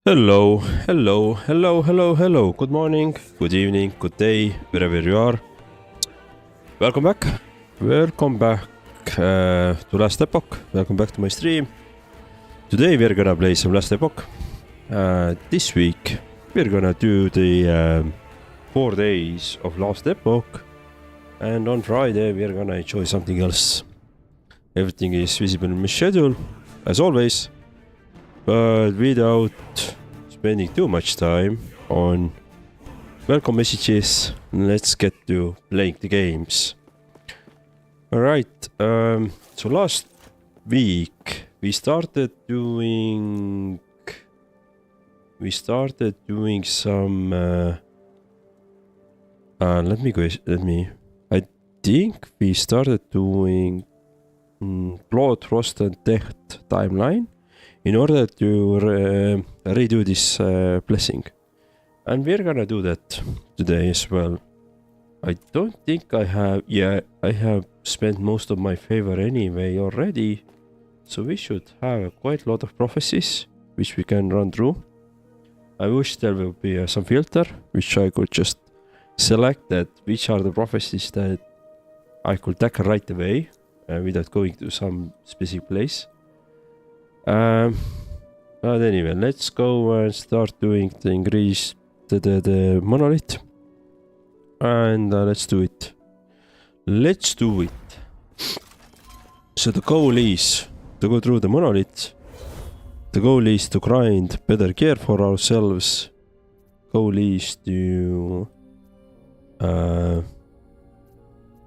Hello, hello, hello, hello, hello. Good morning, good evening, good day, wherever you are. Welcome back. Welcome back to Last Epoch. Welcome back to my stream. Today we're gonna play some Last Epoch. This week we're gonna do the 4 days of Last Epoch. And on Friday we're gonna enjoy something else. Everything is visible in my schedule, as always. But without spending too much time on welcome messages, let's get to playing the games. Alright, so last week we started doing some I think we started doing Blood, Frost and Death timeline in order to redo this blessing. And we're gonna do that today as well. I don't think I have spent most of my favor anyway already, so we should have quite a lot of prophecies which we can run through. I wish there will be some filter which I could just select that which are the prophecies that I could tackle right away without going to some specific place. But anyway, let's go and start doing the increase the monolith, and let's do it. So the goal is to go through the monolith. The goal is to grind better gear for ourselves. Goal is to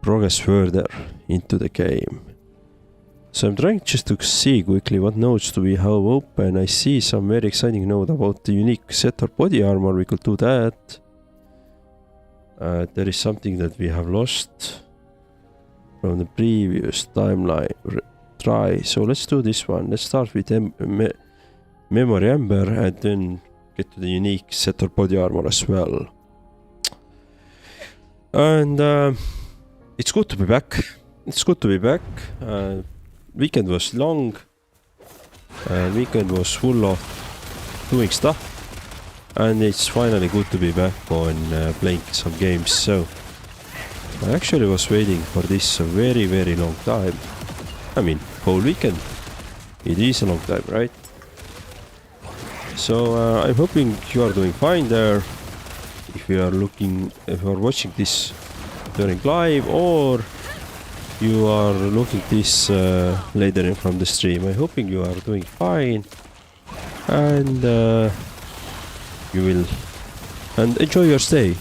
progress further into the game. So I'm trying just to see quickly what nodes do we have open. I see some very exciting node about the unique set or body armor. We could do that. There is something that we have lost from the previous timeline try. So let's do this one. Let's start with Memory Ember and then get to the unique set or body armor as well. And it's good to be back. Weekend was long, weekend was full of doing stuff, and it's finally good to be back on playing some games. So I actually was waiting for this a very, very long time. I mean, whole weekend. It is a long time, right? So I'm hoping you are doing fine there. If you are watching this during live, or you are looking this later in from the stream, I'm hoping you are doing fine, and you will enjoy your stay,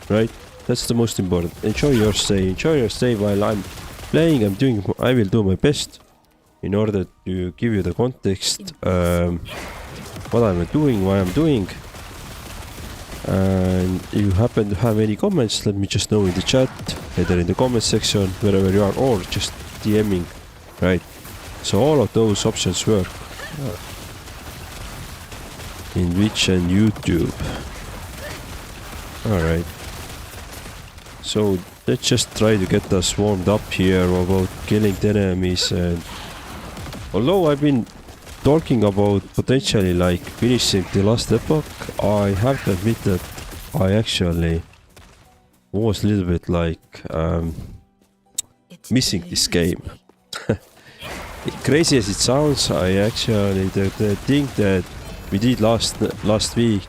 right? That's the most important. Enjoy your stay while I'm playing. I will do my best in order to give you the context, what I'm doing, why I'm doing. And if you happen to have any comments, let me just know in the chat, either in the comment section, wherever you are, or just DMing, right? So all of those options work in Twitch and YouTube. Alright. So let's just try to get us warmed up here about killing the enemies. And although I've been talking about potentially like finishing the Last Epoch, I have to admit that I actually was a little bit like missing this game. Crazy as it sounds, I actually the thing that we did last week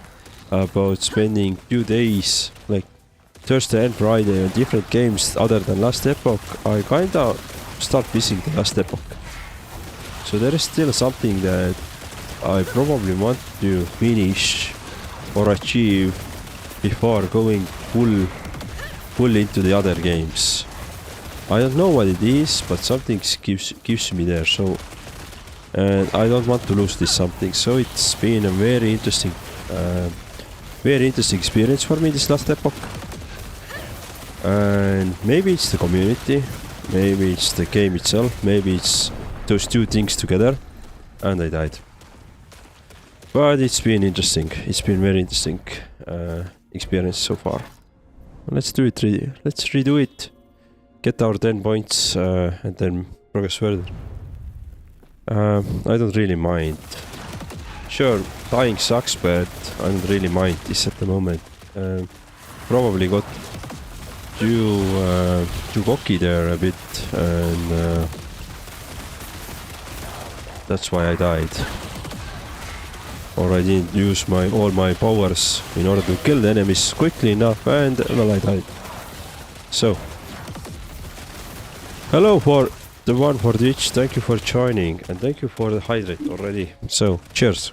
about spending 2 days, like Thursday and Friday, on different games other than Last Epoch, I kinda start missing the Last Epoch. So there is still something that I probably want to finish or achieve before going full into the other games. I don't know what it is, but something keeps me there. So, and I don't want to lose this something. So it's been a very interesting experience for me, this Last Epoch. And maybe it's the community, maybe it's the game itself, maybe it's those two things together, and I died. But it's been interesting. It's been very interesting experience so far. Let's do it. Let's redo it. Get our 10 points and then progress further. I don't really mind. Sure, dying sucks, but I don't really mind this at the moment. Probably got too cocky there a bit, and that's why I died. Or I didn't use all my powers in order to kill the enemies quickly enough, and well, I died. So, hello for the one for Twitch, thank you for joining, and thank you for the hydrate already. So, cheers.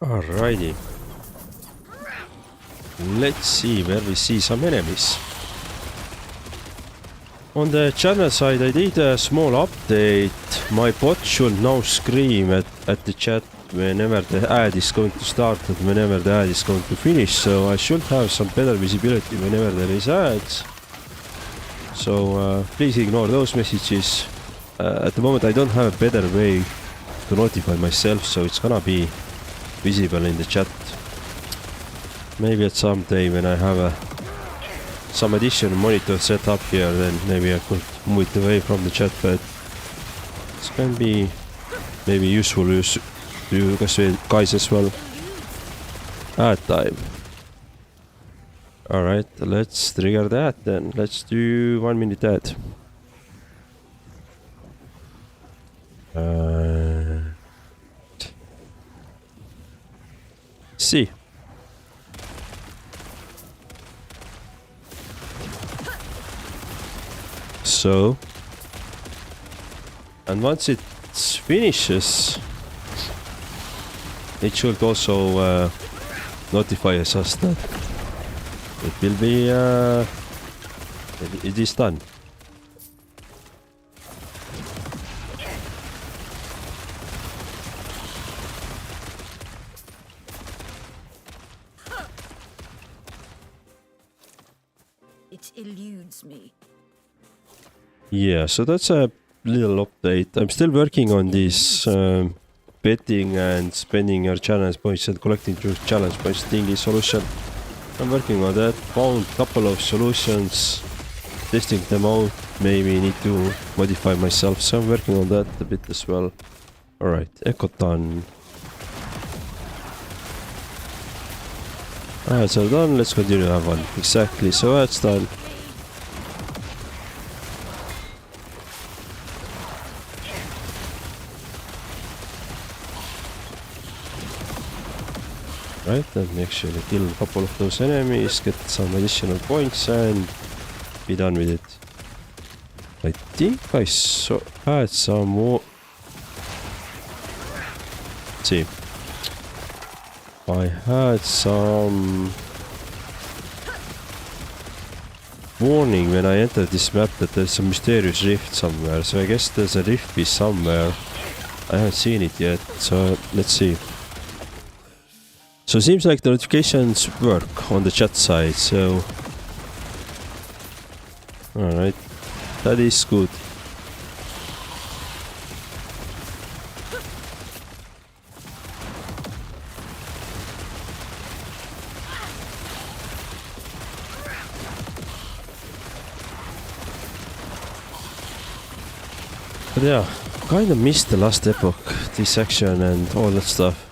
Alrighty. Let's see where we see some enemies. On the channel side I did a small update. My bot should now scream at the chat whenever the ad is going to start and whenever the ad is going to finish, so I should have some better visibility whenever there is ads. So please ignore those messages. At the moment I don't have a better way to notify myself, so it's gonna be visible in the chat. Maybe at some day when I have some additional monitor set up here, then maybe I could move it away from the chat, but this can be maybe useful to you guys as well. Ad time. Alright, let's trigger that then. Let's do 1 minute ad. See. So, and once it finishes, it should also notify us that it will be it is done. It eludes me. Yeah, so that's a little update. I'm still working on this betting and spending your challenge points and collecting your challenge points thingy solution. I'm working on that. Found a couple of solutions, testing them out. Maybe need to modify myself, so I'm working on that a bit as well. Alright, echo done. Alright, so done. Let's continue that one. Exactly, so that's done. Right, and make sure to kill a couple of those enemies, get some additional points and be done with it. I think I had some more. Let's see. I had some warning when I entered this map that there's a mysterious rift somewhere, so I guess there's a rift piece somewhere. I haven't seen it yet, so let's see. So it seems like the notifications work on the chat side, so alright, that is good. But yeah, kind of missed the Last Epoch, this section and all that stuff.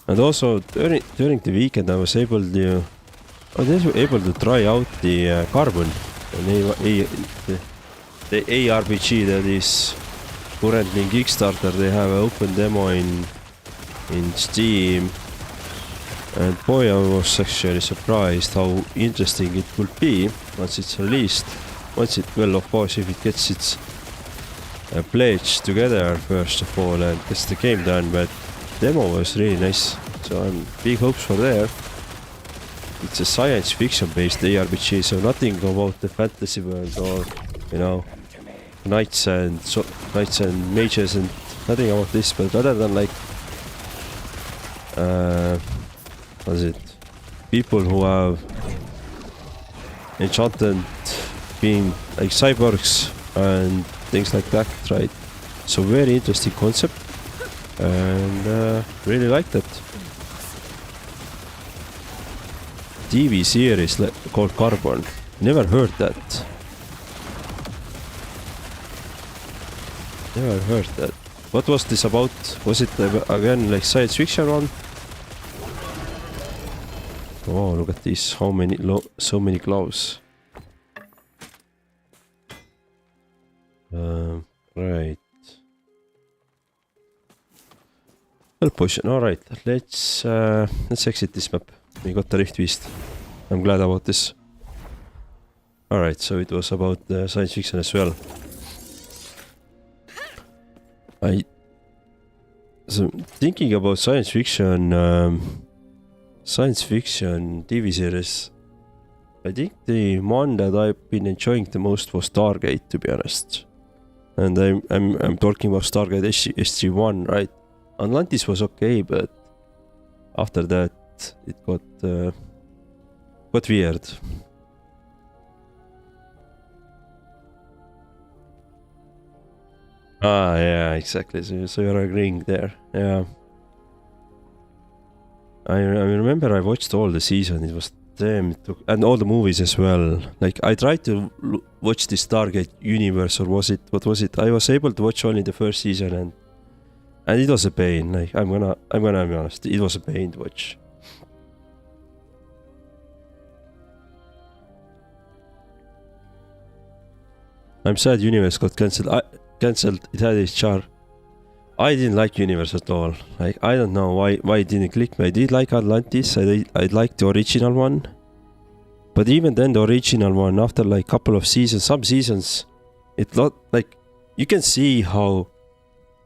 And also during the weekend I was able to try out the Carbon, the ARPG that is currently in Kickstarter. They have an open demo in Steam, and boy, I was actually surprised how interesting it will be once it's released. Well, of course, if it gets its pledge together first of all and gets the game done, but demo was really nice, so I'm big hopes for there. It's a science fiction based ARPG, so nothing about the fantasy world or, you know, knights and mages and nothing about this, but rather than like what is it? People who have enchanted being like cyborgs and things like that, right? So very interesting concept. And really like that. TV series called Carbon. Never heard that. Never heard that. What was this about? Was it again like science fiction one? Oh, look at this! How many? So many gloves. Right. Help potion. All right. Let's exit this map. We got the rift beast. I'm glad about this. All right. So it was about science fiction as well. So thinking about science fiction TV series, I think the one that I've been enjoying the most was Stargate, to be honest. And I'm talking about Stargate SG-1, right? Atlantis was okay, but after that it got weird. Ah, yeah, exactly. So you're agreeing there. Yeah. I remember I watched all the season. It was damn, and all the movies as well. Like I tried to watch the Stargate universe, or what was it? I was able to watch only the first season, and it was a pain. Like I'm gonna be honest, it was a pain to watch. I'm sad Universe got cancelled. It had its charm. I didn't like Universe at all. Like I don't know why it didn't click me. I did like Atlantis. I liked the original one. But even then, the original one, after like couple of seasons, some seasons, it's not like you can see how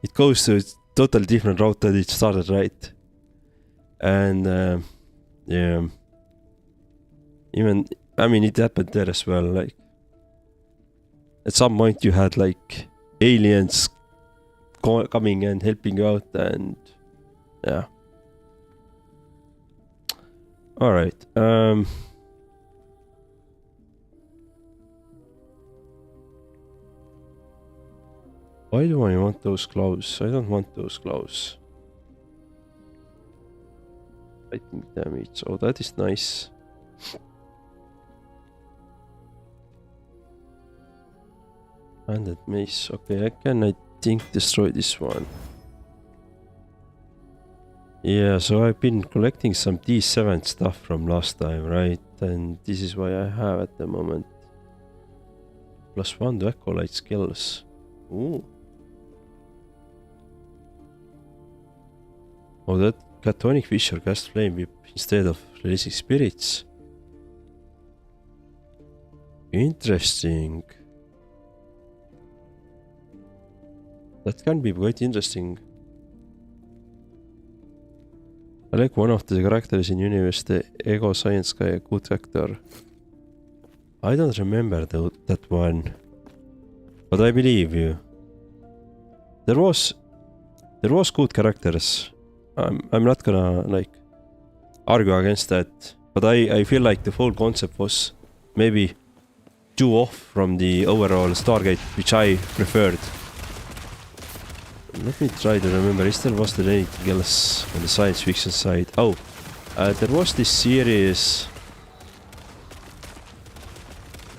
it goes to a totally different route that it started, right? And yeah, even I mean it happened there as well. Like at some point, you had like aliens coming and helping you out, and yeah. All right. Why do I want those gloves? I don't want those gloves. Fighting damage. Oh, that is nice. And that mace. Okay, I think destroy this one. Yeah, so I've been collecting some D7 stuff from last time, right? And this is what I have at the moment. +1 to acolyte skills. Ooh. Oh, that Catonic Fisher cast Flame Whip instead of releasing spirits. Interesting. That can be quite interesting. I like one of the characters in Universe, the Ego Science guy, good actor. I don't remember that one, but I believe you. There was good characters. I'm not gonna like argue against that, but I feel like the whole concept was maybe too off from the overall Stargate, which I preferred. Let me try to remember, is there anything else on the science fiction side? Oh, there was this series.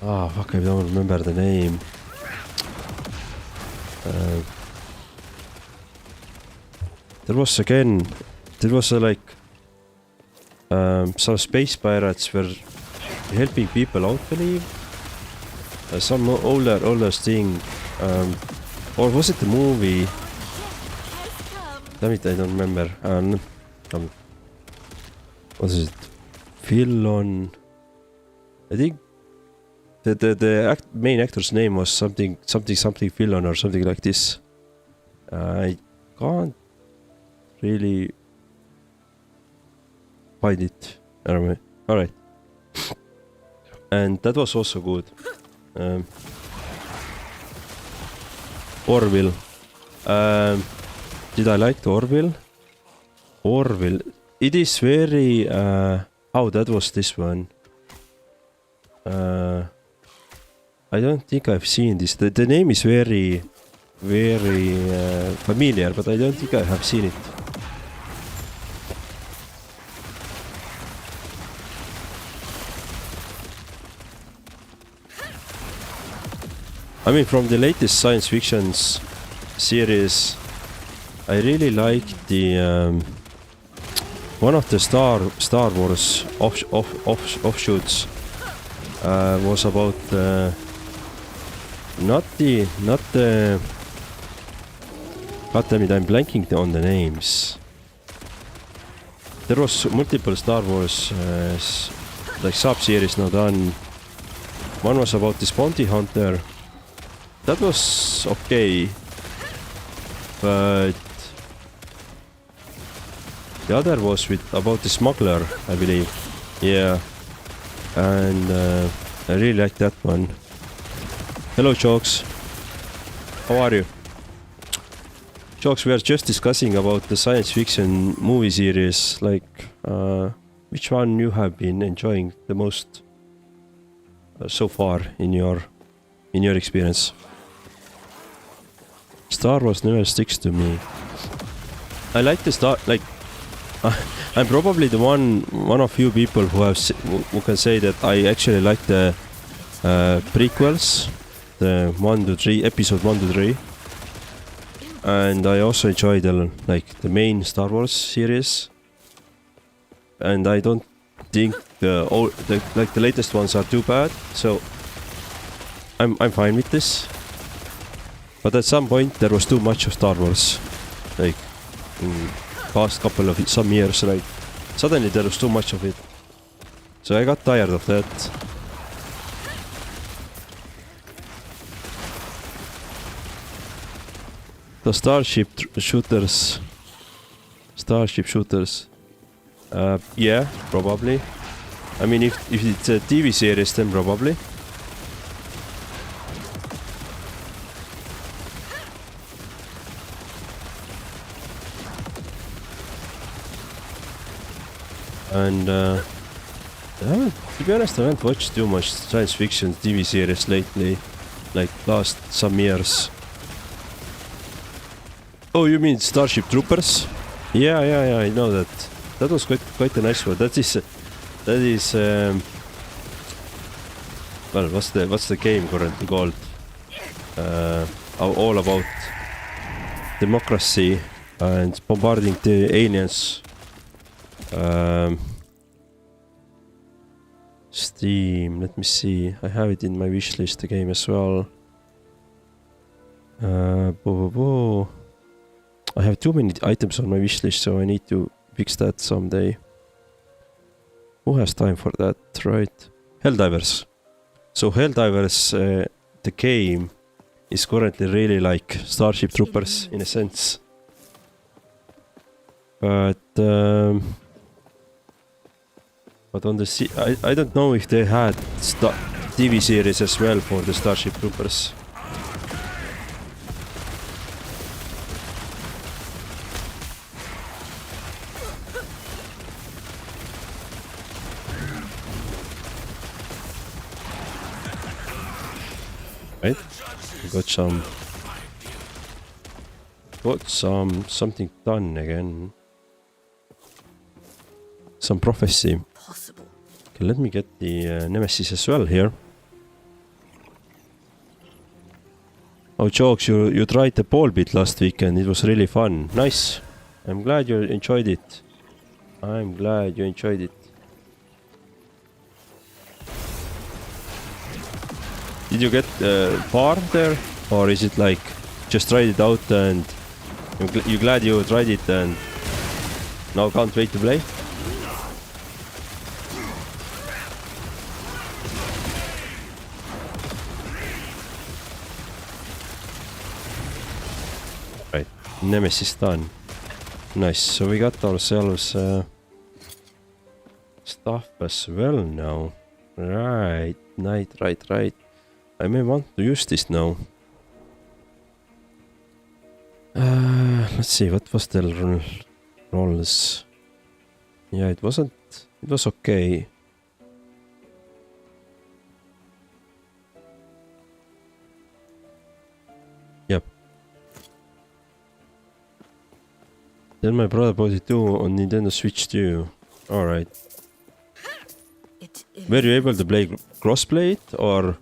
Ah, fuck, I don't remember the name. There was like some space pirates were helping people out, I believe. Some older thing. Or was it the movie? Damn it, I don't remember. What is it? Philon. I think the main actor's name was something Philon or something like this. I can't really find it. I don't know. All right. And that was also good. Orville. Did I like the Orville? Orville. It is very... oh, that was this one. I don't think I've seen this. The name is very familiar, but I don't think I have seen it. I mean, from the latest science fictions, series, I really like the one of the Star Wars offshoots was about not the God damn it, I'm blanking on the names. There was multiple Star Wars like sub-series now done. One was about this bounty hunter. That was okay, but the other was about the smuggler, I believe. Yeah, and I really like that one. Hello, Jokes. How are you? Jokes, we are just discussing about the science fiction movie series. Like, which one you have been enjoying the most so far in your experience? Star Wars never sticks to me. I like the I'm probably the one of few people who can say that I actually like the prequels, the 1 to 3, episode 1 to 3, and I also enjoy the main Star Wars series. And I don't think the latest ones are too bad, so I'm fine with this. But at some point there was too much of Star Wars, like in past couple of some years, right? Suddenly there was too much of it, so I got tired of that. The Starship shooters. Yeah, probably. I mean, if it's a TV series, then probably. And to be honest, I haven't watched too much science fiction TV series lately, like last some years. Oh, you mean Starship Troopers? Yeah, I know that. That was quite a nice one. That is well, what's the game currently called? All about democracy and bombarding the aliens. Steam, let me see. I have it in my wish list, the game as well. I have too many items on my wish list, so I need to fix that someday. Who has time for that, right? Helldivers. So Helldivers, the game, is currently really like Starship Troopers in a sense. But on the I don't know if they had TV series as well for the Starship Troopers. Right? We got something done again. Some prophecy. Okay, let me get the Nemesis as well here. Oh, Jokes, you tried the ball bit last weekend. It was really fun. Nice. I'm glad you enjoyed it. Did you get far there? Or is it like just tried it out and you glad you tried it and now can't wait to play? Right, Nemesis done. Nice, so we got ourselves stuff as well now. Right. I may want to use this now. Let's see, what was the rolls? Yeah, it was okay. Yep. Then my brother bought it too on Nintendo Switch too. Alright. Were you able to play crossplay it, or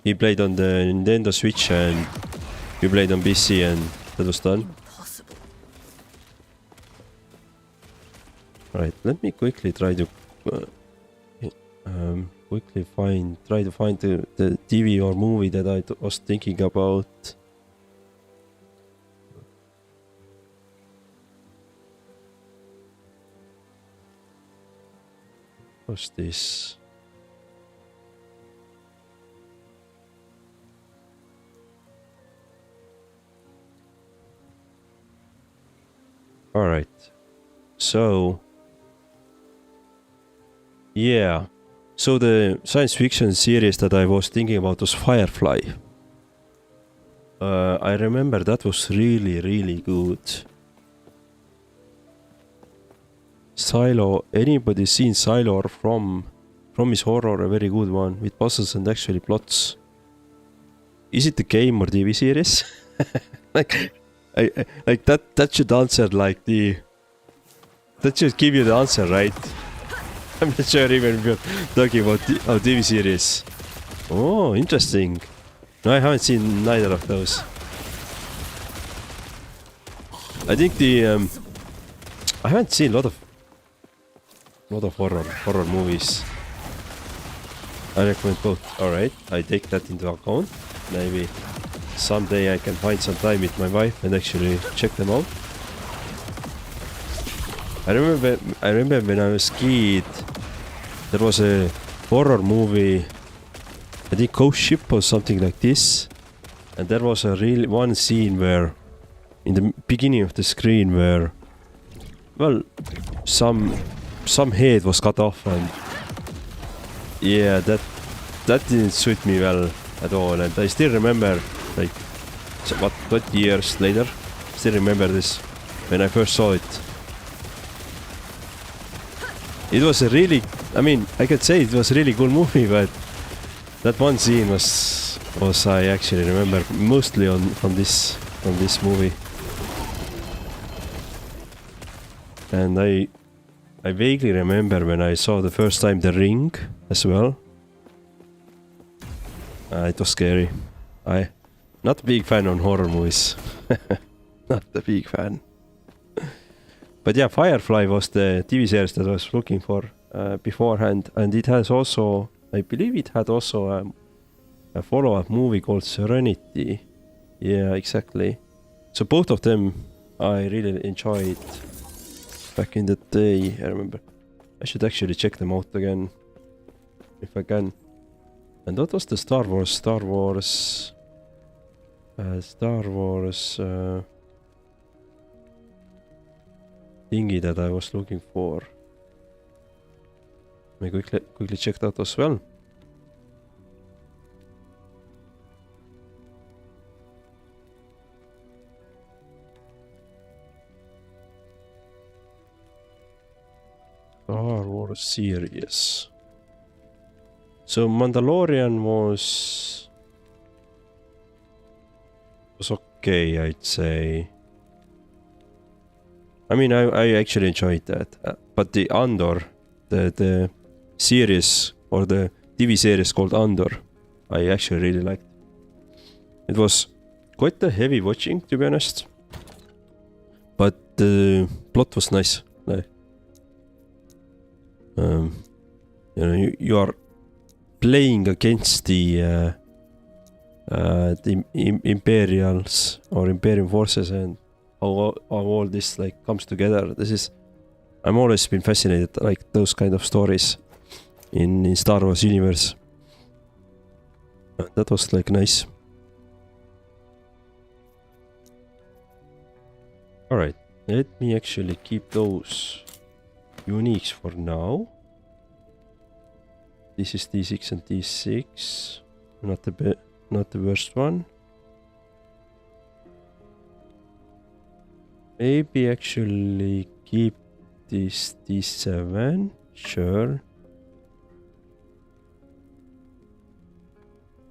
he played on the Nintendo Switch and you played on PC and that was done. Impossible. Alright, let me quickly try to try to find the TV or movie that I was thinking about. What's this? Alright, so yeah, so the science fiction series that I was thinking about was Firefly. I remember that was really good. Silo, anybody seen Silo or from his horror? A very good one with puzzles and actually plots. Is it the game or TV series? like that should answer like the. That should give you the answer, right? I'm not sure even if you're talking about TV series. Oh, interesting. No, I haven't seen neither of those. I think I haven't seen a lot of horror movies. I recommend both. Alright, I take that into account. Maybe someday I can find some time with my wife and actually check them out. I remember when I was a kid, there was a horror movie, I think Ghost Ship or something like this, and there was a one scene where, in the beginning of the screen, where, well, some head was cut off, and yeah, that didn't suit me well at all, and I still remember, like, what 20 years later, still remember this when I first saw it. It was a really, I mean, I could say it was a really cool movie, but that one scene was I actually remember mostly from this movie. And I vaguely remember when I saw the first time The Ring as well. It was scary. I not a big fan on horror movies. Not a big fan. But yeah, Firefly was the TV series that I was looking for beforehand, and it has also, I believe it had also a follow-up movie called Serenity. Yeah, exactly. So both of them I really enjoyed back in the day, I remember. I should actually check them out again, if I can. And what was the Star Wars thingy that I was looking for? Let me quickly check that as well. Star Wars series. So Mandalorian was okay, I'd say. I mean, I actually enjoyed that, but the Andor, the series or the TV series called Andor, I actually really liked. It was quite a heavy watching, to be honest, but the plot was nice. Like, you know, you are playing against the Imperials or Imperium forces, and how all this like comes together. I'm always been fascinated like those kind of stories in Star Wars universe. That was like nice. Alright, let me actually keep those uniques for now. This is D6 and D6. Not the worst one. Maybe actually keep this D7. Sure.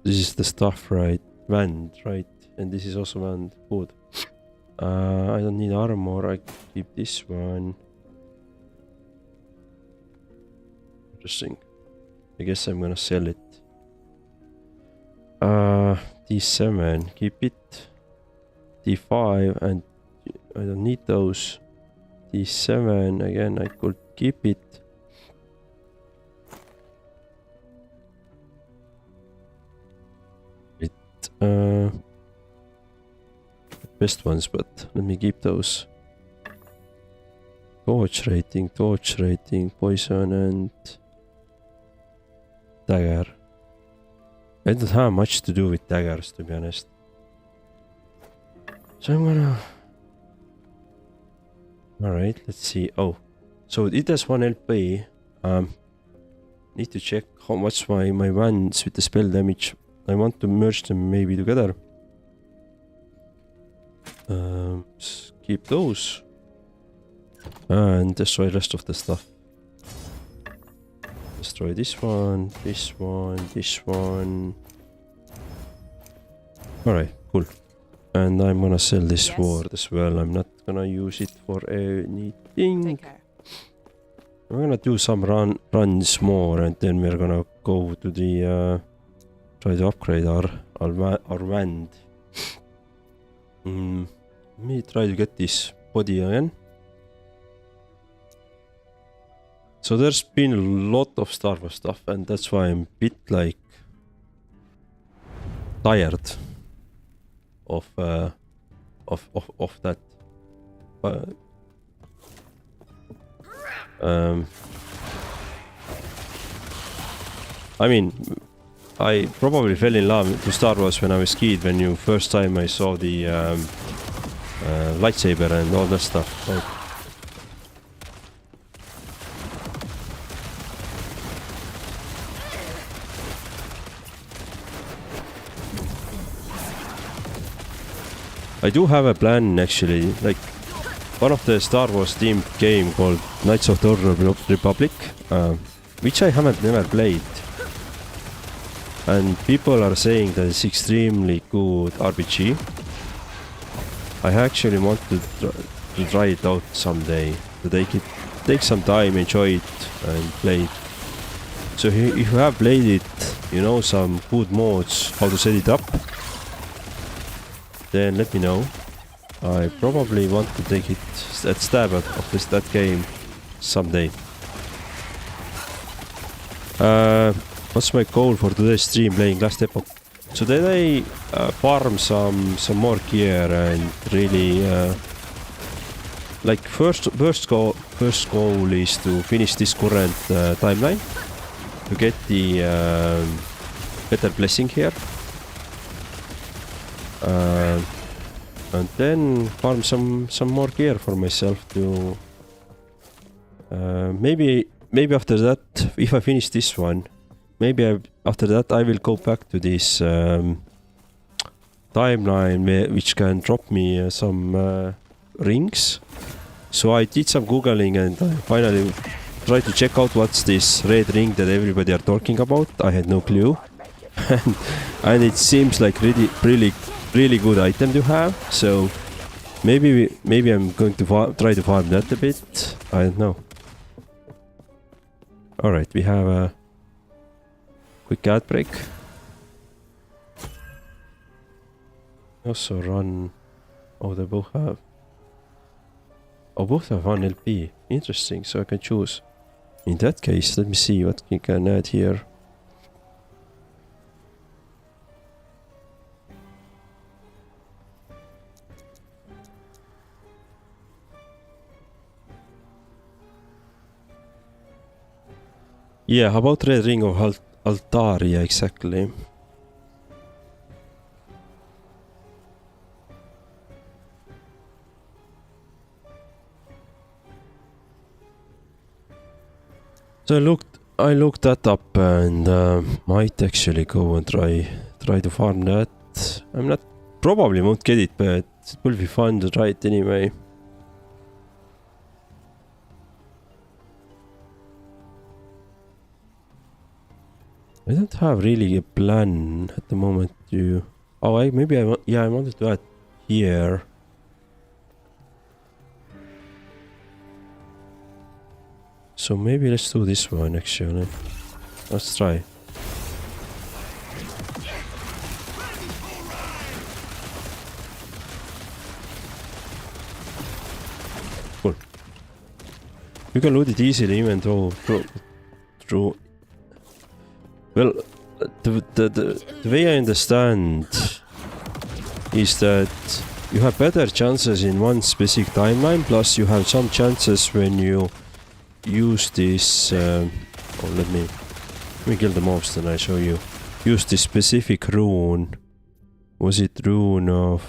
This is the stuff, right? Wand, right? And this is also wand. Good. I don't need armor. I keep this one. Interesting. I guess I'm gonna sell it. D7. Keep it. T5 and I don't need those. T7 again, I could keep it. The best ones, but let me keep those. Torch rating, poison and dagger. I don't have much to do with daggers, to be honest. So I'm gonna... Alright, let's see. Oh, so it has 1 LP. Need to check how much my ones with the spell damage. I want to merge them maybe together. Keep those. And destroy the rest of the stuff. Destroy this one, this one, this one. Alright, cool. And I'm gonna sell this sword as well. I'm not gonna use it for anything. We're gonna do some runs more and then we're gonna go to the try to upgrade our wand. Let me try to get this body again. So there's been a lot of Star Wars stuff and that's why I'm a bit like tired of that. I mean, I probably fell in love with Star Wars when I was a kid, when first time I saw the lightsaber and all that stuff. Like, I do have a plan actually, like one of the Star Wars themed game called Knights of the Old Republic, which I haven't never played. And people are saying that it's extremely good RPG. I actually want to try it out someday, to take some time, enjoy it and play it. So if you have played it, you know some good mods, how to set it up, then let me know. I probably want to take it at stab at that game someday. What's my goal for today's stream playing Last Epoch? So today farm some more gear and really like first goal is to finish this current timeline to get the better blessing here. And then farm some more gear for myself to maybe after that, if I finish this one, maybe after that I will go back to this timeline which can drop me some rings. So I did some googling and I finally tried to check out what's this red ring that everybody are talking about. I had no clue. And it seems like really good item to have, so maybe I'm going to try to farm that a bit. I don't know. All right, we have a quick ad break. Also run. Oh, they both have. Oh, both have 1 LP. Interesting. So I can choose. In that case, let me see what we can add here. Yeah, how about Red Ring of Altaria, exactly. So I looked that up and might actually go and try to farm that. Probably won't get it, but it will be fun to try it anyway. I don't have really a plan at the moment to... Oh, I wanted to add here. So maybe let's do this one actually. Let's try. Cool. You can loot it easily even though through. Well, the way I understand is that you have better chances in one specific timeline, plus you have some chances when you use this. Oh, let me kill the mobs, then I show you. Use this specific rune. Was it rune of?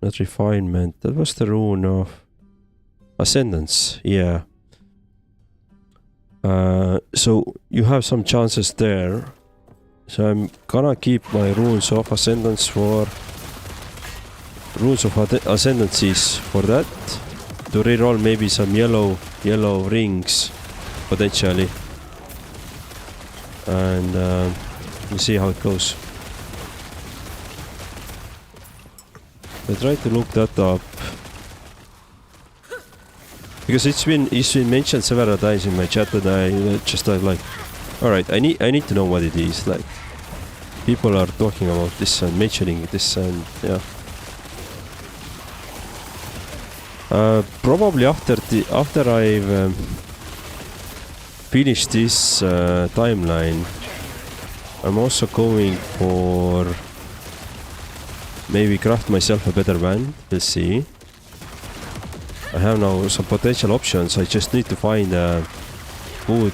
Not refinement. That was the rune of ascendance. Yeah. So you have some chances there. So I'm gonna keep my runes of ascendance for runes of ascendancies for that. To reroll maybe some yellow rings potentially. And we'll see how it goes. I tried to look that up. Because it's been mentioned several times in my chat, and I just like, alright, I need to know what it is. Like, people are talking about this and mentioning this, and yeah. Probably after I've finished this timeline, I'm also going for maybe craft myself a better band. We'll see. I have now some potential options. I just need to find a good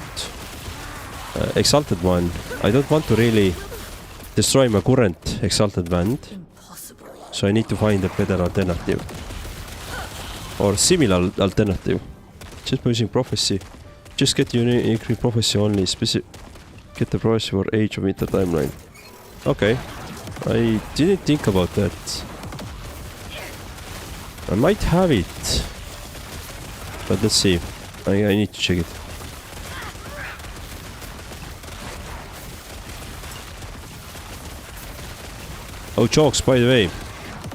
exalted one. I don't want to really destroy my current exalted band, so I need to find a better alternative or similar alternative. Just using prophecy. Just get unique prophecy only. Get the prophecy for Age of Winter timeline. Okay, I didn't think about that. I might have it. But let's see. I need to check it. Oh, jokes, by the way.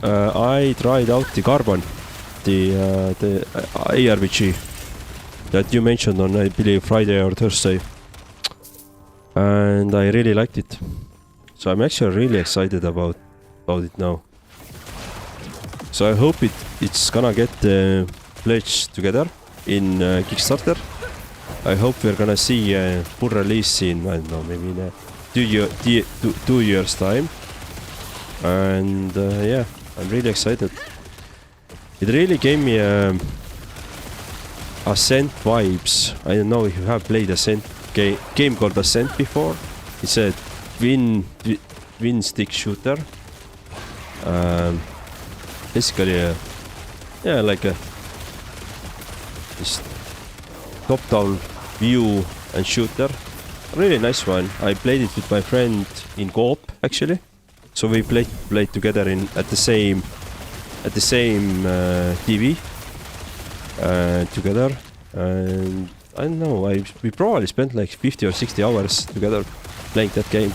I tried out the Carbon, the ARPG that you mentioned on, I believe, Friday or Thursday. And I really liked it. So I'm actually really excited about it now. So I hope it's gonna get the pledge together in Kickstarter. I hope we're gonna see a full release in, I don't know, maybe in a 2 years time. And yeah, I'm really excited. It really gave me Ascent vibes. I don't know if you have played Ascent game called Ascent before. It's a twin stick shooter. Basically, yeah, like a this top-down view and shooter. Really nice one. I played it with my friend in co-op actually. So we played together at the same TV together, and I don't know. We probably spent like 50 or 60 hours together playing that game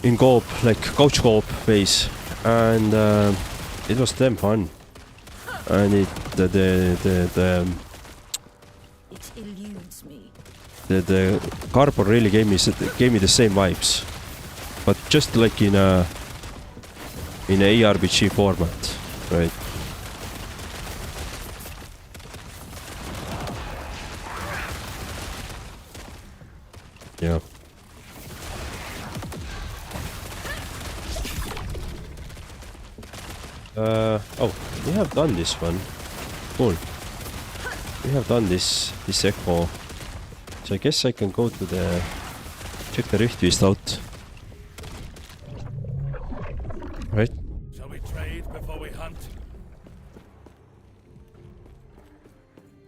in co-op, like couch co-op phase, and it was damn fun. And it eludes me. The Carbon really gave me the same vibes, but just like in a ARPG format, right? Yeah. Oh, we have done this one. Cool. We have done this echo. So I guess I can go to check the Rift Beast out. Right? Shall we trade before we hunt?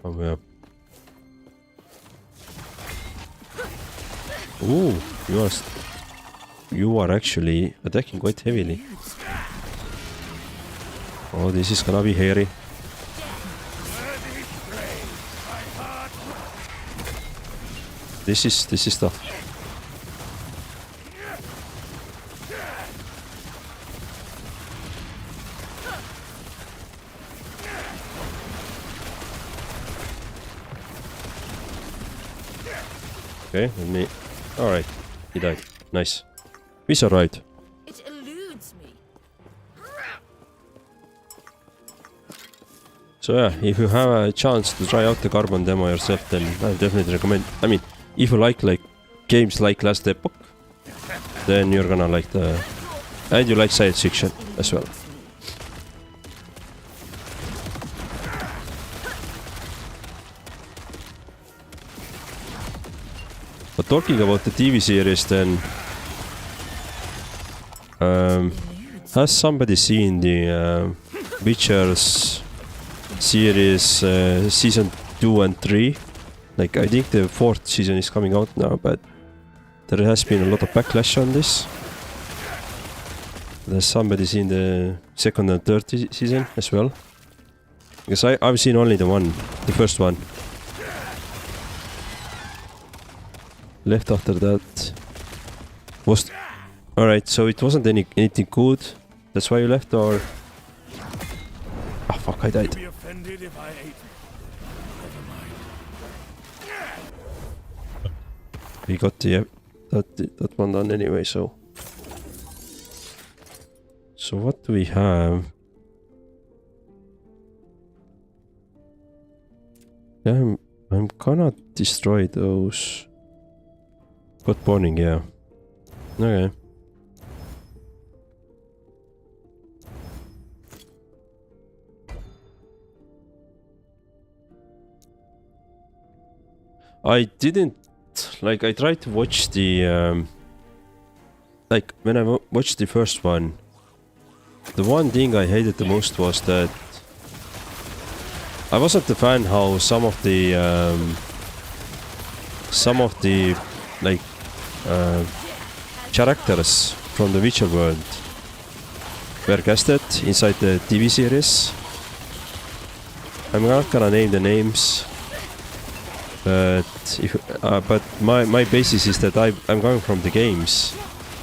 Oh yeah. Ooh, you are actually attacking quite heavily. Oh, this is gonna be hairy. This is tough. Okay, let me. Alright, he died. Nice. We survived. It eludes me. So yeah, if you have a chance to try out the Carbon demo yourself, then I definitely recommend. I mean, if you like games like Last Epoch, then you're gonna like the, and you like science fiction as well. But talking about the TV series, then has somebody seen the Witcher's series season 2 and 3? Like, I think the 4th season is coming out now, but there has been a lot of backlash on this. There's somebody seen the 2nd and 3rd season as well? Because I've seen only the first one. Left after that was... Alright, so it wasn't anything good. That's why you left, or... Ah, fuck, I died. Be offended if I ate. Never mind. We got that one done anyway, so... So what do we have? Yeah, I'm gonna destroy those. Got burning, yeah. Okay. I didn't, like, I tried to watch the, like, when I watched the first one, the one thing I hated the most was that I wasn't a fan how some of the, like, characters from the Witcher world were casted inside the TV series. I'm not gonna name the names, but my basis is that I'm going from the games,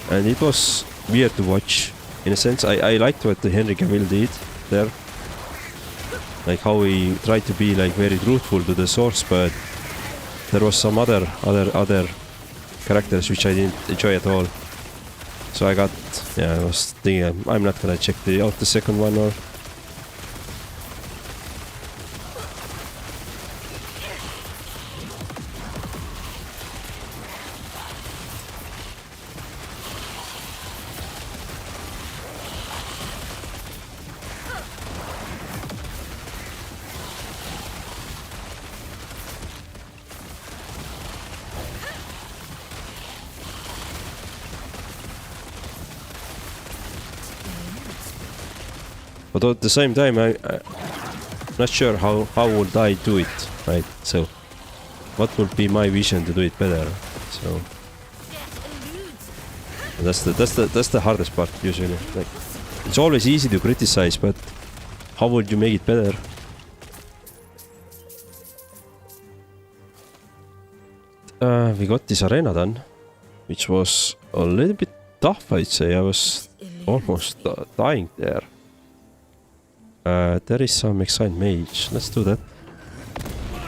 and it was weird to watch. In a sense, I liked what Henry Cavill did there, like how he tried to be like very truthful to the source, but there was some other characters which I didn't enjoy at all. So I was thinking I'm not gonna check out the second one or. But at the same time, I'm not sure how would I do it, right? So, what would be my vision to do it better? So, that's the hardest part usually. Like, it's always easy to criticize, but how would you make it better? We got this arena done, which was a little bit tough, I'd say. I was almost dying there. There is some Exiled Mage. Let's do that.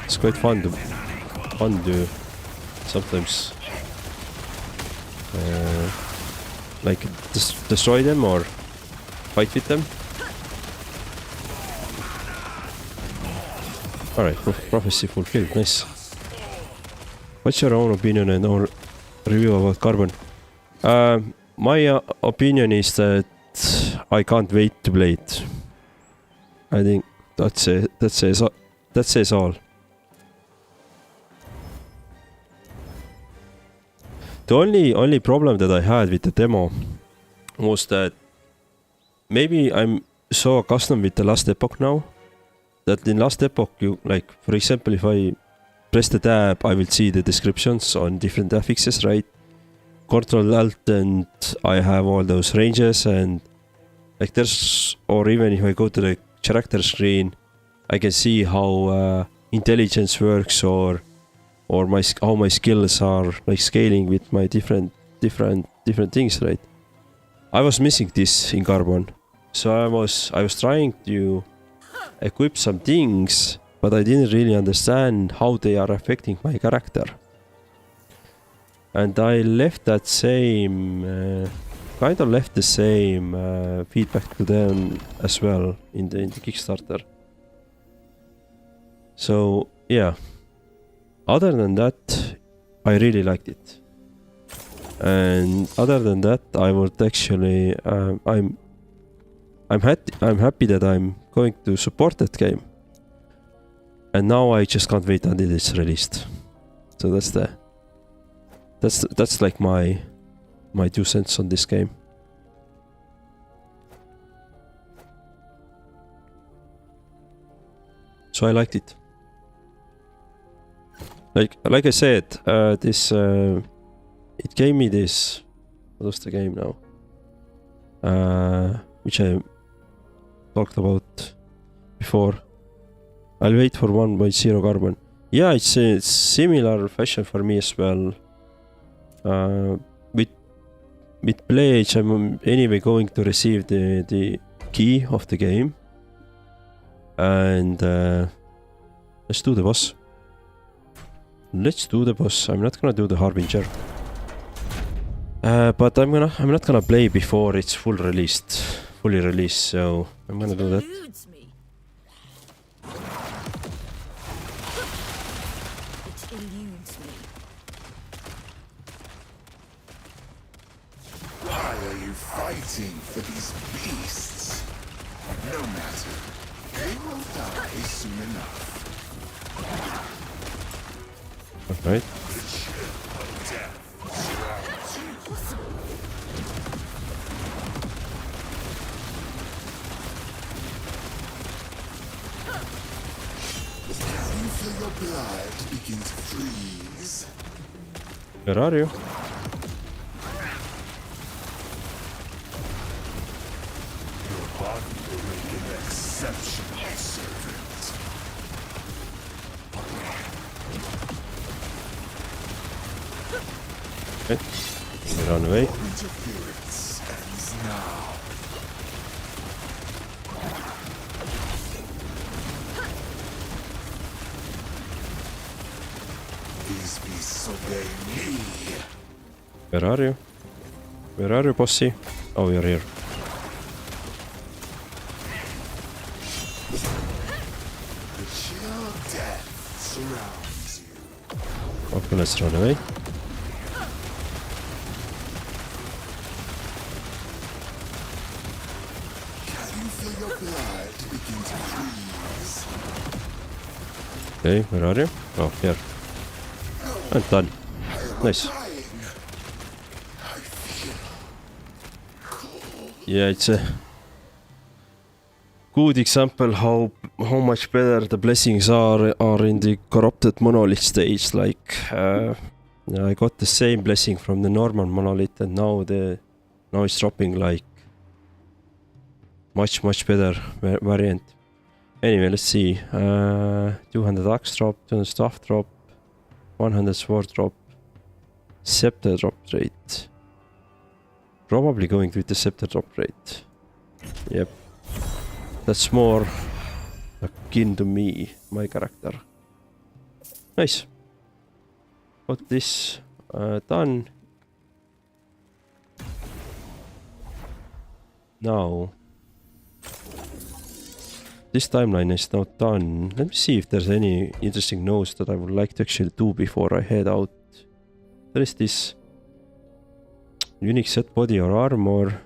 It's quite fun to sometimes like destroy them or fight with them. Alright, prophecy fulfilled. Nice. What's your own opinion and or review about Carbon? My opinion is that I can't wait to play it. I think that says all. The only problem that I had with the demo was that maybe I'm so accustomed with the Last Epoch now that in Last Epoch you, like, for example, if I press the tab, I will see the descriptions on different affixes, right? Control Alt and I have all those ranges, and like there's, or even if I go to the character screen, I can see how intelligence works or how my skills are like scaling with my different things, right? I was missing this in Carbon, so I was trying to equip some things, but I didn't really understand how they are affecting my character, and I left that same. Kind of left the same feedback to them as well in the Kickstarter. So yeah, other than that, I really liked it. And other than that, I would actually I'm happy that I'm going to support that game. And now I just can't wait until it's released. So that's like my 2 cents on this game. So I liked it. Like I said, this it gave me this. What was the game now? Which I talked about before. I'll wait for 1.0 Carbon. Yeah, it's a similar fashion for me as well. With Pledge, I'm anyway going to receive the key of the game. And let's do the boss. I'm not gonna do the Harbinger. But I'm not gonna play before it's fully released, so I'm gonna do that. Eludes me. It eludes me. Why are you fighting for these beasts? No matter. They will die soon enough. Alright. The chill of death surrounds you. Can you feel your blood begin to freeze? Where are you? Your body will make an exceptional servant. Okay. Run away. Your interference ends now. These beasts obey me. Where are you? Where are you, bossy? Oh, you're here. The chill of death surrounds you. Okay, let's run away. Can you feel your blood begin to freeze? Okay, where are you? Oh, here. I'm done. Nice. Dying. I feel cold. Yeah, it's a good example how much better the blessings are in the corrupted monolith stage. Like I got the same blessing from the normal monolith, and now it's dropping like much better variant. Anyway, let's see. 200 axe drop, 200 staff drop, 100 sword drop, scepter drop rate. Probably going with the scepter drop rate. Yep. That's more akin to me, my character. Nice. Got this done. Now, this timeline is now done. Let me see if there's any interesting notes that I would like to actually do before I head out. There is this unique set body or armor,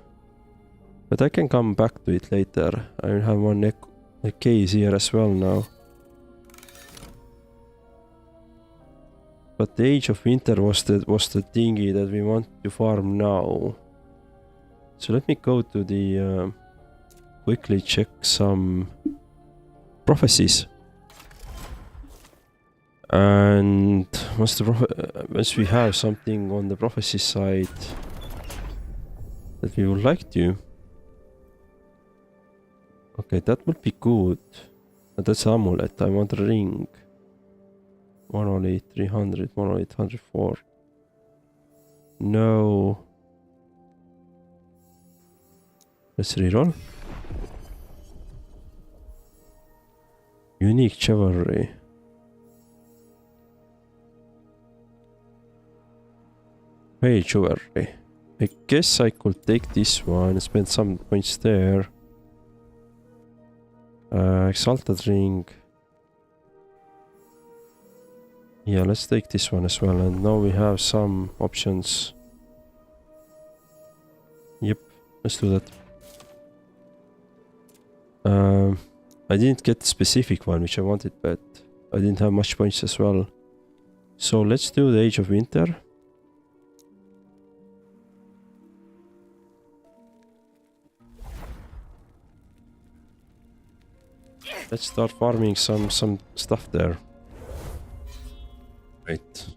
but I can come back to it later. I will have one case here as well now. But the Age of Winter was the thingy that we want to farm now. So let me go to the quickly check some prophecies. And once we have something on the prophecy side that we would like to. Okay, that would be good. But that's Amulet. I want a ring. Monolith 300, Monolith 104. No. Let's reroll. Unique chivalry. Hey, chivalry. I guess I could take this one and spend some points there. Exalted ring. Yeah, let's take this one as well. And now we have some options. Yep, let's do that. I didn't get the specific one which I wanted, but I didn't have much points as well. So let's do the Age of Winter. Let's start farming some stuff there. Right.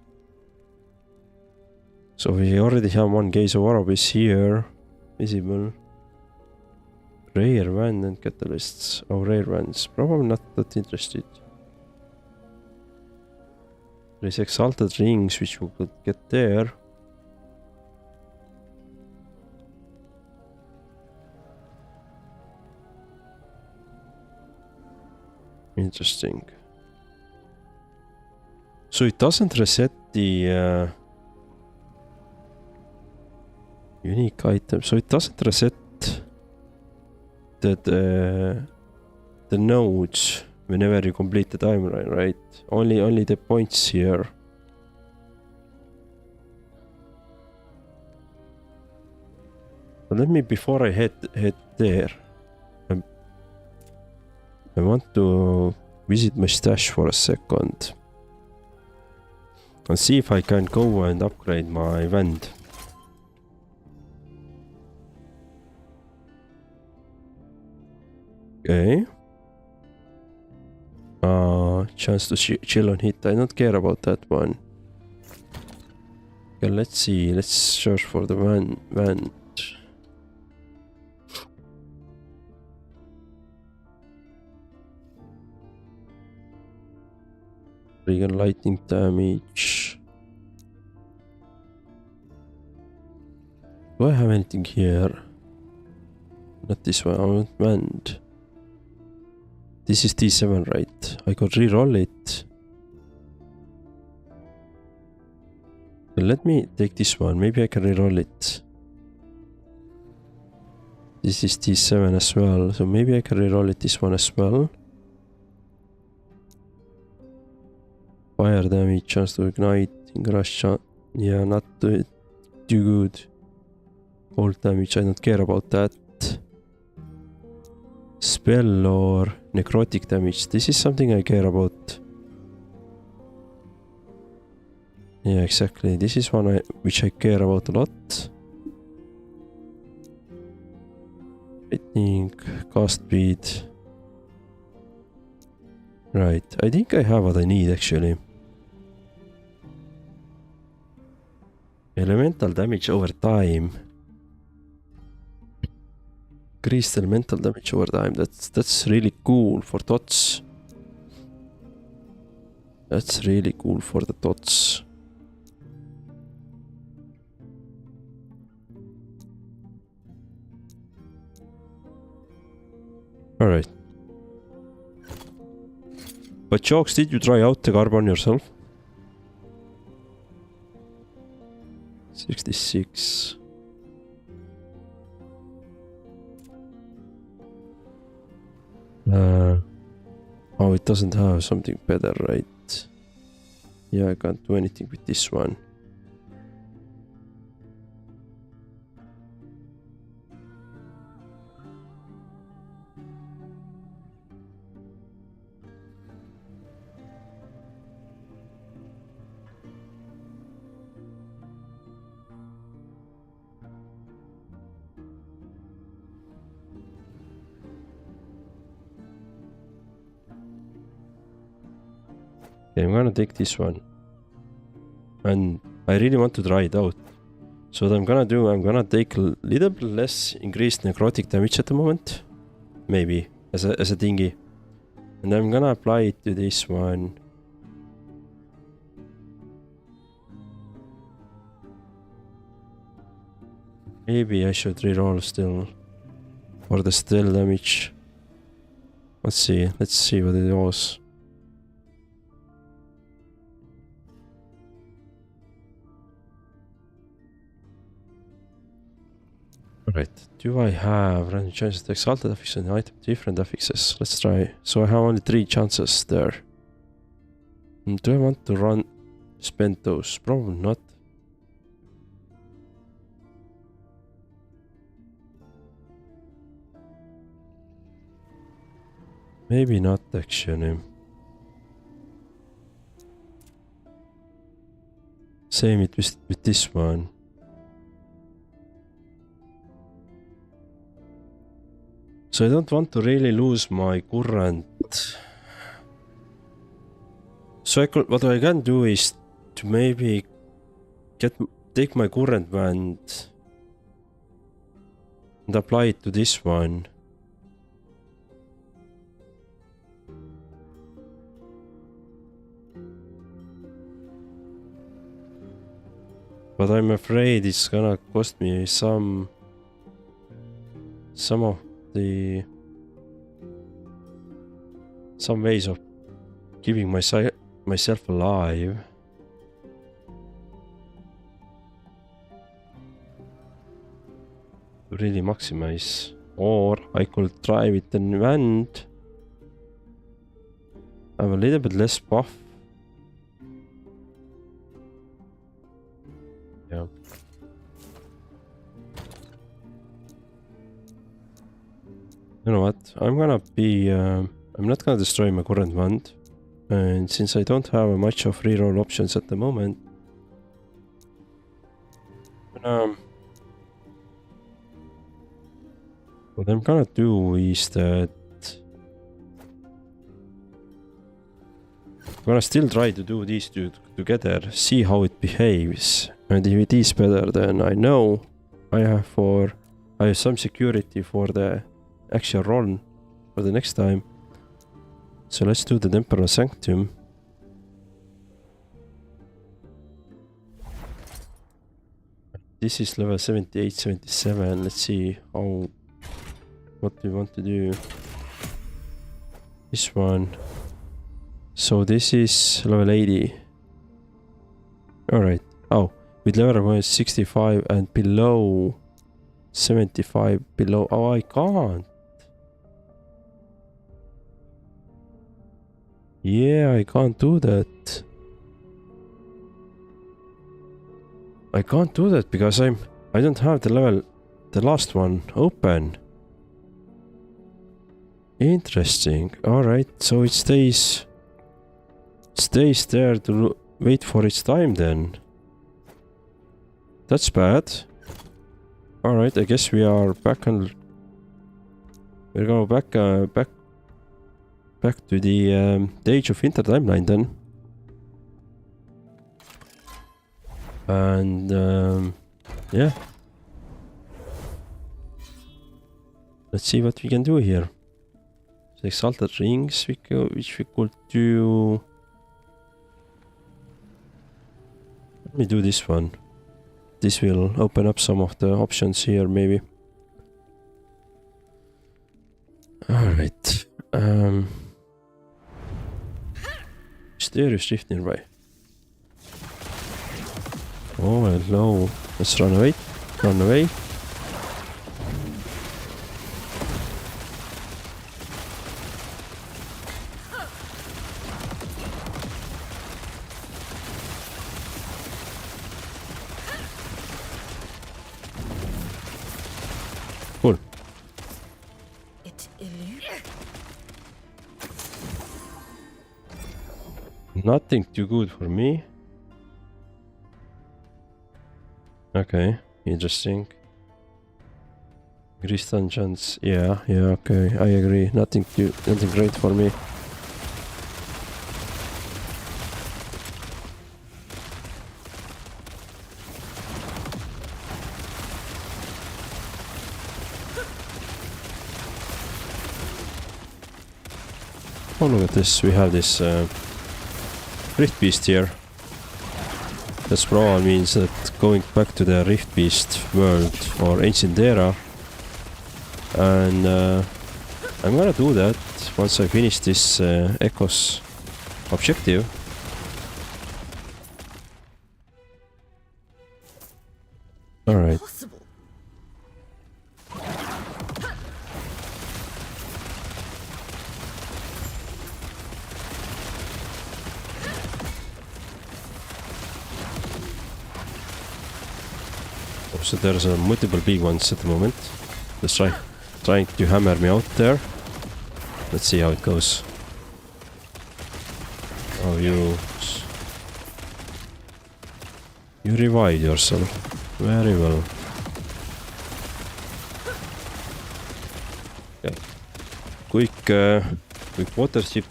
So we already have one case of Orobyss here. Visible. Rare van and catalysts. Oh, rare vans. Probably not that interested. There's exalted rings which we could get there. Interesting. So it doesn't reset the unique item. So it doesn't reset the nodes whenever you complete the timeline, right? Only the points here. But let me, before I head there, I want to visit my stash for a second and see if I can go and upgrade my vend. Okay. Chance to chill on hit. I don't care about that one. Okay, let's see. Let's search for the vend. Trigger lightning damage. Do I have anything here? Not this one. I want vend. This is T7, right? I could reroll it. Let me take this one. Maybe I can reroll it. This is T7 as well. So maybe I can reroll it this one as well. Fire damage, chance to ignite, rush chance. Yeah, not too good. Cold damage, I don't care about that. Spell or necrotic damage. This is something I care about. Yeah, exactly. This is one which I care about a lot. I think cast speed. Right. I think I have what I need actually. Elemental damage over time. Increased elemental damage over time. That's really cool for dots. That's really cool for the dots. Alright. But Jokes, did you try out the carbon yourself? 66. Oh, it doesn't have something better, right? Yeah, I can't do anything with this one. Okay, I'm gonna take this one. And I really want to try it out. So what I'm gonna do, I'm gonna take a little bit less increased necrotic damage at the moment. Maybe, as a thingy. And I'm gonna apply it to this one. Maybe I should reroll still. For the still damage. Let's see what it was. Right, do I have random chances to exalted affix and item different affixes? Let's try. So I have only 3 chances there. Do I want to spend those? Probably not. Maybe not actually. Same it with this one. So I don't want to really lose my current. So what I can do is to maybe take my current band and apply it to this one. But I'm afraid it's gonna cost me some of the ways of keeping myself alive. To really maximize. Or I could try with an event. Have a little bit less buff. Yeah. You know what? I'm gonna be. I'm not gonna destroy my current wand, and since I don't have much of reroll options at the moment, what I'm gonna do is that I'm gonna still try to do these two together, see how it behaves, and if it is better, then I know I have some security for the actual run for the next time. So let's do the Temporal Sanctum. This is level 78, 77. Let's see what we want to do. This one. So this is level 80. Alright. Oh, with level 65 and below 75 below. Oh, I can't. Yeah, I can't do that. I can't do that because I don't have the last one open. Interesting. Alright, so it stays there to wait for its time then. That's bad. Alright, I guess we are back on. We're going back to the Age of Winter timeline then. And yeah. Let's see what we can do here. The Exalted Rings which we could do. Let me do this one. This will open up some of the options here maybe. Alright. Mysterious Rift nearby. Oh hello. Let's run away. Run away. Cool. It illuminates. Nothing too good for me. Okay, interesting. Grease dungeons, yeah, okay, I agree. Nothing great for me. Oh, look at this. We have this Rift Beast here. That's probably means that going back to the Rift Beast world or Ancient Era. And I'm gonna do that once I finish this Echo's objective. Alright. Possible. so there's multiple big ones at the moment. Just trying to hammer me out there. Let's see how it goes. Oh, you revived yourself. Very well. Okay. Quick water chip.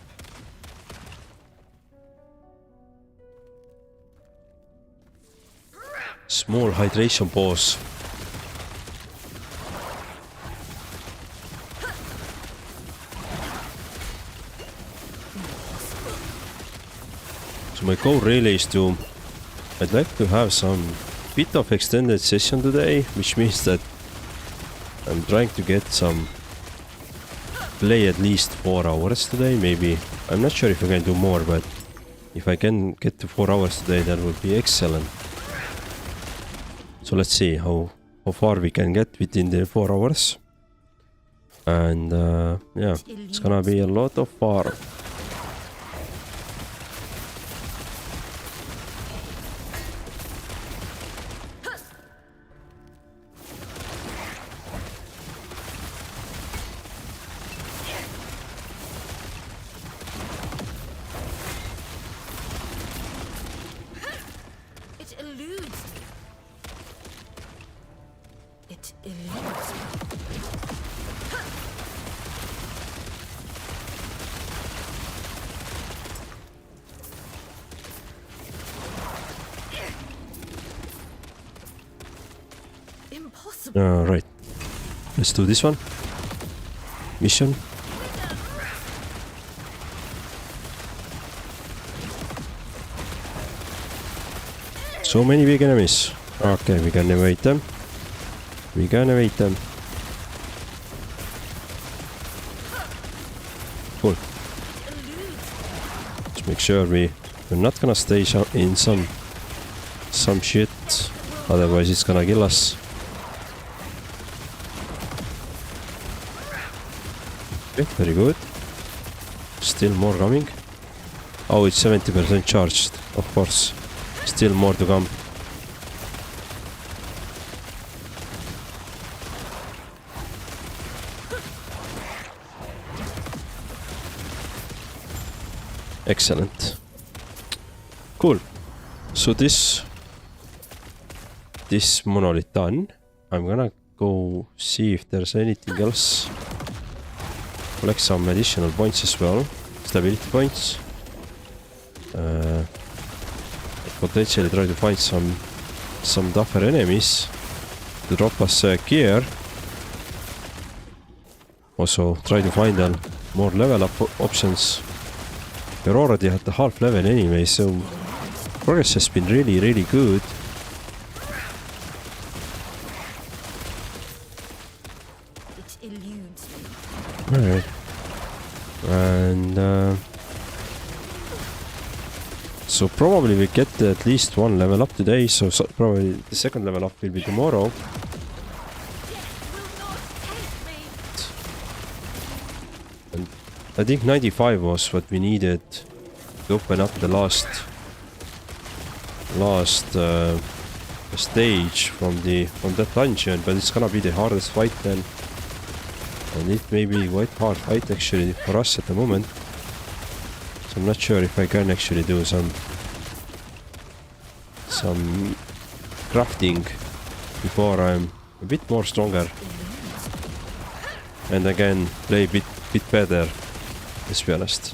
Small hydration pause. So my goal really is to... I'd like to have some bit of extended session today, which means that I'm trying to get some play at least 4 hours today, maybe. I'm not sure if I can do more, but if I can get to 4 hours today, that would be excellent. So let's see how far we can get within the 4 hours. And yeah, it's gonna be a lot of far. It eludes me. It eludes me. Impossible. Right. Let's do this one. Mission. So many big enemies. Okay, we can evade them. We can evade them. Cool. Let's make sure we're not gonna stay in some shit. Otherwise it's gonna kill us. Okay, very good. Still more coming. Oh, it's 70% charged, of course. Still more to come. Excellent. Cool. So this monolith done. I'm gonna go see if there's anything else. Collect some additional points as well. Stability points. Potentially try to find some tougher enemies to drop us gear. Also try to find more level up options. We're already at the half level anyway, so progress has been really good. It eludes me. Alright. And so probably we get at least one level up today, so probably the second level up will be tomorrow. And I think 95 was what we needed to open up the last stage from that dungeon, but it's gonna be the hardest fight then. And it may be quite hard fight actually for us at the moment. So I'm not sure if I can actually do some crafting before I'm a bit more stronger. And again play a bit better, let's be honest.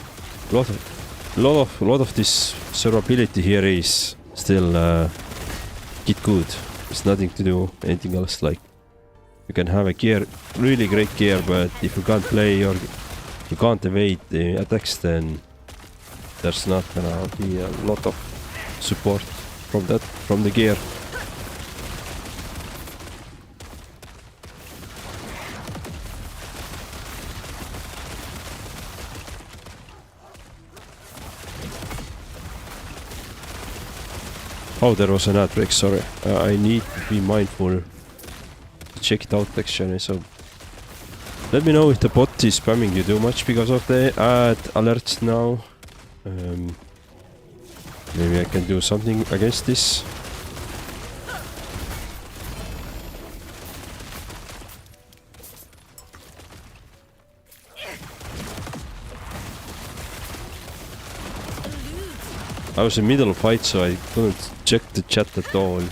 A lot of this survivability here is still get good. It's nothing to do anything else. Like you can have a gear, really great gear, but if you can't play or you can't evade the attacks, then there's not gonna be a lot of support from the gear. Oh, there was an ad break, sorry. I need to be mindful to check it out actually, so let me know if the bot is spamming you too much because of the ad alerts now. Maybe I can do something against this. I was in middle of fight, so I couldn't check the chat at all.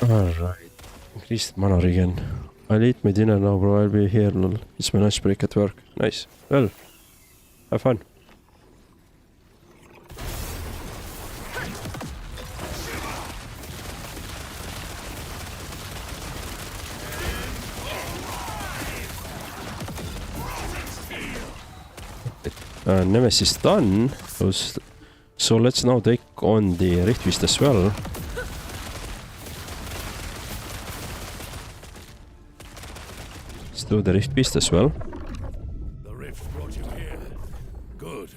Alright. Increased mana regen. I'll eat my dinner now, bro. I'll be here. Lol. It's my lunch break at work. Nice. Well, have fun. Nemesis done. So let's now take on the Rift Beast as well. Let's do the Rift Beast as well. The rift brought you here. Good.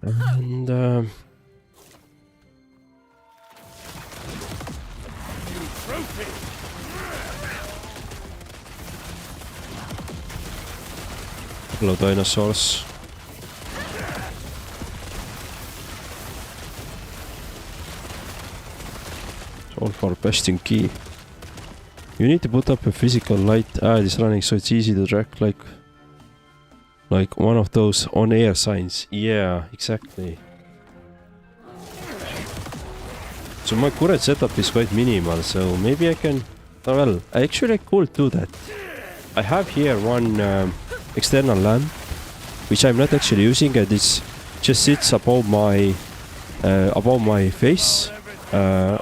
And Trophy. hello dinosaurs. All for besting key. You need to put up a physical light ad is running so it's easy to track like one of those on-air signs. Yeah, exactly. So my current setup is quite minimal, so maybe I can... Oh, well, actually I could do that. I have here one external lamp, which I'm not actually using, and it just sits above my face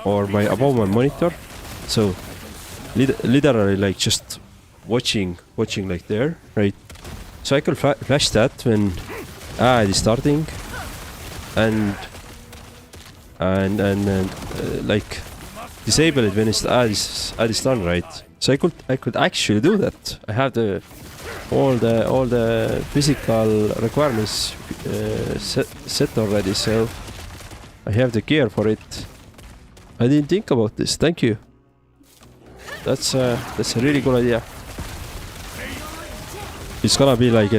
or above my monitor. So literally like just watching like there, right? So I could flash that when it is starting, and like disable it when it's ad is done, right? So I could actually do that. I have all the physical requirements set already, so I have the gear for it. I didn't think about this. Thank you. That's a really good idea. It's gonna be like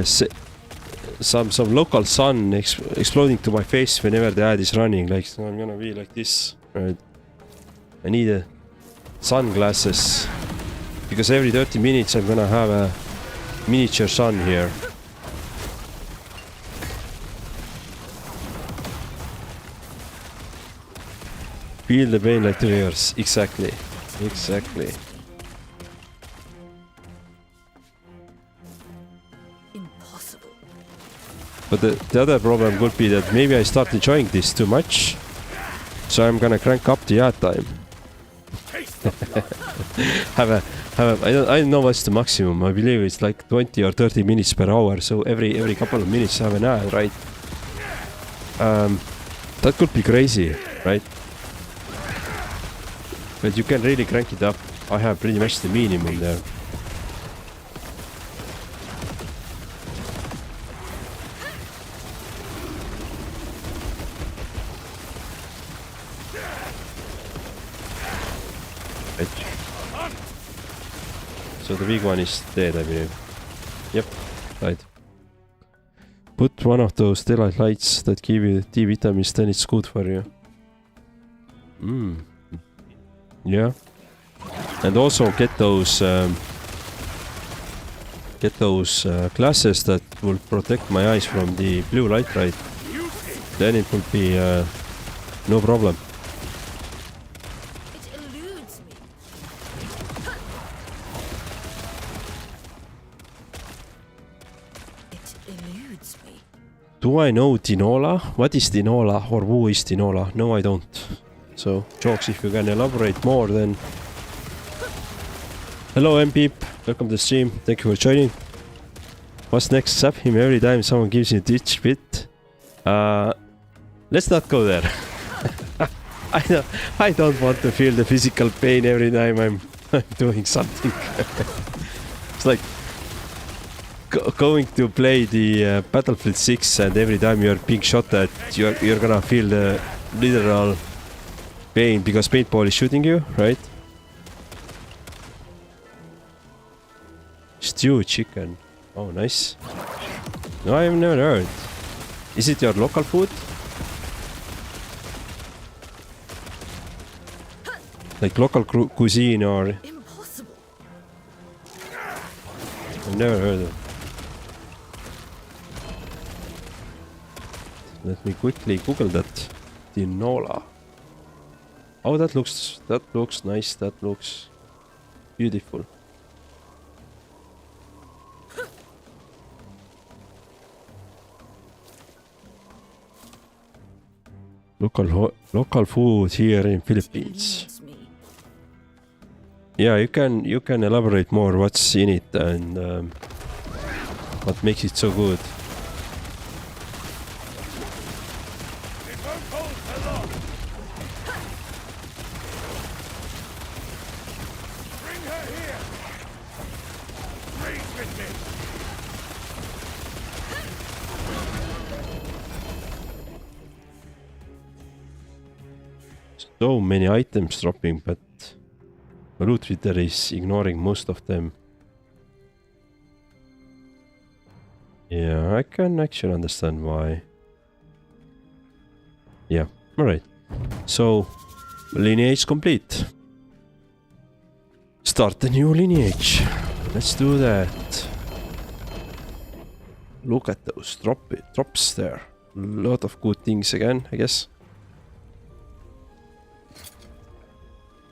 some local sun exploding to my face whenever the ad is running. Like, so I'm gonna be like this. Right? I need sunglasses because every 30 minutes I'm gonna have a miniature sun here. Feel the pain like the rivers. Exactly. Exactly. Impossible. But the other problem could be that maybe I start enjoying this too much, so I'm gonna crank up the ad time. I don't know what's the maximum. I believe it's like 20 or 30 minutes per hour. So every couple of minutes have an ad, right? That could be crazy, right? But you can really crank it up. I have pretty much the minimum there. So the big one is dead, I believe. Yep, right. Put one of those daylight lights that give you D vitamins, then it's good for you. Yeah. And also get those glasses that will protect my eyes from the blue light, right? Then it will be no problem. It eludes me. It eludes me. Do I know Tinola? What is Tinola or who is Tinola? No, I don't. So, jokes, if you can elaborate more, then... Hello, MPeep. Welcome to the stream. Thank you for joining. What's next? Zap him every time someone gives you a ditch bit. Let's not go there. I don't want to feel the physical pain every time I'm doing something. It's like going to play the Battlefield 6 and every time you're being shot at, you're gonna feel the literal pain because paintball is shooting you, right? Stew chicken. Oh, nice. No, I've never heard. Is it your local food? Like local cuisine or... Impossible. I've never heard of it. Let me quickly Google that. Tinola. Oh, that looks nice. That looks beautiful. Local food here in Philippines. Eludes me. Yeah, you can elaborate more what's in it and what makes it so good. It won't hold for long. Bring her here. Freeze with me. So many items dropping, but loot reader is ignoring most of them. Yeah, I can actually understand why. Yeah, alright. So, lineage complete. Start the new lineage. Let's do that. Look at those drops there. Lot of good things again, I guess.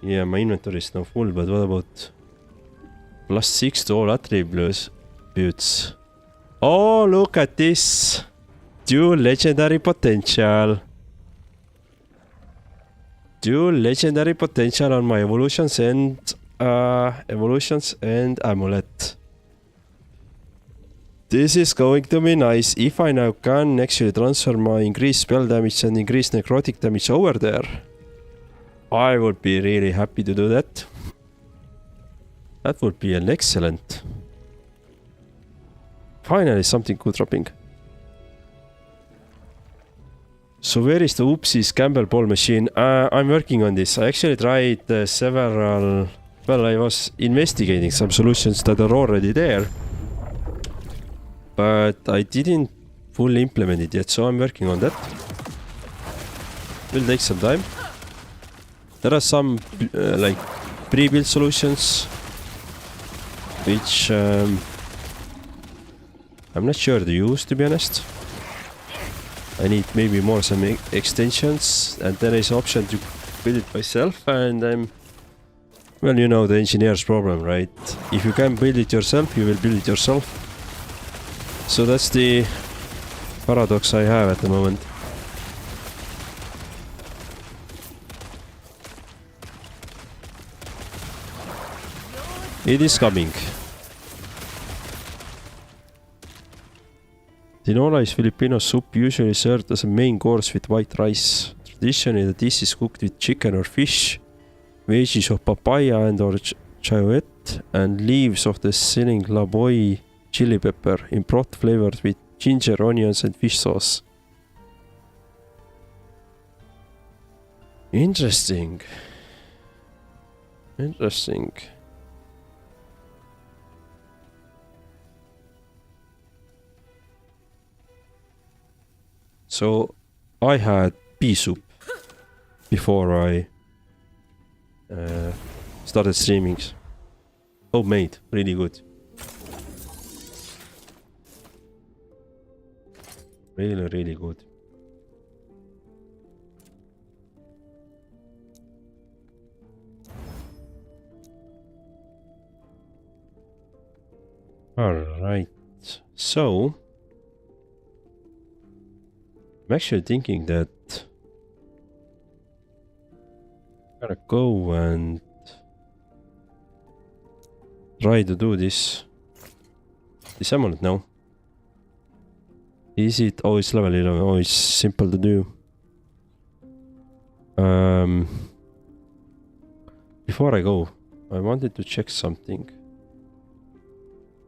Yeah, my inventory is now full, but what about +6 to all attributes? Oh, look at this! Dual legendary potential. Dual legendary potential on my evolutions and amulet. This is going to be nice. If I now can actually transfer my increased spell damage and increased necrotic damage over there, I would be really happy to do that. That would be an excellent. Finally something good dropping. So where is the Oopsies Campbell ball machine? I'm working on this. I actually tried several... Well, I was investigating some solutions that are already there. But I didn't fully implement it yet, so I'm working on that. Will take some time. There are some like pre-built solutions which I'm not sure to use, to be honest. I need maybe more some extensions, and there is an option to build it myself, and I'm... Well, you know the engineer's problem, right? If you can build it yourself, you will build it yourself. So that's the paradox I have at the moment. It is coming. Tinola is Filipino soup, usually served as a main course with white rice. Traditionally, the dish is cooked with chicken or fish, veggies of papaya and or chayote, and leaves of the Siling Laboy chili pepper in broth flavored with ginger, onions, and fish sauce. Interesting. Interesting. So, I had pea soup before I started streaming. Homemade, really good. Really, really good. Alright, so I'm actually thinking that I'm gonna go and try to do this amulet now. Is it? Oh, it's level 11. Oh, it's simple to do. Before I go, I wanted to check something.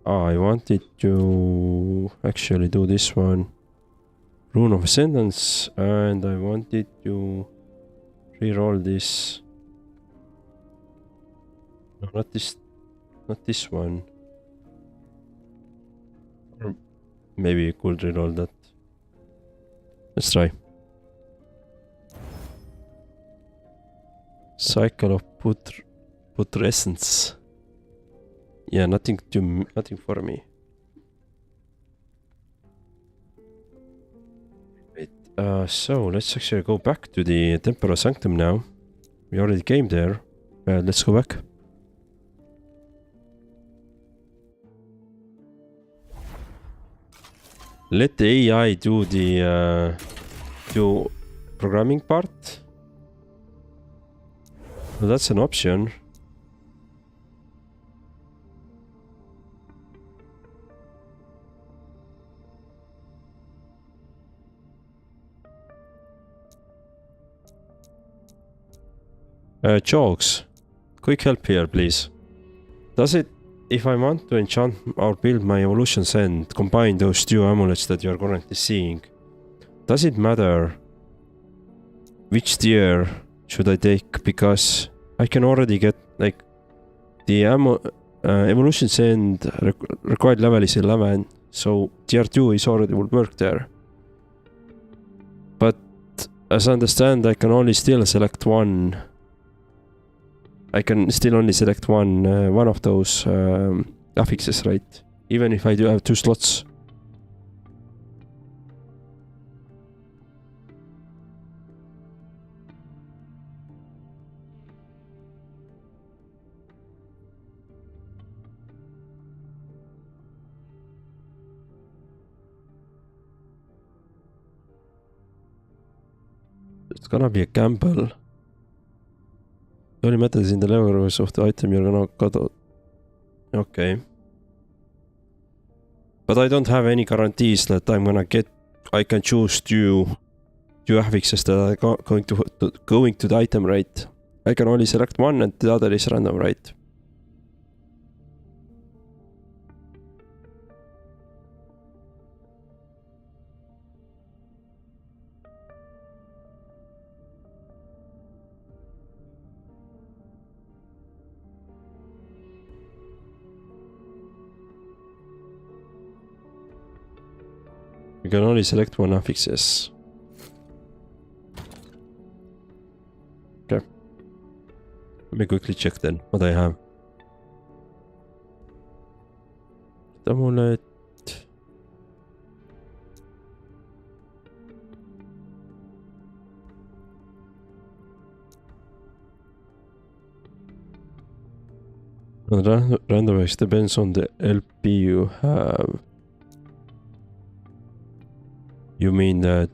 I wanted to actually do this one. Rune of Ascendance, and I wanted to reroll this. No, not this one. Or maybe we could reroll that. Let's try. Cycle of putrescence. Yeah, nothing for me. Wait, So let's actually go back to the Temporal Sanctum now. We already came there. Let's go back. Let the AI do the programming part. Well, that's an option. Jogs, quick help here, please. Does it, if I want to enchant or build my evolution send, combine those two amulets that you are currently seeing, does it matter which tier should I take? Because I can already get, like, the evolution send required level is 11, so tier 2 is already will work there. But as I understand, I can only still select one. I can still only select one of those affixes, right? Even if I do have 2 slots. It's gonna be a gamble. The only matter is in the levels of the item you're gonna cut out. Okay. But I don't have any guarantees that I'm gonna get. I can choose two affixes that are going to the item, right? I can only select one and the other is random, right? You can only select one affixes. Okay. Let me quickly check then what I have. Amulet. Randomized depends on the LP you have. You mean that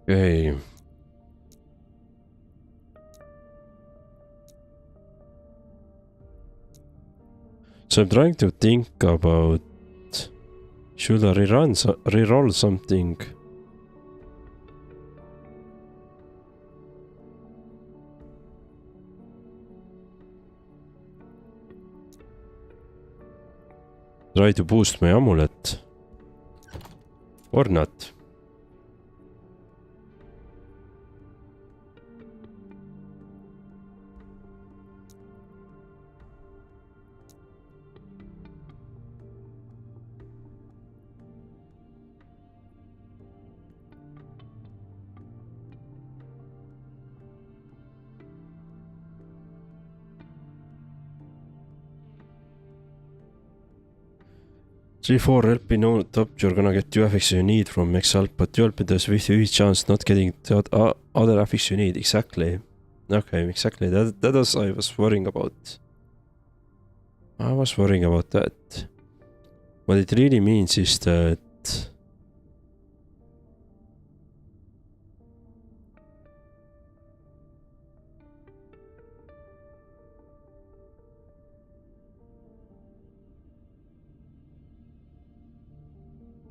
okay. So I'm trying to think about, should I reroll something? Try to boost my amulet or not? G4 LP no top, you're gonna get 2 affixes you need from max help, but you'll be there's with huge chance not getting the other affix you need. Exactly. Okay, exactly. That was I was worrying about. I was worrying about that. What it really means is that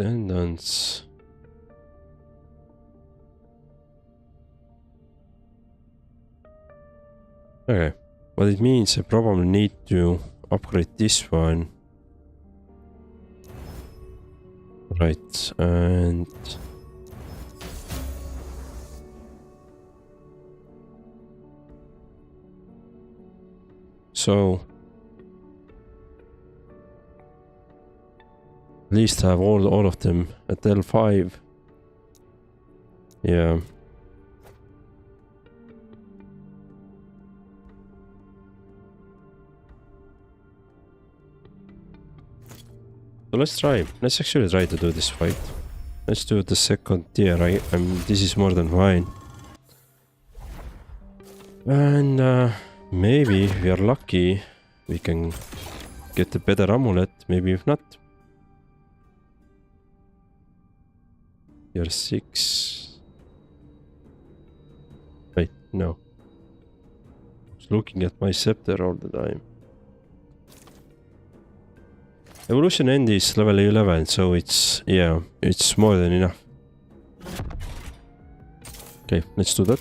attendance. Okay, what it means, I probably need to upgrade this one. Right, and so at least have all of them at L5. Yeah. So let's try. Let's actually try to do this fight. Let's do the second tier. This is more than fine. And maybe if we are lucky, we can get a better amulet. Maybe if not. Tier 6. Wait, no. I was looking at my scepter all the time. Evolution end is level 11, so it's, yeah, it's more than enough. Okay, let's do that.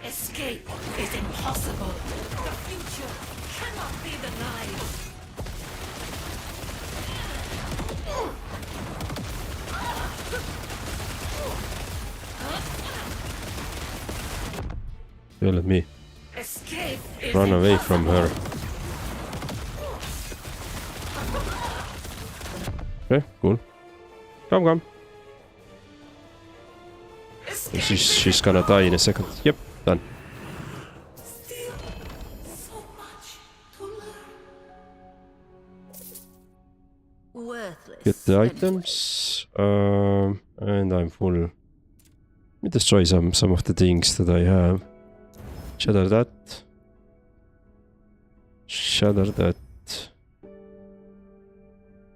Escape is impossible. The future cannot be denied. You let me Escape is run away from her. Okay, cool. Come. She's gonna die in a second. Yep, done. Still so much to learn. Worthless. Get the items. And I'm full. Let me destroy some of the things that I have. Shatter that. Shatter that.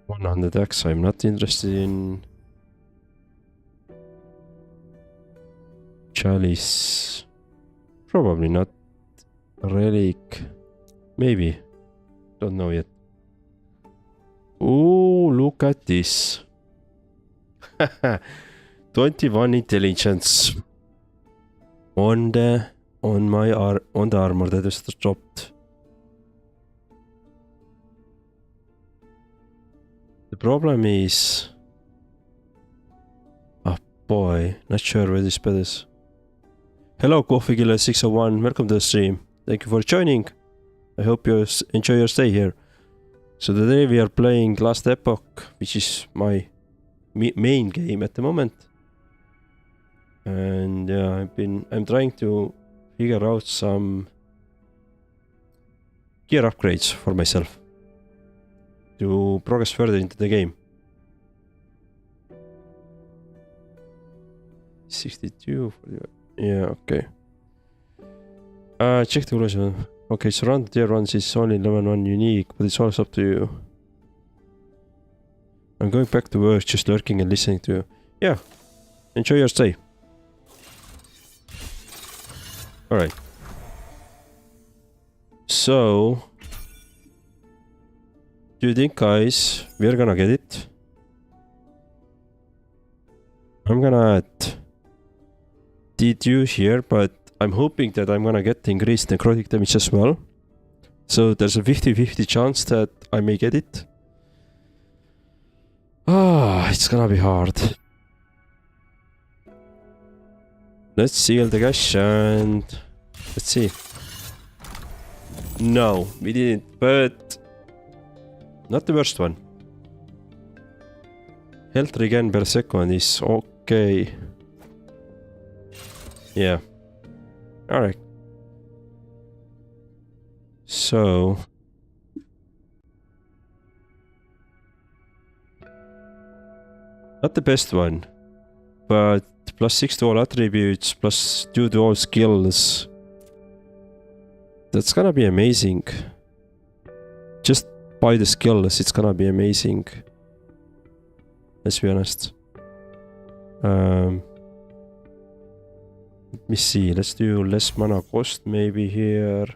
100x I'm not interested in. Chalice. Probably not. Relic. Maybe. Don't know yet. Oh, look at this. 21 intelligence. On the armor that is dropped. The problem is... Oh boy, not sure where this bed is. Hello Coffee Killer 601, welcome to the stream. Thank you for joining. I hope you enjoy your stay here. So today we are playing Last Epoch, which is my main game at the moment. And yeah, I'm trying to figure out some gear upgrades for myself to progress further into the game. 62 for the... Yeah, okay. Check the evolution. Okay, so run the tier 1 is only level 1 unique, but it's always up to you. I'm going back to work, just lurking and listening to you. Yeah, enjoy your stay. Alright. So... Do you think, guys, we're gonna get it? I'm gonna add D2 here, but I'm hoping that I'm gonna get increased necrotic damage as well. So there's a 50-50 chance that I may get it. Ah, it's gonna be hard. Let's seal the cache and let's see. No, we didn't, but not the worst one. Health regen per second is okay. Yeah. Alright. So... Not the best one. But +6 to all attributes, +2 to all skills. That's gonna be amazing. Just by the skills, it's gonna be amazing. Let's be honest. Let me see, let's do less mana cost maybe here.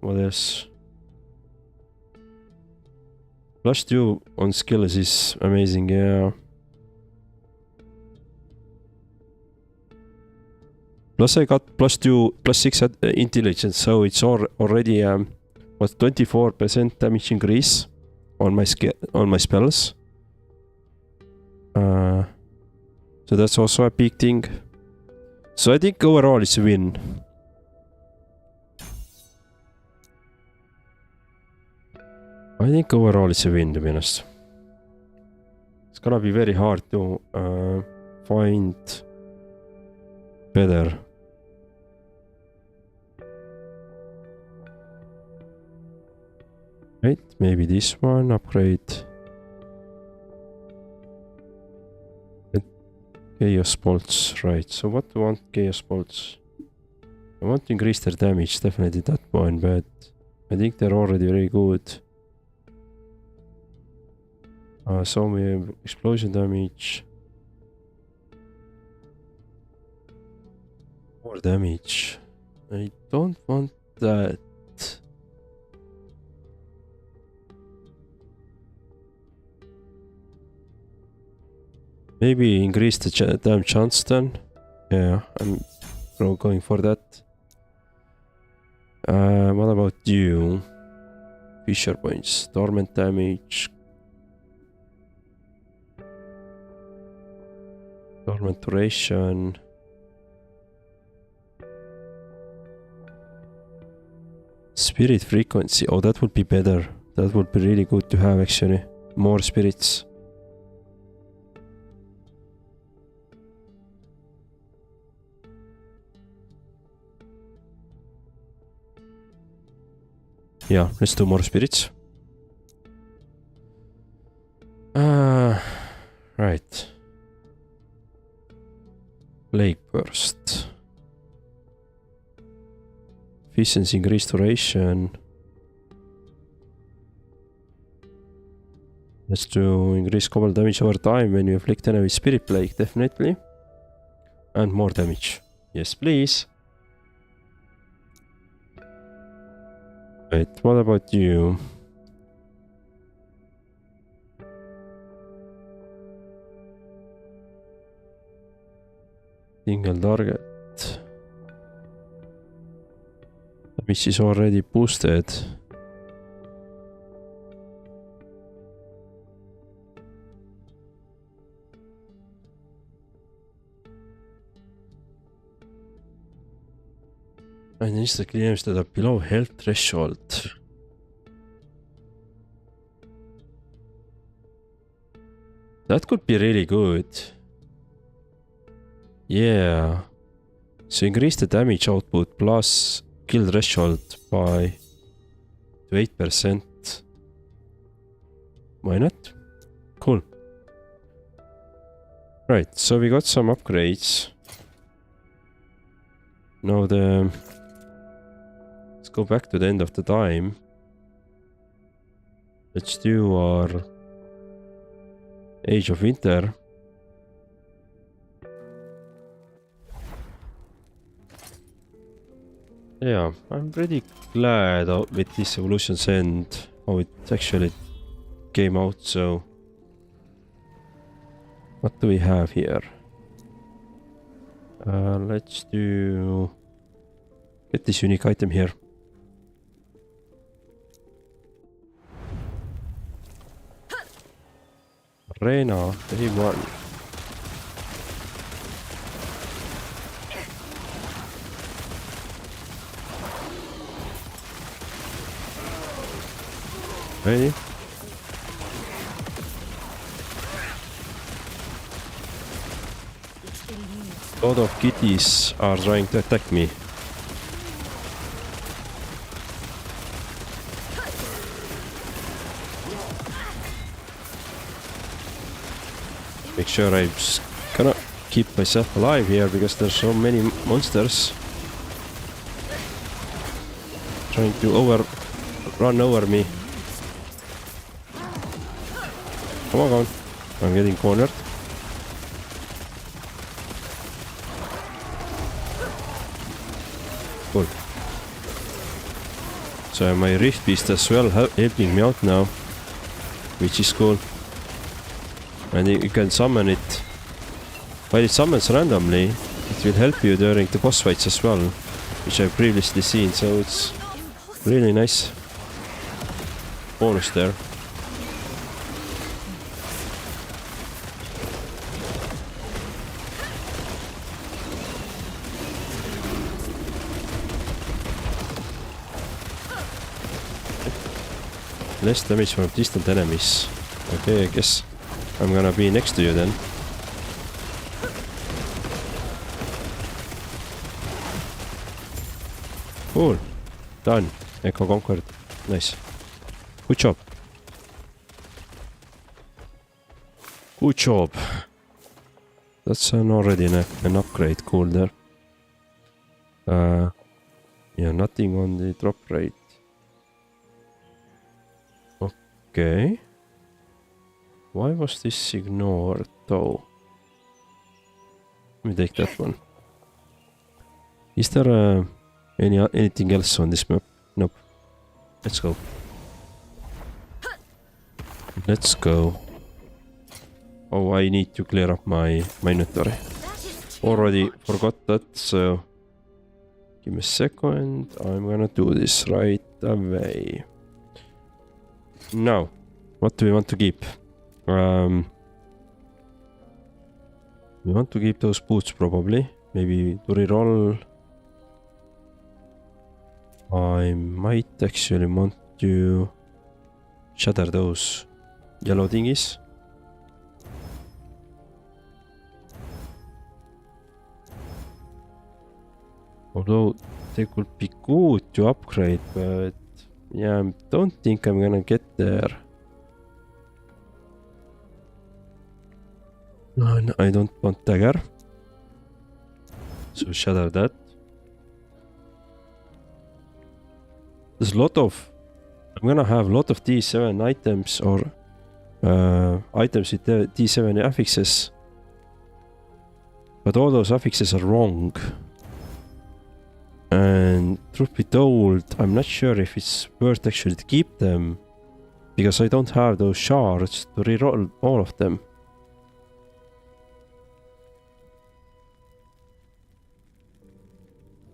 What else? +2 on skills is amazing, yeah. Plus I got +2, +6 at intelligence, so it's already 24% damage increase on my spells. So that's also a big thing. So I think overall it's a win. I think overall it's a win, to be honest. It's gonna be very hard to find better. Right, maybe this one, upgrade. Chaos bolts, right. So what do I want chaos bolts? I want to increase their damage, definitely that one, but I think they're already very good. So we have explosion damage. More damage. I don't want that. Maybe increase the damn chance then. Yeah, I'm going for that. What about you? Fissure points, dormant damage. Dormant duration. Spirit frequency. Oh, that would be better. That would be really good to have actually. More spirits. Yeah, let's do more spirits. Right. Plague burst. Efficiency increased duration. Let's do increase combat damage over time when you afflict enemy spirit plague, definitely. And more damage. Yes, please. Right, what about you? Single target. Which is already boosted. And instantly claims that are below health threshold. That could be really good. Yeah. So increase the damage output plus kill threshold by 8%. Why not? Cool. Right, so we got some upgrades. Now let's go back to the end of the time. Let's do our Age of Winter. Yeah, I'm pretty glad with this Evolution's End, how it actually came out, so... What do we have here? Let's do... Get this unique item here. Arena, day 1. Ready? A lot of kitties are trying to attack me. Make sure I just cannot keep myself alive here because there's so many monsters trying to run over me. Come on, I'm getting cornered. Cool. So my Rift Beast as well helping me out now, which is cool. And you can summon it. While it summons randomly, it will help you during the boss fights as well, which I've previously seen, so it's really nice bonus there. Less damage from distant enemies. Okay, I guess I'm gonna be next to you then. Cool. Done. Echo conquered. Nice. Good job. Good job. That's already an upgrade. Cool there. Yeah, nothing on the drop rate. Okay. Why was this ignored though? Let me take that one. Is there anything else on this map? Nope. Let's go. Let's go. Oh, I need to clear up my inventory. Already forgot that, so give me a second. I'm gonna do this right away. Now, what do we want to keep? We want to keep those boots probably. Maybe to reroll. I might actually want to shatter those yellow thingies. Although they could be good to upgrade, but yeah, I don't think I'm gonna get there. No, I don't want dagger. So shatter that. There's a lot of... I'm gonna have a lot of D7 items or items with the D7 affixes. But all those affixes are wrong. And truth be told, I'm not sure if it's worth actually to keep them. Because I don't have those shards to reroll all of them.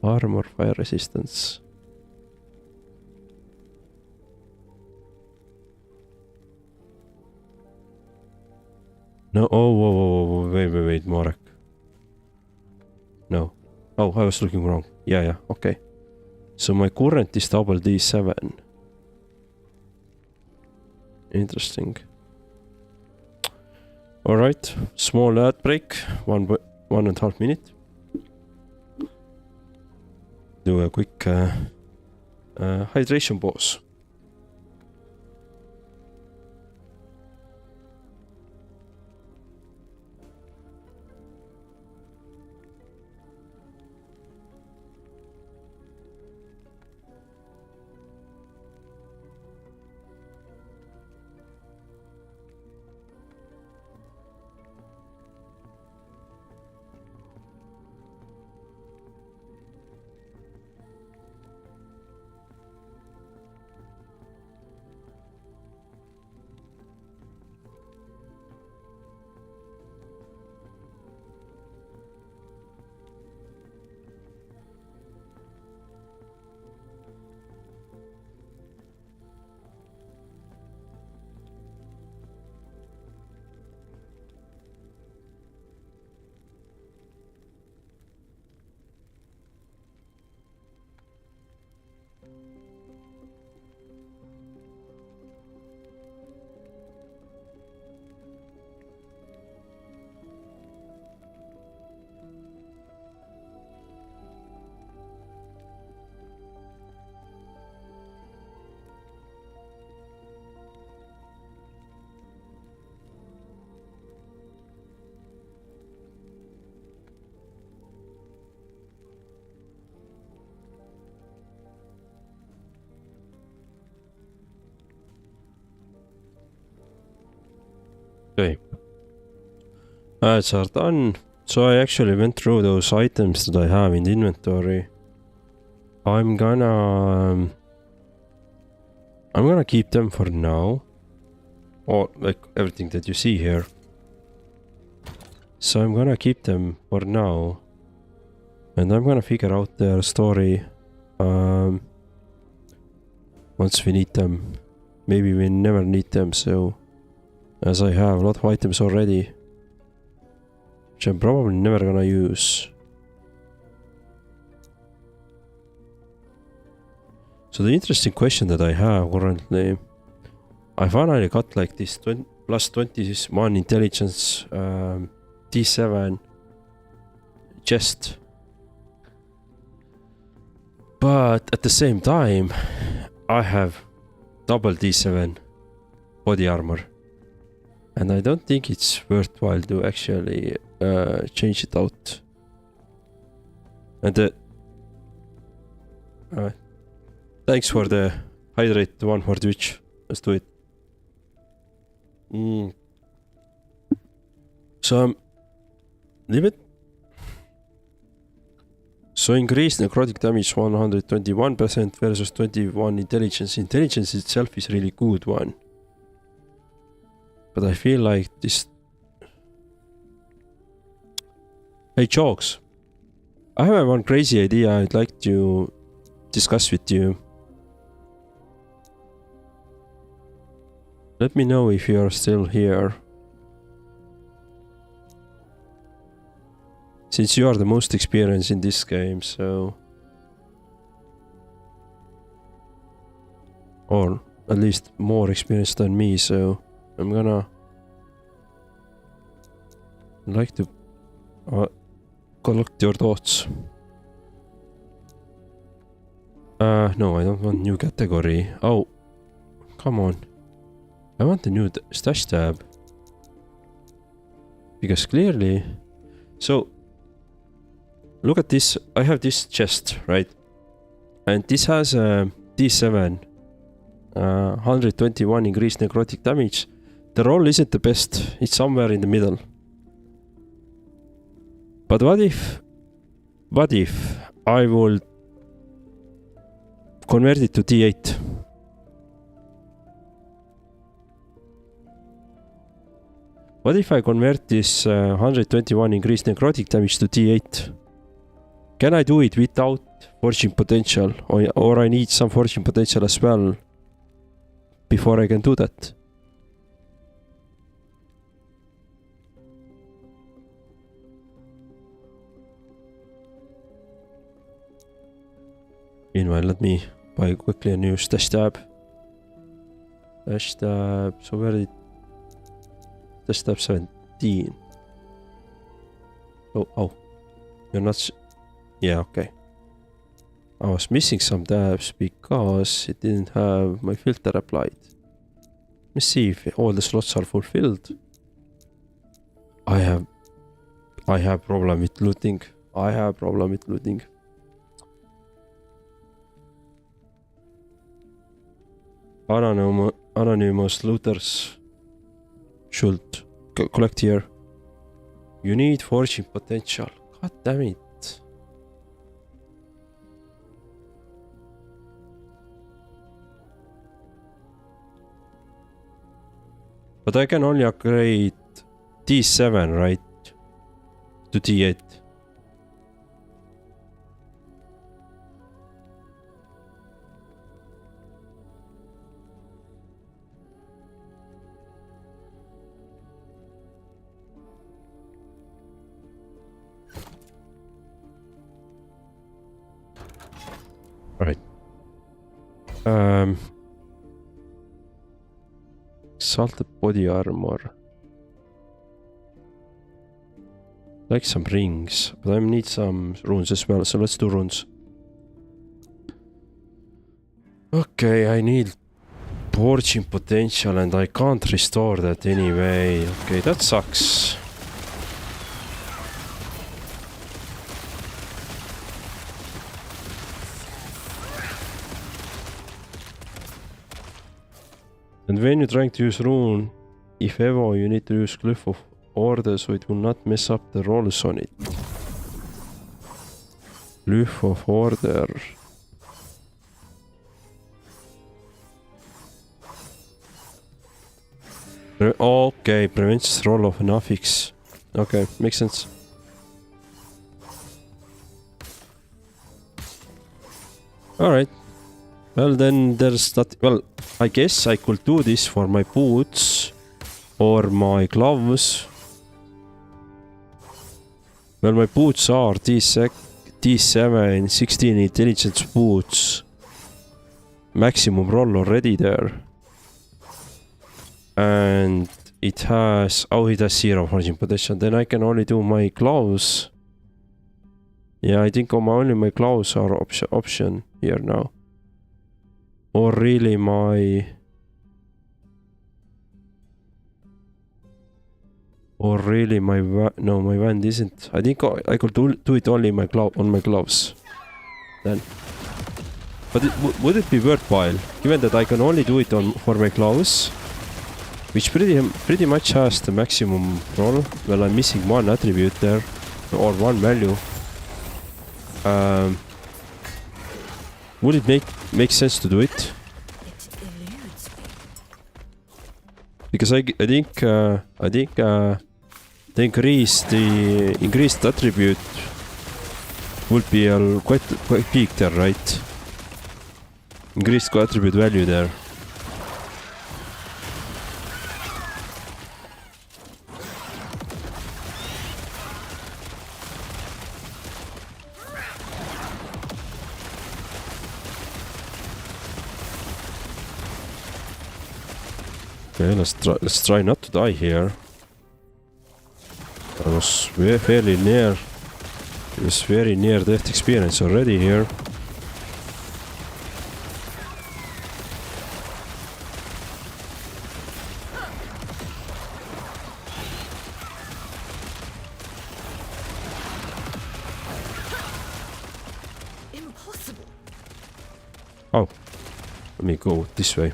Armor, fire resistance. No, oh, whoa, wait, Marek. No. Oh, I was looking wrong. Yeah, okay. So my current is double D7. Interesting. Alright, small ad break. 1.5 minutes. Do a quick hydration pause. Okay. Ads are done. So I actually went through those items that I have in the inventory. I'm gonna I'm gonna keep them for now. Or like everything that you see here. So I'm gonna keep them for now. And I'm gonna figure out their story once we need them. Maybe we never need them, so as I have a lot of items already, which I'm probably never gonna use. So the interesting question that I have currently, I finally got like this plus 21 intelligence D7 chest. But at the same time, I have double D7 body armor. And I don't think it's worthwhile to actually change it out. And thanks for the hydrate one for Twitch. Let's do it. So leave it. So increase necrotic damage 121% versus 21 intelligence. Intelligence itself is really good one. But I feel like this... Hey Jogs, I have one crazy idea I'd like to discuss with you. Let me know if you are still here. Since you are the most experienced in this game, so... Or at least more experienced than me, so... I'm gonna... like to... collect your thoughts. No, I don't want new category. Oh, come on. I want the new stash tab. Because clearly... So... Look at this. I have this chest, right? And this has a D7. 121 increased necrotic damage. The roll isn't the best. It's somewhere in the middle. But what if I will convert it to D8? What if I convert this 121 increased necrotic damage to D8? Can I do it without fortune potential? Or I need some fortune potential as well before I can do that? Meanwhile, let me buy quickly a new stash tab. Stash tab. So where did stash tab 17? Oh, you're not. Yeah, okay. I was missing some tabs because it didn't have my filter applied. Let's see if all the slots are fulfilled. I have problem with looting. Anonymous looters should collect here. You need fortune potential. God damn it. But I can only upgrade D7, right? To D8. Right. Salted body armor. Like some rings, but I need some runes as well, so let's do runes. Okay, I need fortune potential and I can't restore that anyway. Okay, that sucks. And when you're trying to use rune, if ever, you need to use Glyph of Order so it will not mess up the rolls on it. Glyph of Order. Okay, prevents roll of an affix. Okay, makes sense. Alright. Well, then there's that. Well, I guess I could do this for my boots or my gloves. Well, my boots are D7 16 intelligence boots. Maximum roll already there. And it has. Oh, it has 0 forging potential. Then I can only do my gloves. Yeah, I think only my gloves are option here now. Or really my... No, my wand isn't. I think I could do it only on my gloves. Then. But would it be worthwhile? Given that I can only do it for my gloves. Which pretty much has the maximum roll. Well, I'm missing one attribute there. Or one value. Would it make sense to do it? It eludes me. Because I think the increased attribute would be quite big there, right? Increased attribute value there. Okay, let's try not to die here. I was fairly near. It was very near death experience already here. Impossible. Oh, let me go this way.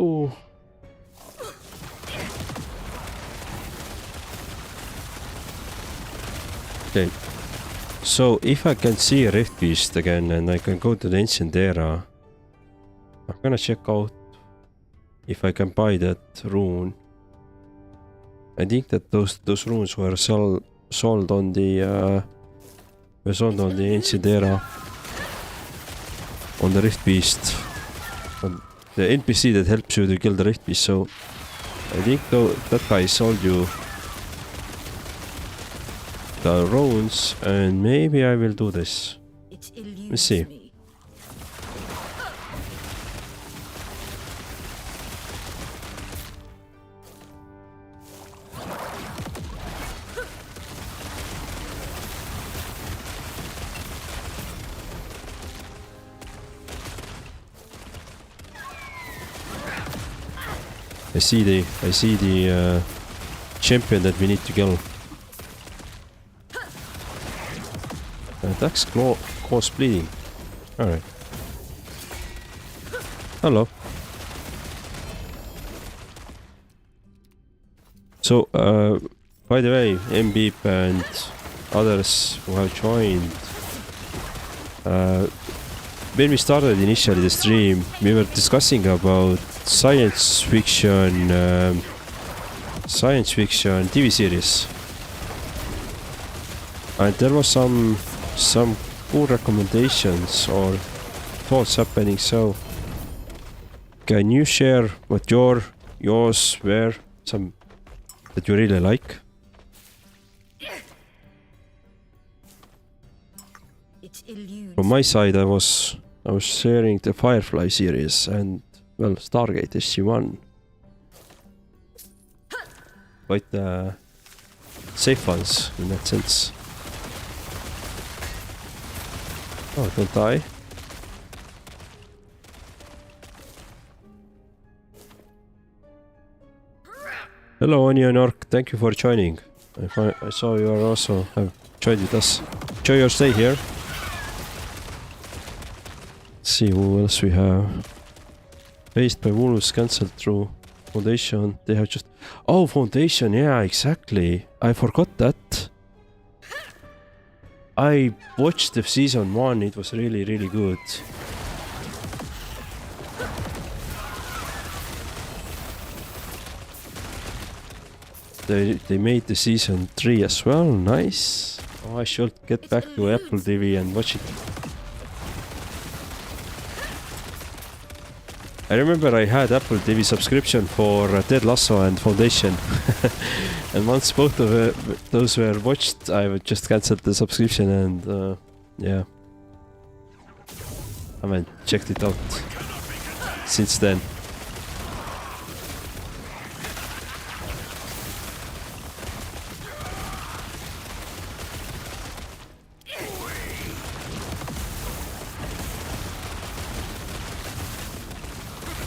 Oh. Okay. So if I can see a Rift Beast again and I can go to the Ancient Era, I'm gonna check out if I can buy that rune. I think that those runes were sold on the Ancient Era on the Rift Beast. The NPC that helps you to kill the Rift Beast, so I think that guy sold you the runes, and maybe I will do this. It eludes Let's see. me. I see the champion that we need to kill. Attacks cause bleeding. Alright. Hello. So, by the way, MBeep and others who have joined, when we started initially the stream, we were discussing about science fiction TV series, and there was some cool recommendations or thoughts happening. So, can you share what yours were, some that you really like? It eludes. From my side, I was sharing the Firefly series and, well, Stargate SG-1. Quite safe ones in that sense. Oh, don't die. Hello, Onion Orc. Thank you for joining. I saw you are also have joined with us. Enjoy your stay here. Let's see who else we have. Faced by wolves, cancelled through Foundation. They have just... Oh, Foundation, yeah, exactly. I forgot that. I watched the season 1, it was really, really good. they made the season 3 as well. Nice. Oh, I should get back to Apple TV and watch it. I remember I had Apple TV subscription for Ted Lasso and Foundation. And once both of those were watched, I would just cancel the subscription and yeah. I haven't checked it out since then.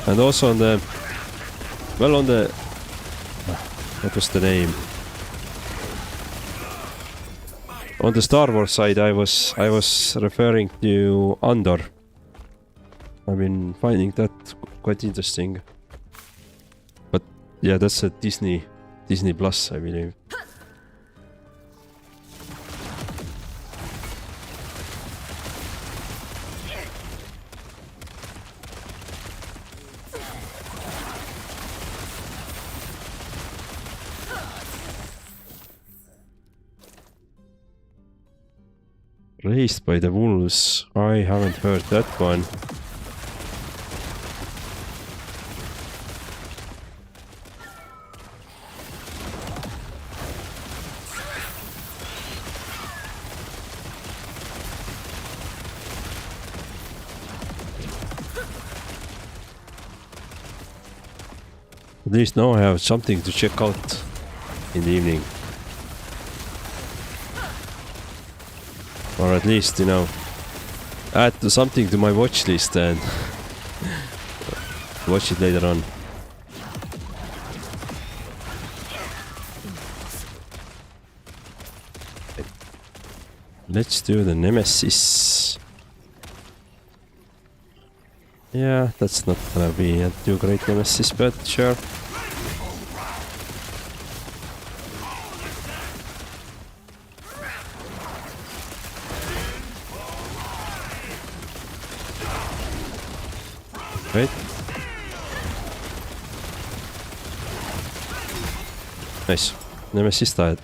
And also on the, well, on the, what was the name? On the Star Wars side, I was referring to Andor. I've been finding that quite interesting. But yeah, that's a Disney Plus, I believe. Raised by the Wolves. I haven't heard that one. At least now I have something to check out in the evening. Or at least, you know, add something to my watch list and watch it later on. Let's do the Nemesis. Yeah, that's not gonna be a too great Nemesis, but sure. Wait. Nice. Nemesis died.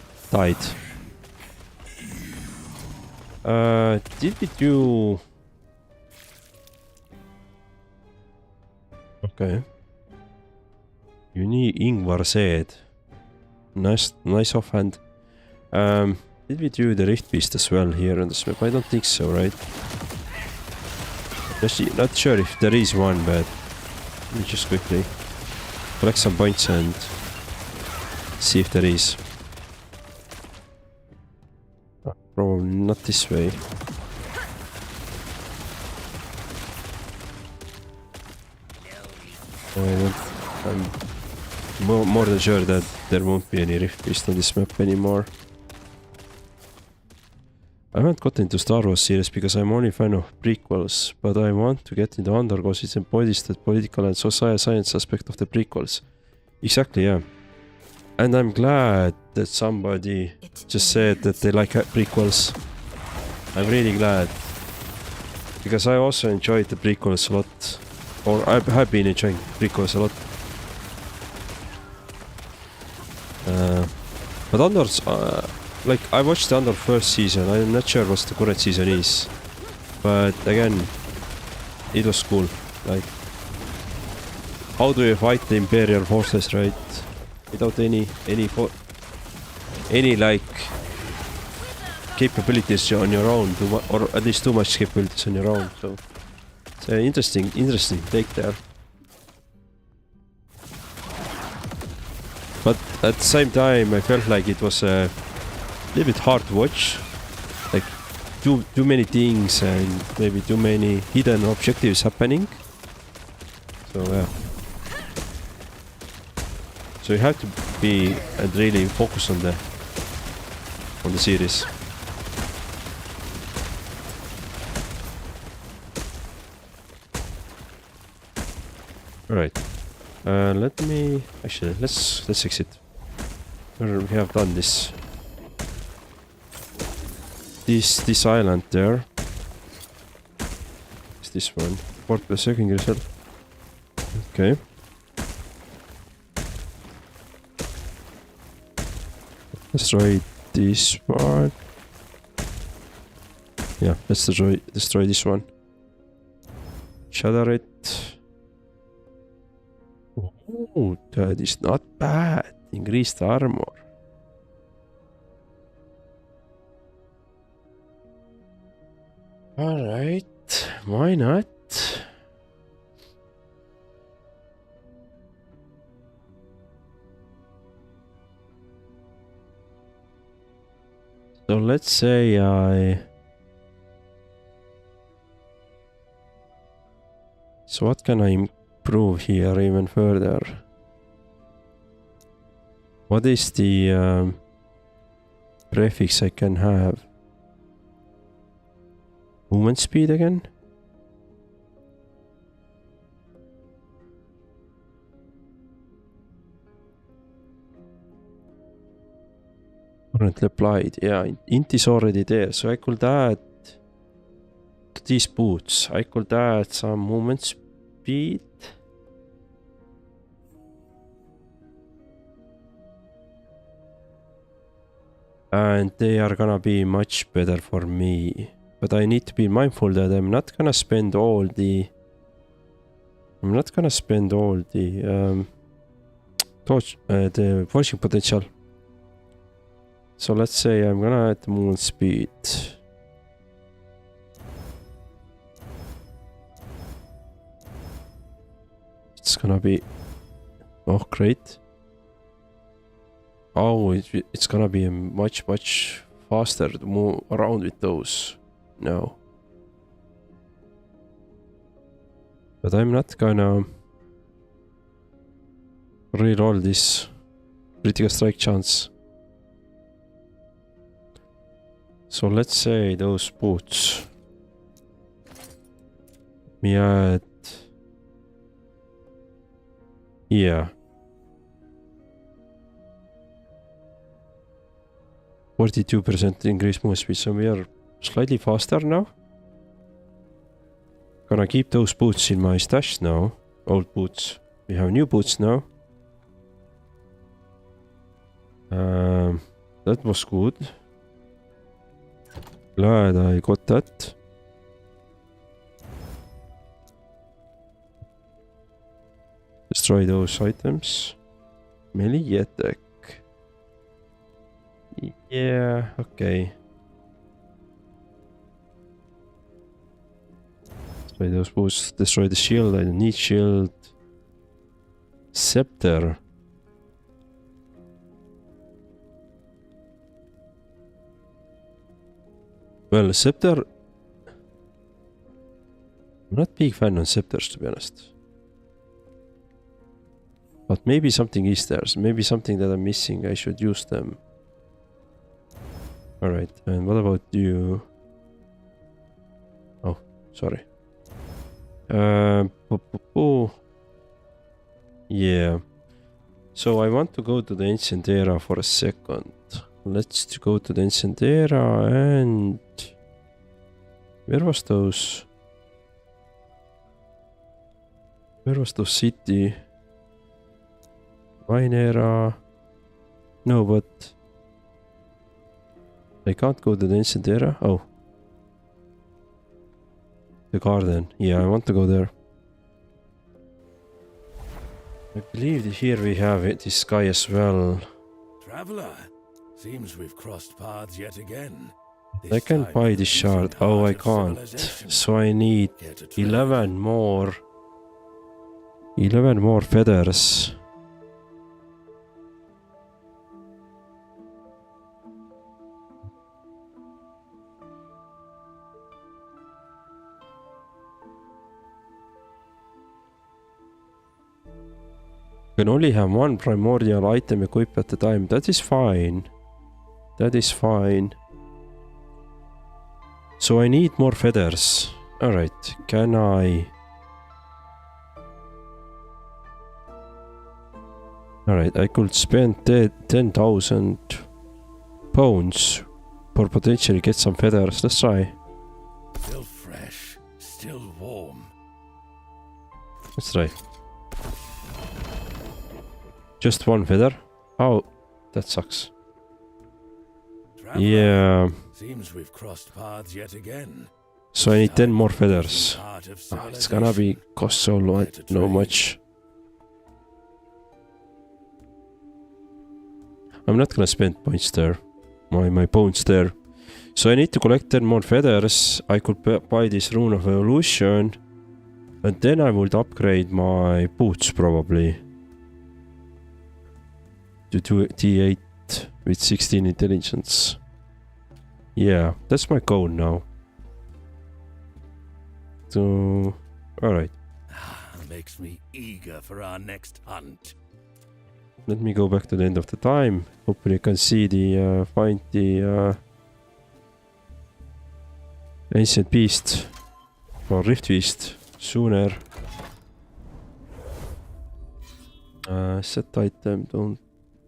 Did we do... Okay. You need Ingvar said. Nice offhand. Did we do the Rift Beast as well here on the map? I don't think so, right? Not sure if there is one, but let me just quickly collect some points and see if there is. Oh, probably not this way. I'm more than sure that there won't be any Rift Beast on this map anymore. I haven't got into Star Wars series because I'm only a fan of prequels, but I want to get into Andor because it embodies the political and social science aspect of the prequels. Exactly, yeah. And I'm glad that somebody just said that they like prequels. I'm really glad. Because I also enjoyed the prequels a lot. Or I have been enjoying prequels a lot. But Andor's... like, I watched the Andor first season, I'm not sure what the current season is. But again, it was cool. Like, how do you fight the Imperial forces, right? Without any like capabilities on your own, or at least too much capabilities on your own. So it's an interesting take there. But at the same time, I felt like it was a little bit hard to watch. Like too many things and maybe too many hidden objectives happening. So yeah. So you have to be and really focus on the series. Alright. Let me actually let's exit. We have done this. This island there. Is this one? Port per second yourself. Okay. Destroy this one. Yeah, let's destroy this one. Shatter it. Oh, that is not bad. Increased armor. Alright, why not? So let's say So what can I improve here even further? What is the prefix I can have? Movement speed again? Currently applied. Yeah, int is already there, so I could add to these boots. I could add some movement speed. And they are gonna be much better for me. But I need to be mindful that I'm not gonna spend all the forging potential. So let's say I'm gonna add the movement speed. It's gonna be... Oh, great. Oh, it's gonna be much faster to move around with those. No. But I'm not gonna reroll this critical strike chance. So let's say those boots. Me add... Yeah. 42% increase move speed, so we are slightly faster now. Gonna keep those boots in my stash now. Old boots. We have new boots now. That was good. Glad I got that. Destroy those items. Melee attack. Yeah, okay. Destroy those boots. Destroy the shield. I don't need shield. Scepter. Well, scepter... I'm not big fan on scepters, to be honest. But maybe something is there. Maybe something that I'm missing. I should use them. Alright, and what about you? Oh, sorry. Yeah. So I want to go to the ancient era for a second. Let's go to the ancient era and... Where was those city? Mine era... No, but... I can't go to the ancient era? Oh. The garden. Yeah, I want to go there. I believe that here we have this guy as well. Traveler, seems we've crossed paths yet again. I can buy this shard. Oh, I can't. So I need 11 more. 11 more feathers. Can only have one primordial item equipped at a time. That is fine. That is fine. So I need more feathers. Alright, can I... Alright, I could spend 10,000 pounds for potentially get some feathers. Let's try. Still fresh, still warm. Let's try. Just one feather? Oh, that sucks. traveler. Yeah. Seems we've crossed paths yet again. So I need 10 more feathers. Heart of It's gonna be cost so no much. I'm not gonna spend points there. My bones there. So I need to collect 10 more feathers. I could buy this Rune of Evolution. And then I would upgrade my boots probably. To T8 with 16 intelligence. Yeah, that's my goal now. So, alright. Makes me eager for our next hunt. Let me go back to the end of the time. Hopefully you can see the, find the ancient beast. Or rift beast sooner. Set item, don't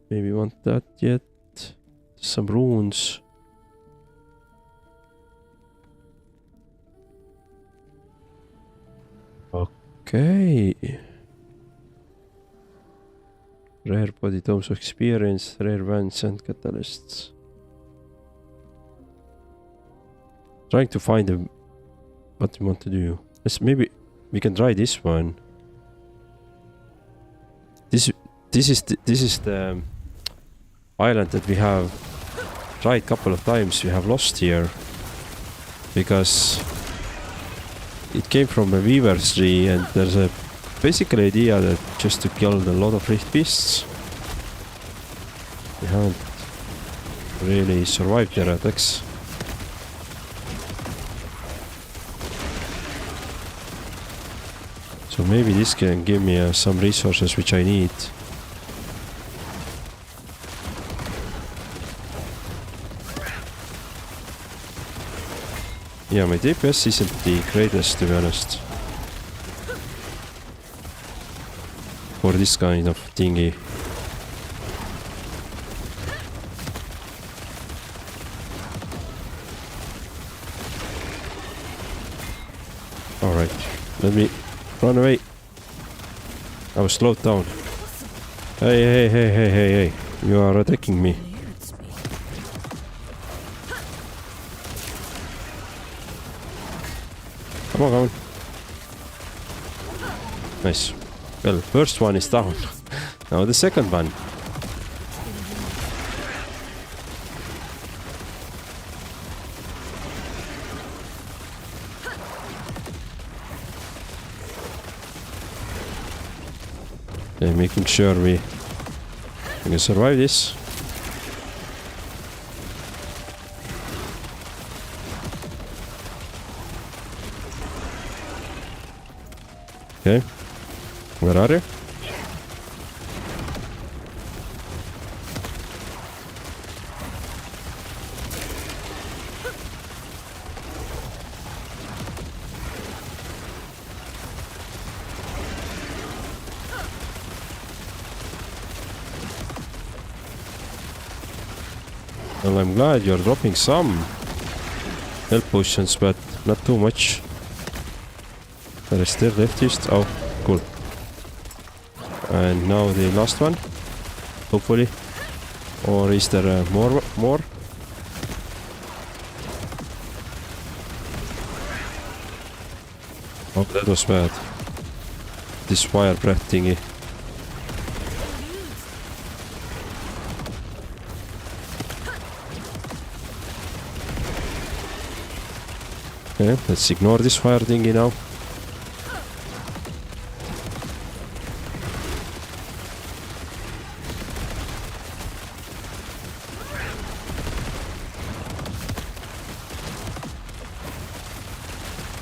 maybe want that yet. Some runes. Okay. Rare body tomes of experience, rare vans and catalysts. Trying to find what we want to do. Maybe we can try this one. This is the island that we have tried a couple of times. We have lost here because it came from a weaver's tree, and there's a basic idea that just to kill a lot of rift beasts. We haven't really survived their attacks. So maybe this can give me some resources which I need. Yeah, my DPS isn't the greatest, to be honest. For this kind of thingy. Alright, let me run away. I was slowed down. Hey, you are attacking me. Come on. Nice. Well, first one is down. Now the second one. Okay, making sure we can survive this. Okay, where are you? Well, I'm glad you're dropping some health potions, but not too much. There is still leftist. Oh, cool. And now the last one, hopefully. Or is there more? Oh, that was bad. This fire breath thingy. Okay, let's ignore this fire thingy now.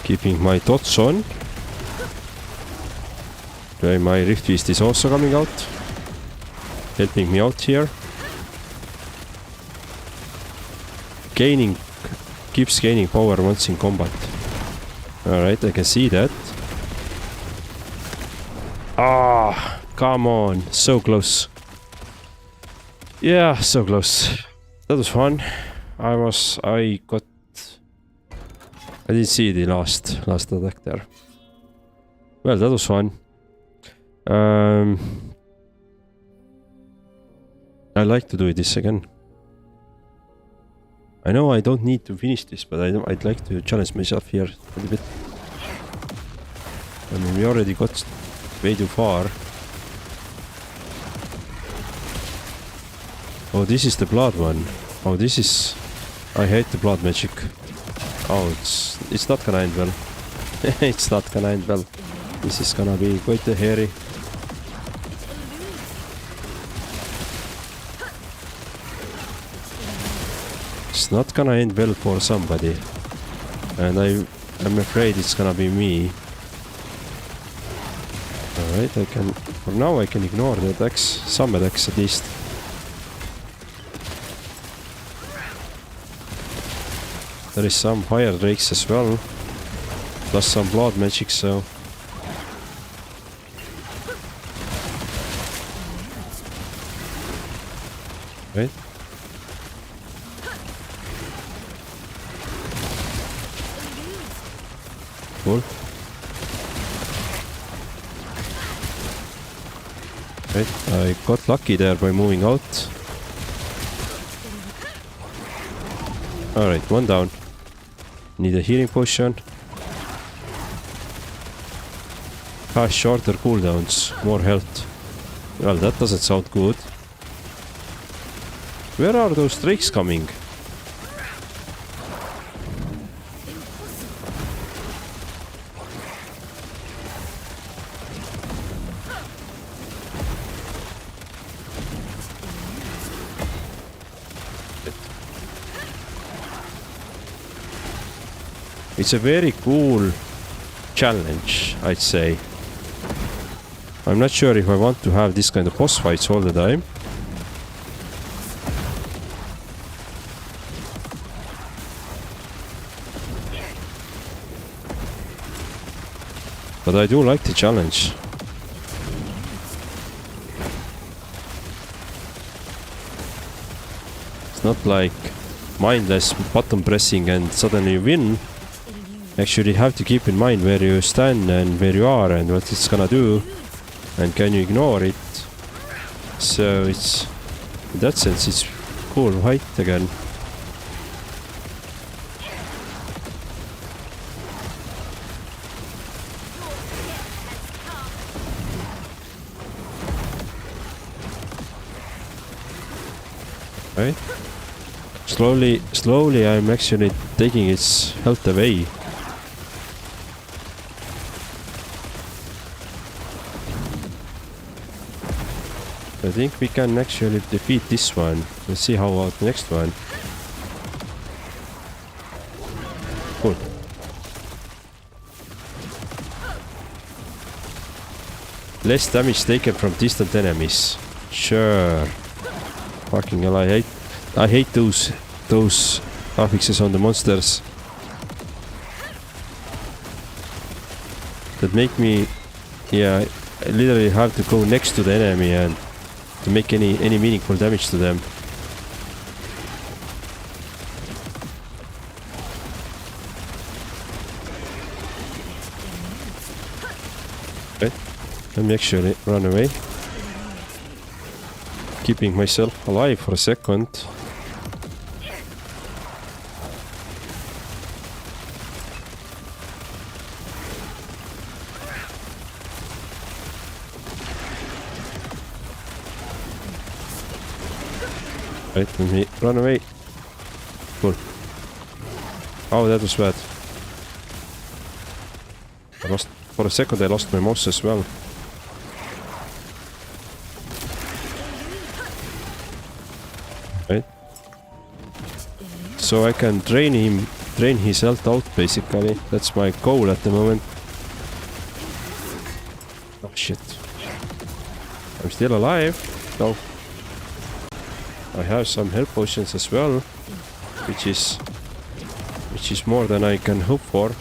Keeping my dots on. Okay, my Rift Beast is also coming out. Helping me out here. Keeps gaining power once in combat. Alright, I can see that. Ah, come on. So close. Yeah, so close. That was fun. I didn't see the last attack there. Well, that was fun. I like to do this again. I know I don't need to finish this, but I'd like to challenge myself here a little bit. I mean, we already got way too far. Oh, this is the blood one. Oh, this is... I hate the blood magic. Oh, it's not gonna end well. It's not gonna end well. This is gonna be quite a hairy. It's not gonna end well for somebody. And I'm afraid it's gonna be me. Alright, for now I can ignore the attacks, some attacks at least. There is some fire drakes as well, plus some blood magic, so... Right. Cool. Right, I got lucky there by moving out. Alright, one down. Need a healing potion. Shorter cooldowns, more health. Well, that doesn't sound good. Where are those drakes coming? It's a very cool challenge, I'd say. I'm not sure if I want to have this kind of boss fights all the time. But I do like the challenge. It's not like mindless button pressing and suddenly you win. Actually, you have to keep in mind where you stand and where you are and what it's gonna do. And can you ignore it? So it's... in that sense, it's cool fight again. Right? Slowly I'm actually taking its health away. I think we can actually defeat this one. Let's see how about the next one. Cool. Less damage taken from distant enemies. Sure. Fucking hell, I hate those affixes on the monsters. That make me... yeah, I literally have to go next to the enemy and to make any meaningful damage to them. Okay, let me actually run away. Keeping myself alive for a second. Right, let me run away. Cool. Oh, that was bad. For a second I lost my mouse as well. Right. So I can drain his health out basically. That's my goal at the moment. Oh shit. I'm still alive. No. I have some health potions as well, which is more than I can hope for.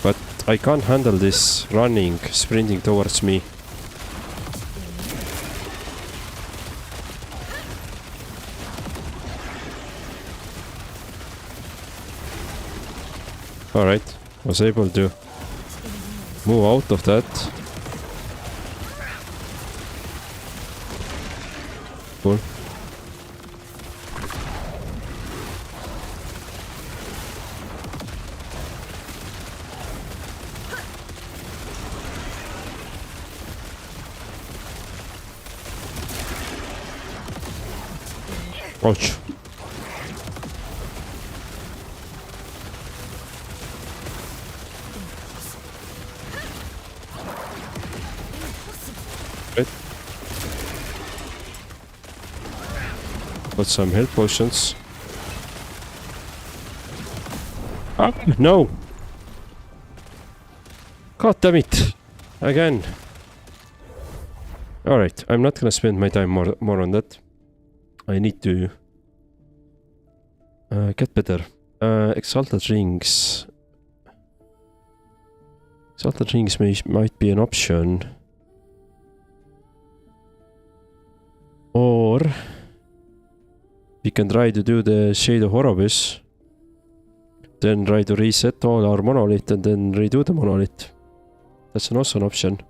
But I can't handle this running, sprinting towards me. Alright, was able to move out of that. Cool. Ouch. Right. Got some health potions. Ah, no! God damn it! Again. Alright, I'm not gonna spend my time more on that. I need to get better. Exalted rings. Exalted rings might be an option. Or we can try to do the Shade of Orobyss. Then try to reset all our monolith and then redo the monolith. That's also an option.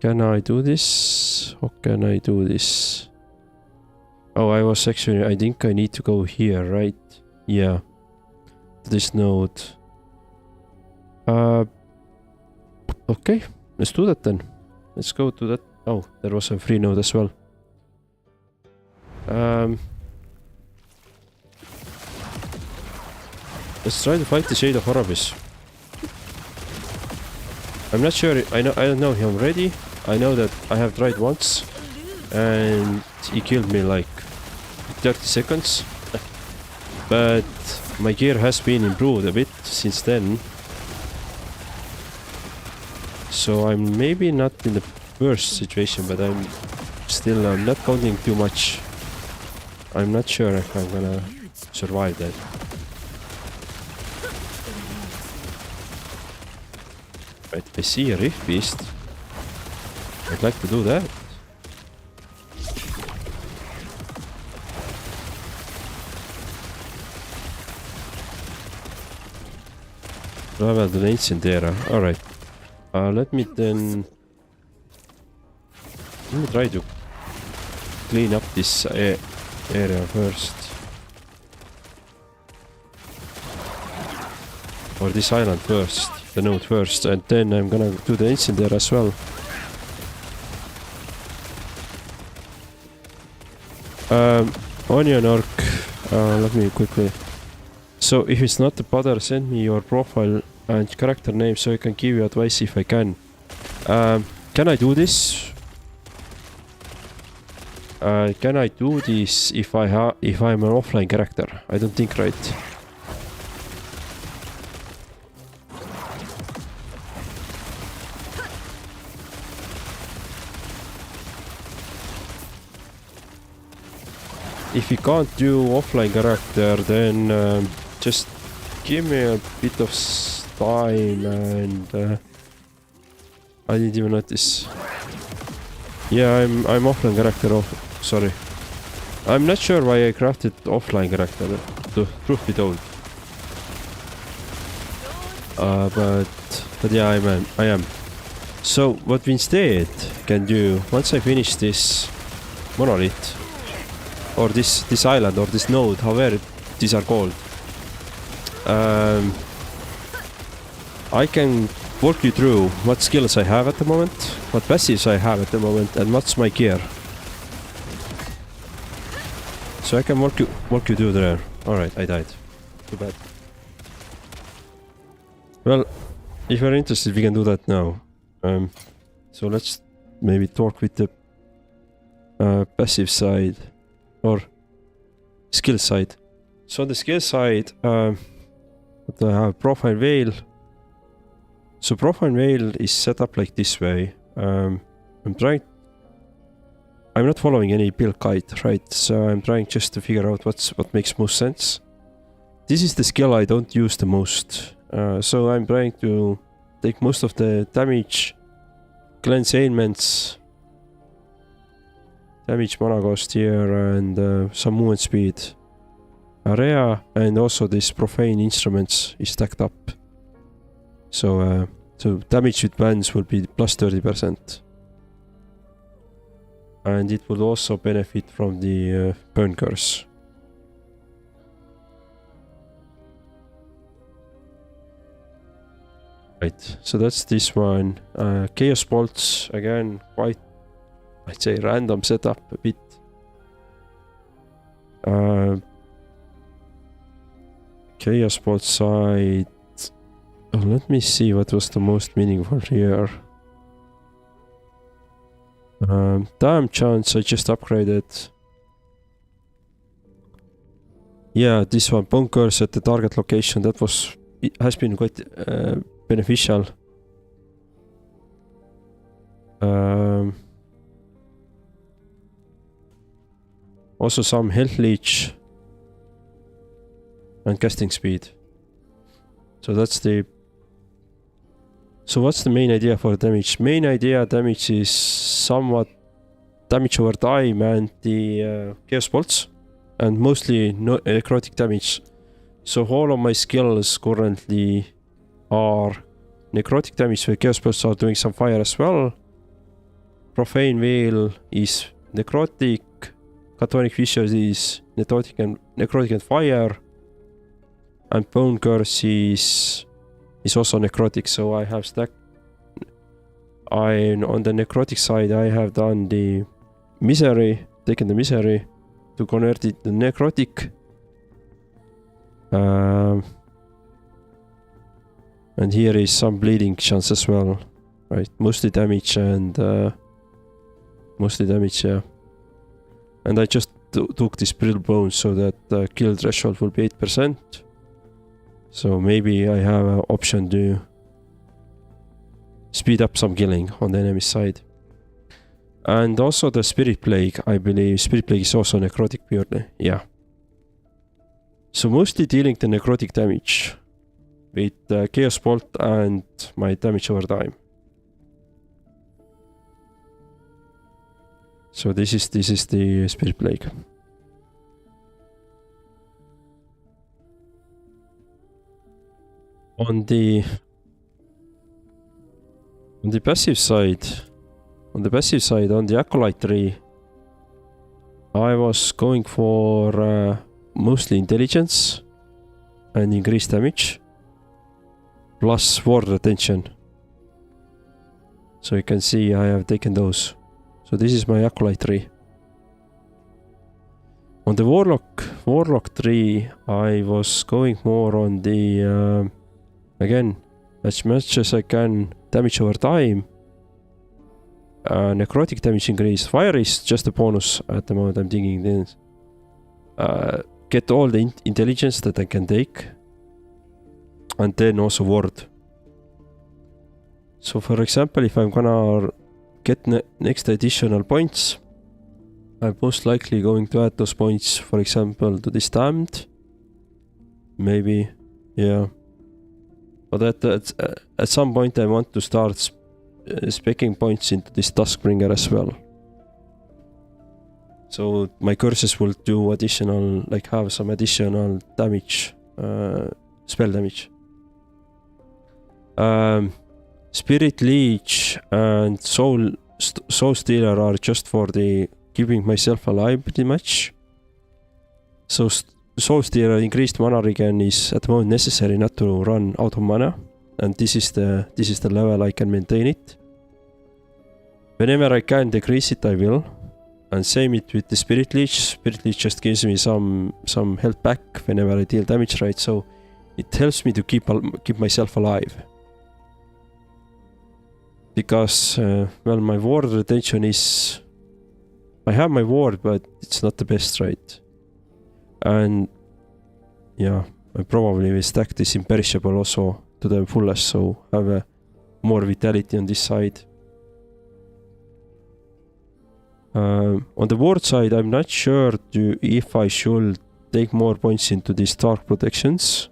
Can I do this? How can I do this? Oh, I think I need to go here, right? Yeah. To this node. Okay, let's do that then. Let's go to that. Oh, there was a free node as well. Let's try to fight the Shade of Orobyss. I'm not sure. I don't know him already. I know that I have tried once, and he killed me like 30 seconds. But my gear has been improved a bit since then, so I'm maybe not in the worst situation, but I'm not counting too much. I'm not sure if I'm gonna survive that. Right, I see a Rift Beast. I'd like to do that. Travel to the ancient era. Alright. Let me try to clean up this area first. Or this island first. The node first, and then I'm gonna do the ancient era as well. Onion Orc, let me quickly. So if it's not a bother, send me your profile and character name so I can give you advice if I can. Can I do this? Can I do this if I'm an offline character? I don't think, right? If you can't do offline character, then just give me a bit of time and I didn't even notice. Yeah, I'm offline character. Sorry, I'm not sure why I crafted offline character. The truth be told, but yeah, I am. So what we instead can do once I finish this monolith, or this island, or this node, however these are called, I can walk you through what skills I have at the moment, what passives I have at the moment, and what's my gear. So I can walk you through there. Alright, I died. Too bad. Well, if you're interested, we can do that now. So let's maybe talk with the passive side. Or skill side. So on the skill side, I have profile veil. So profile veil is set up like this way. I'm not following any build guide, right? So I'm trying just to figure out what makes most sense. This is the skill I don't use the most. So I'm trying to take most of the damage, cleanse ailments, damage mana cost here, and some movement speed. Area and also this profane instruments is stacked up. So damage with bans will be plus 30%. And it will also benefit from the burn curse. Right, so that's this one. Chaos bolts, again, quite I'd say random setup a bit. Chaos Bolt side. Oh, let me see what was the most meaningful here. Damn chance I just upgraded. Yeah, this one, bunkers at the target location, that has been quite beneficial. Also some health leech and casting speed. So that's the... So what's the main idea for damage? Main idea damage is somewhat damage over time and the chaos bolts, and mostly no necrotic damage. So all of my skills currently are necrotic damage, where chaos bolts are doing some fire as well. Profane Veil is necrotic, Chthonic Fissures is necrotic and fire, and Bone Curse is also necrotic, so I have stacked... on the necrotic side I have done the misery, taken the misery to convert it to necrotic. And here is some bleeding chance as well, right? Mostly damage and yeah. And I just took this brittle bones so that kill threshold will be 8%. So maybe I have an option to speed up some killing on the enemy side. And also the Spirit Plague, I believe. Spirit Plague is also necrotic purely, yeah. So mostly dealing the necrotic damage with Chaos Bolt and my damage over time. So this is the Spirit Plague. On the passive side, on the Acolyte tree, I was going for mostly intelligence and increased damage, plus ward retention. So you can see I have taken those. So this is my Acolyte tree. On the Warlock tree, I was going more on the again, as much as I can, damage over time. Necrotic damage increase. Fire is just a bonus at the moment I'm thinking this. Get all the intelligence that I can take. And then also ward. So for example, if I'm gonna get next additional points, I'm most likely going to add those points, for example, to this damned. Maybe, yeah. But at some point I want to start specking points into this Duskbringer as well. So my curses will do additional, like have some additional damage, spell damage. Spirit Leech and Soul Stealer are just for the keeping myself alive pretty much. So Soul Stealer increased mana regen is at the moment necessary not to run out of mana, and this is the level I can maintain it. Whenever I can decrease it, I will. And same it with the Spirit Leech. Spirit Leech just gives me some health back whenever I deal damage, right? So it helps me to keep myself alive. Because well, my ward retention is... I have my ward, but it's not the best, right? And yeah, I probably will stack this Imperishable also to the fullest, so have more vitality on this side. On the ward side, I'm not sure if I should take more points into these Dark Protections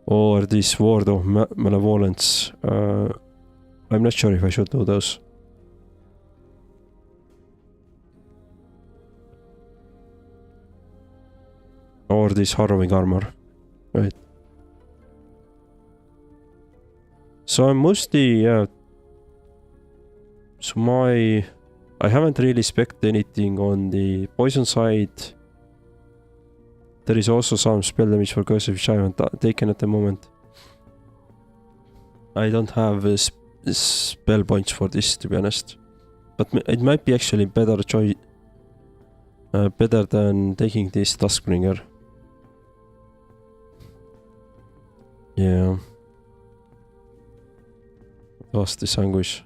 or this Ward of Malevolence. I'm not sure if I should do those. Or this Harrowing Armor, right? So I'm mostly, yeah. So I haven't really spec'd anything on the poison side. There is also some spell damage for curse which I haven't taken at the moment. I don't have spell points for this, to be honest. but it might be actually better choice, better than taking this Duskbringer. Yeah. Lost this anguish.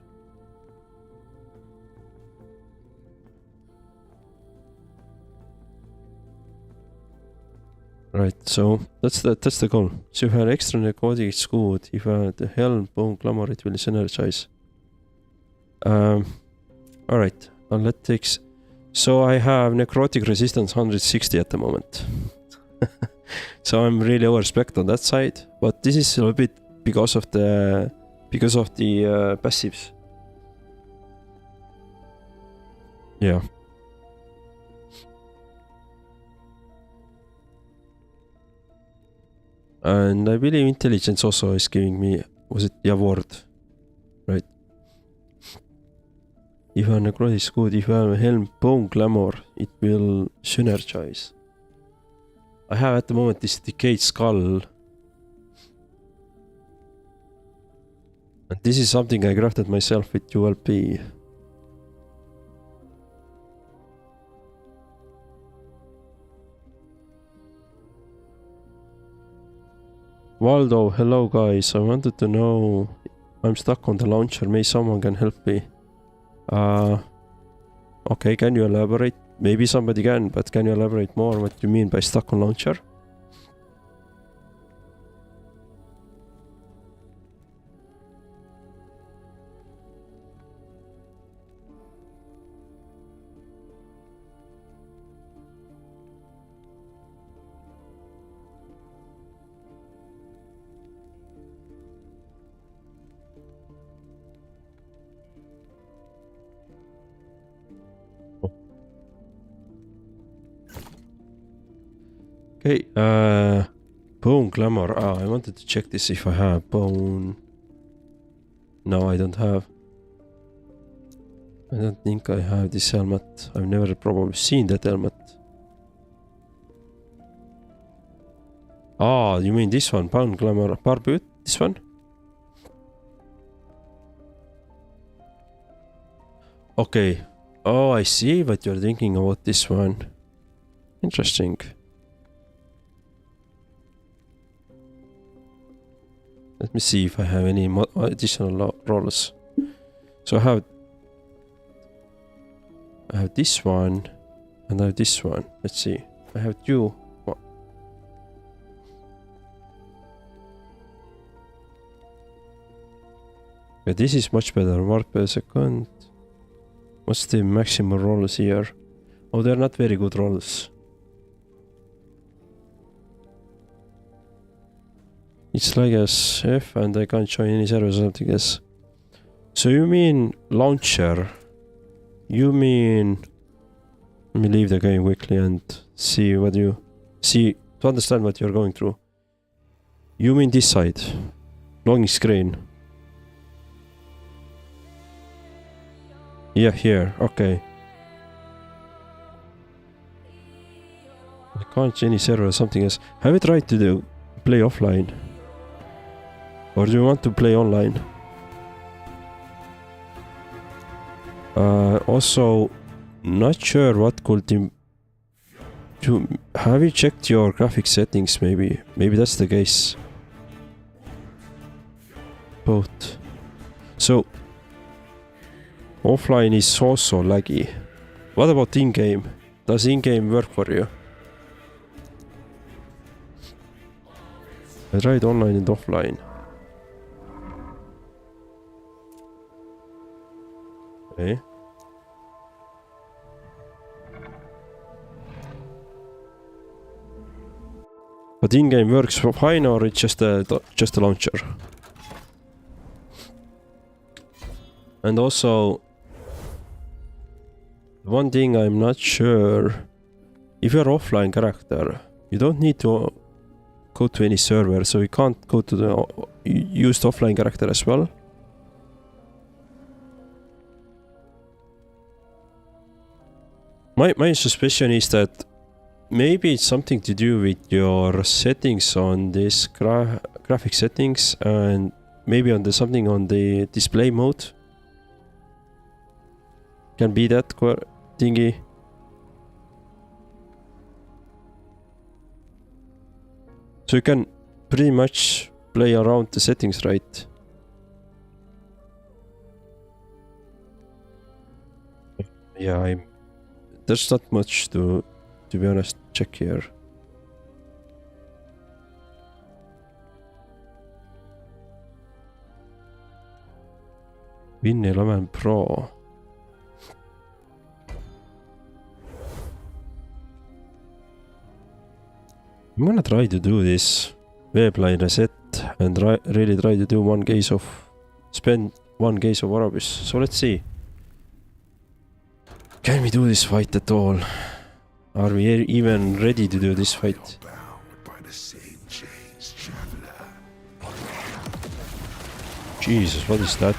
Right, so that's the goal. So if I have extra narcotics, good. If I have the helm, bone, glamour, it will synergize. Alright, athletics. So I have necrotic resistance 160 at the moment. So I'm really overspec on that side, but this is a little bit because of the passives. Yeah. And I believe intelligence also is giving me, was it the award? Right. If I have necrotic is good, if I have a helm, bone, glamour, it will synergize. I have at the moment this decayed skull. And this is something I crafted myself with ULP. Waldo, hello guys. I wanted to know, I'm stuck on the launcher. Maybe someone can help me. Okay, can you elaborate? Maybe somebody can, but can you elaborate more what you mean by stuck on launcher? Okay, bone glamour. I wanted to check this if I have bone. No, I don't have. I don't think I have this helmet. I've never probably seen that helmet. You mean this one? Bone glamour barbute? This one? Okay. Oh, I see what you're thinking about this one. Interesting. Let me see if I have any additional roles. So I have this one and I have this one. Let's see. I have two. Okay, this is much better. Mark per second. What's the maximum rolls here? Oh, they're not very good rolls. It's like a F and I can't join any server or something else. So you mean launcher? You mean... Let me leave the game quickly and see what you... See, to understand what you're going through. You mean this side? Logging screen. Yeah, here, okay. I can't join any server or something else. Have you tried to play offline? Or do you want to play online? Also, not sure what could have you checked your graphic settings maybe? Maybe that's the case. Both. So, offline is also laggy. What about in-game? Does in-game work for you? I tried online and offline. Okay. But in-game works fine, or it's just a launcher. And also, one thing I'm not sure, if you're offline character, you don't need to go to any server, so you can't go to the used offline character as well. My suspicion is that maybe it's something to do with your settings on this graphic settings, and maybe on the something on the display mode. can be that thingy. So you can pretty much play around the settings, right? Yeah, there's not much to be honest, check here. Win 11 Pro. I'm gonna try to do this webline reset and really try to do spend 1 case of Orobyss. So let's see. Can we do this fight at all? Are we even ready to do this fight? Bound by the same chains, traveler. Jesus, what is that?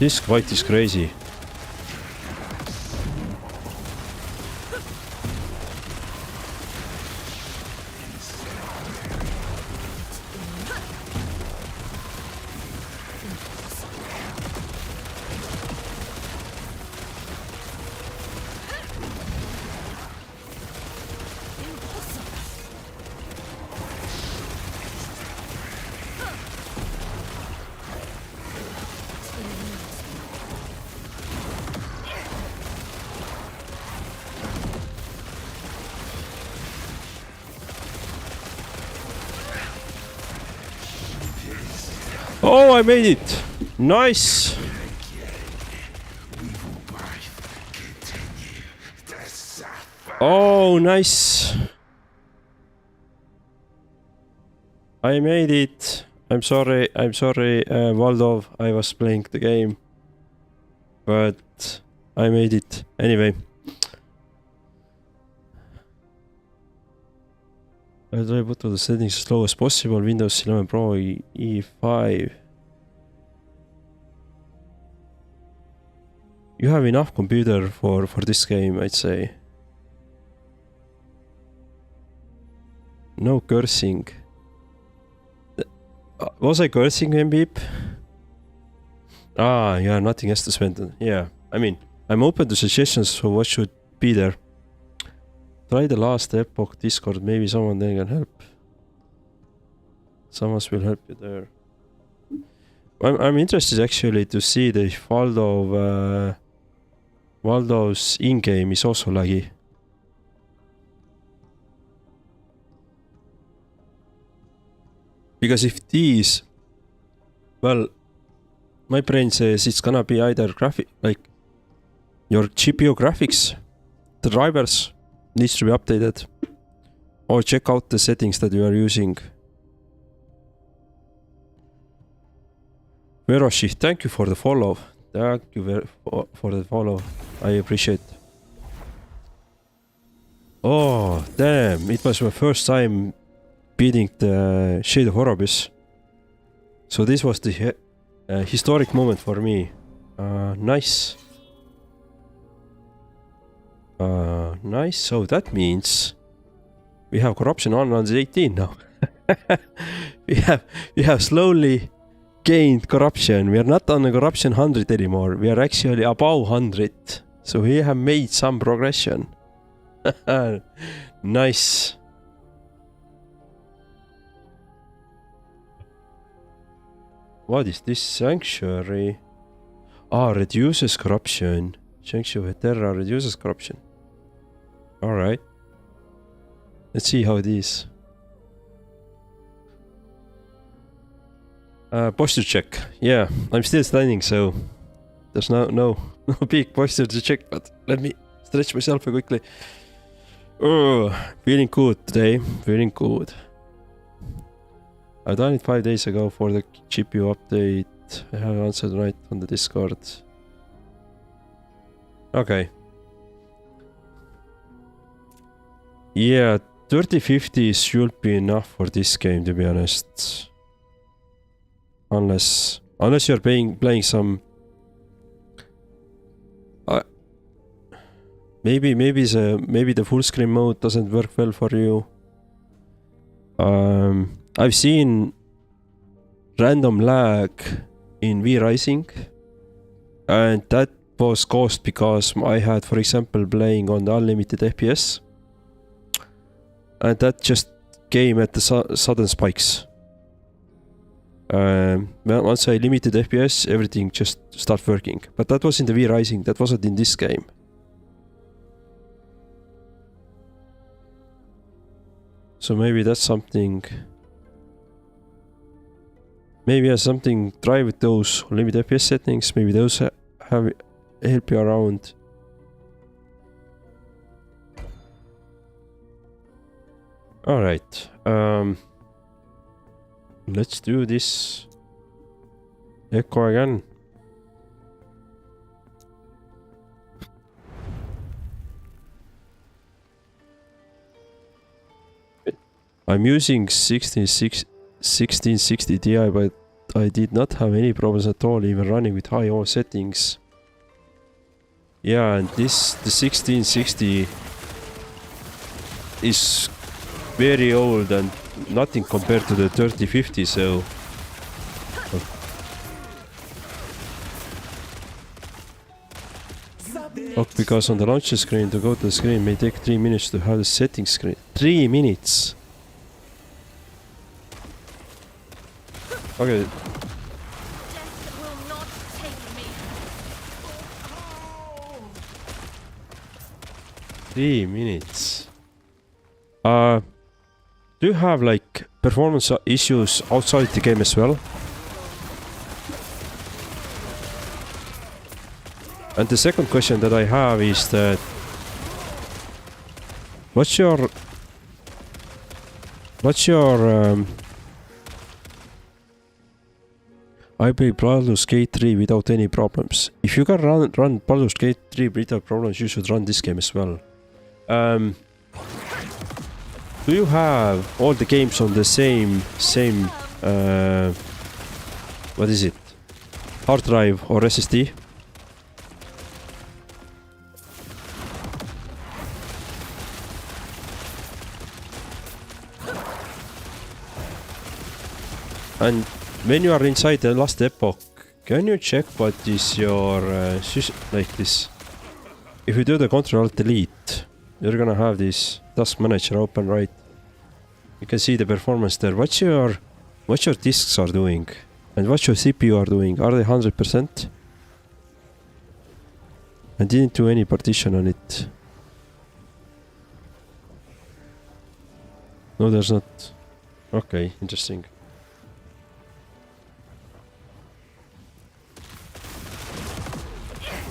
This fight is crazy. Oh, I made it! Nice! Oh, nice! I made it! I'm sorry, Waldov, I was playing the game. But I made it. Anyway. I'll try to put all the settings as low as possible. Windows 11 Pro E5. You have enough computer for this game, I'd say. No cursing. Was I cursing, Mbeep? Ah, yeah, nothing else to spend. Yeah, I mean, I'm open to suggestions for what should be there. Try the Last Epoch Discord, maybe someone there can help. Someone will help you there. I'm interested actually to see the if Waldov's in-game is also laggy. Because if these, well, my brain says it's gonna be either like your GPU graphics, the drivers needs to be updated, or check out the settings that you are using. Veroshi, thank you for the follow. Thank you for the follow. I appreciate. Oh, damn. It was my first time beating the Shade of Orobyss. So this was the historic moment for me. Nice. Nice. So that means we have corruption on 118 now. we have slowly gained corruption. We are not on a corruption 100 anymore. We are actually above 100. So we have made some progression. Nice. What is this sanctuary? Ah, reduces corruption. Sanctuary Terra reduces corruption. Alright. Let's see how it is. Posture check. Yeah, I'm still standing, so there's no big posture to check, but let me stretch myself quickly. Oh, feeling good today. Feeling good. I done it 5 days ago for the GPU update. I have answered right on the Discord. Okay. Yeah, 3050 should be enough for this game, to be honest. Unless you're playing some. Maybe the full screen mode doesn't work well for you. I've seen random lag in V-Rising, and that was caused because I had, for example, playing on the unlimited FPS, and that just came at the sudden spikes. Once I limited FPS, everything just started working. But that was in the V-Rising, that wasn't in this game. So maybe that's something. Maybe has something try with those limited FPS settings. Maybe those have help you around. All right. Let's do this echo again. I'm using 1660 Ti, but I did not have any problems at all, even running with high OS settings. Yeah, and the 1660 is very old and nothing compared to the 3050, so. Oh, because on the launcher screen, to go to the screen may take 3 minutes to have the settings screen. 3 minutes! Okay. Death will not take me. 3 minutes. Do you have like performance issues outside the game as well? And the second question that I have is that what's your I play Baldur's Gate 3 without any problems. If you can run Baldur's Gate 3 without problems, you should run this game as well. Do you have all the games on the same what is it? Hard drive or SSD? And when you are inside the Last Epoch, can you check what is your like this? If you do the Ctrl-Alt-Delete, you're gonna have this task manager open, right? You can see the performance there. What your disks are doing, and what your CPU are doing. Are they 100%? I didn't do any partition on it. No, there's not. Okay, interesting.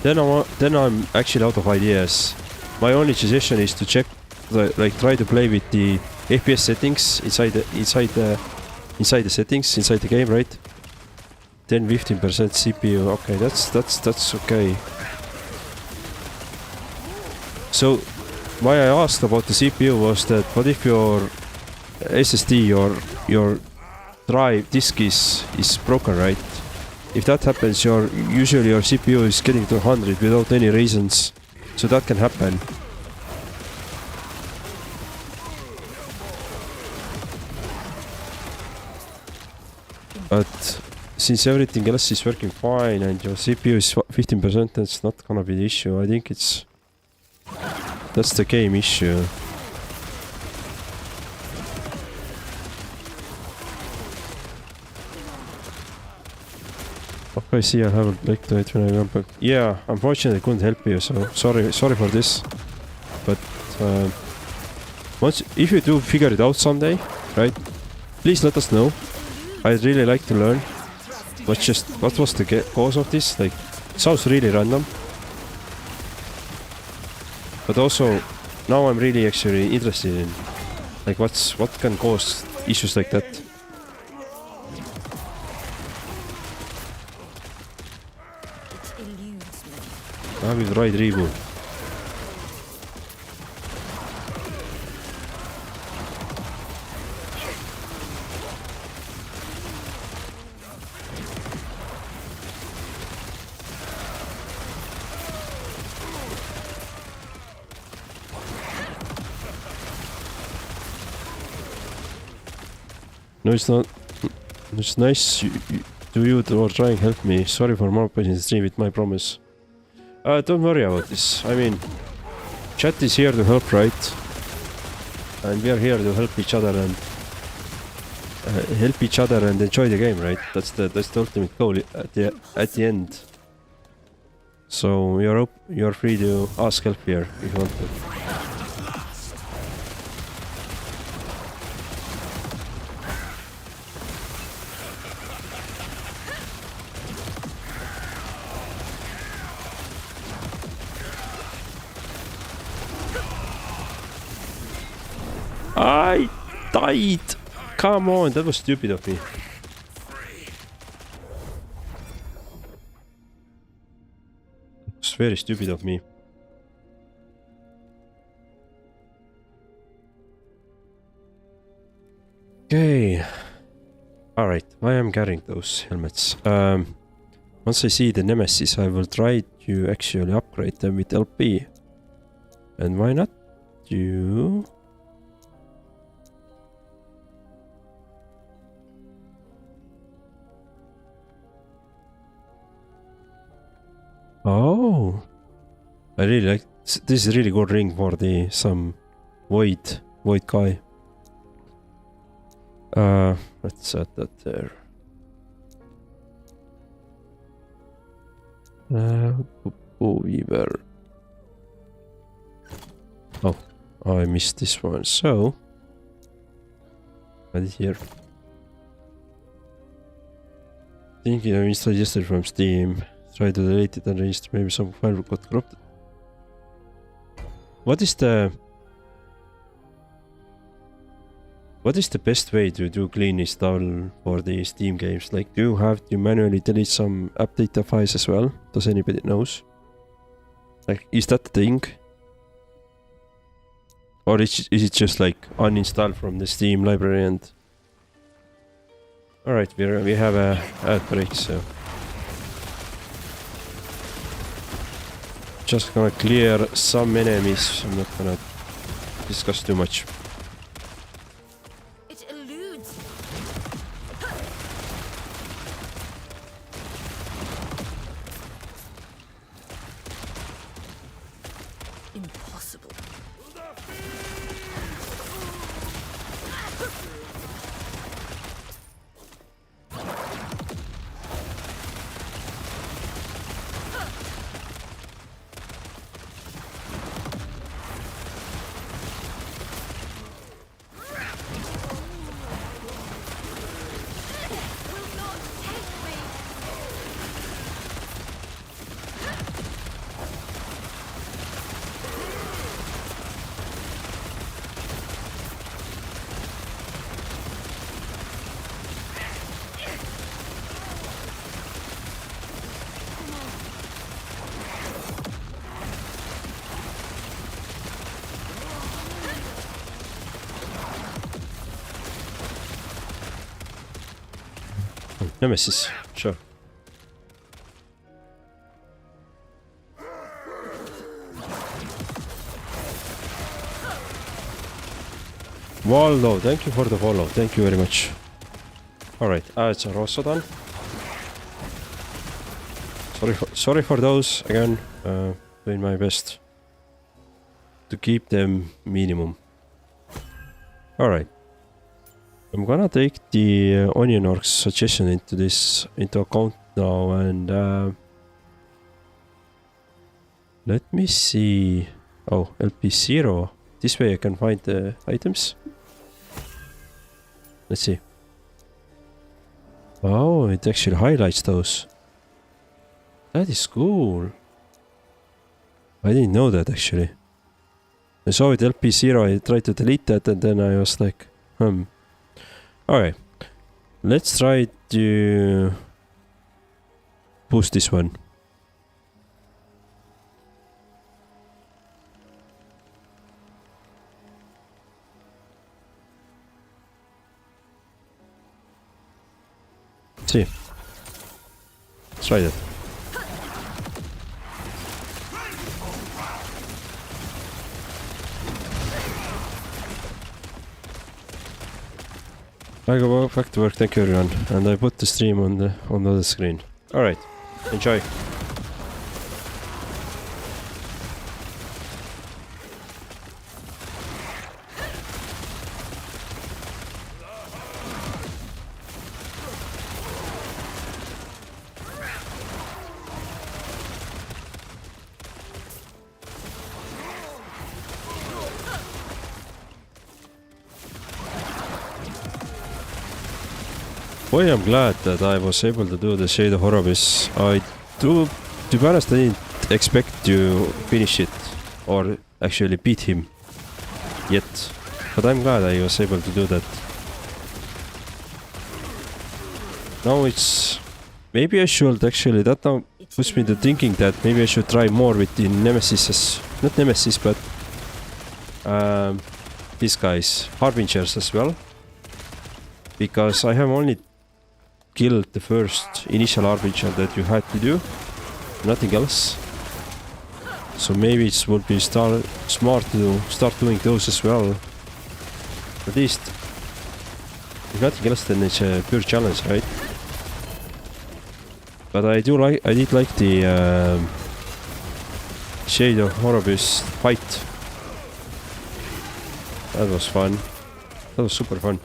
Then I'm actually out of ideas. My only suggestion is to check, try to play with the FPS settings inside the settings inside the game, right? 10-15% CPU. Okay, that's okay. So why I asked about the CPU was that what if your SSD or your drive disk is broken, right? If that happens, usually your CPU is getting to 100 without any reasons, so that can happen. But since everything else is working fine and your CPU is 15%, that's not gonna be the issue. I think that's the game issue. I see I haven't clicked it when I went back. Yeah, unfortunately I couldn't help you, so sorry for this. But if you do figure it out someday, right? Please let us know. I'd really like to learn. What was the cause of this? Like, it sounds really random. But also, now I'm really actually interested in, like, what can cause issues like that. I will ride reboot. No, it's not. It's nice to you to try and help me. Sorry for more pushing the stream with my promise. Don't worry about this. I mean, chat is here to help, right? And we are here to help each other and enjoy the game, right? That's the ultimate goal at the end. So you're free to ask help here if you want to. I died! Come on, that was stupid of me. It's very stupid of me. Okay. Alright, why I'm carrying those helmets? Once I see the Nemesis, I will try to actually upgrade them with LP. And why not you? Oh, I really like this. Is a really good ring for the some void guy. Let's set that there. Weaver. Oh, I missed this one. So, add it here. Thinking I installed yesterday from Steam. Try to delete it and register. Maybe some file got corrupted. What is the best way to do clean install for the Steam games? Like, do you have to manually delete some app data files as well? Does anybody knows? Like, is that the thing? Or is it just like uninstall from the Steam library and... Alright, we have a outbreak, so... Just gonna clear some enemies. I'm not gonna discuss too much. It eludes. Impossible. Nemesis, sure. Waldo, thank you for the follow. Thank you very much. Alright, it's a also done. Sorry for those again. Doing my best to keep them minimum. Alright. I'm gonna take the Onion Orc's suggestion into account now, and let me see. Oh, LP0. This way I can find the items. Let's see. Oh, it actually highlights those. That is cool. I didn't know that actually. I saw it LP0, I tried to delete that and then I was like, Alright, let's try to boost this one. Let's see. Let's try that. I go back to work, thank you everyone. And I put the stream on the other screen. Alright, enjoy. Boy, I'm glad that I was able to do the Shade of Orobyss. To be honest, I didn't expect to finish it or actually beat him yet. But I'm glad I was able to do that. Now it's... Maybe I should actually... That now puts me to thinking that maybe I should try more with the Nemesis. Not Nemesis, but... these guys. Harbingers as well. Because I have only killed the first initial Harbinger that you had to do. Nothing else. So maybe it would be smart to start doing those as well. At least, if nothing else, then it's a pure challenge, right? But I did like the Shade of Orobyss fight. That was fun. That was super fun.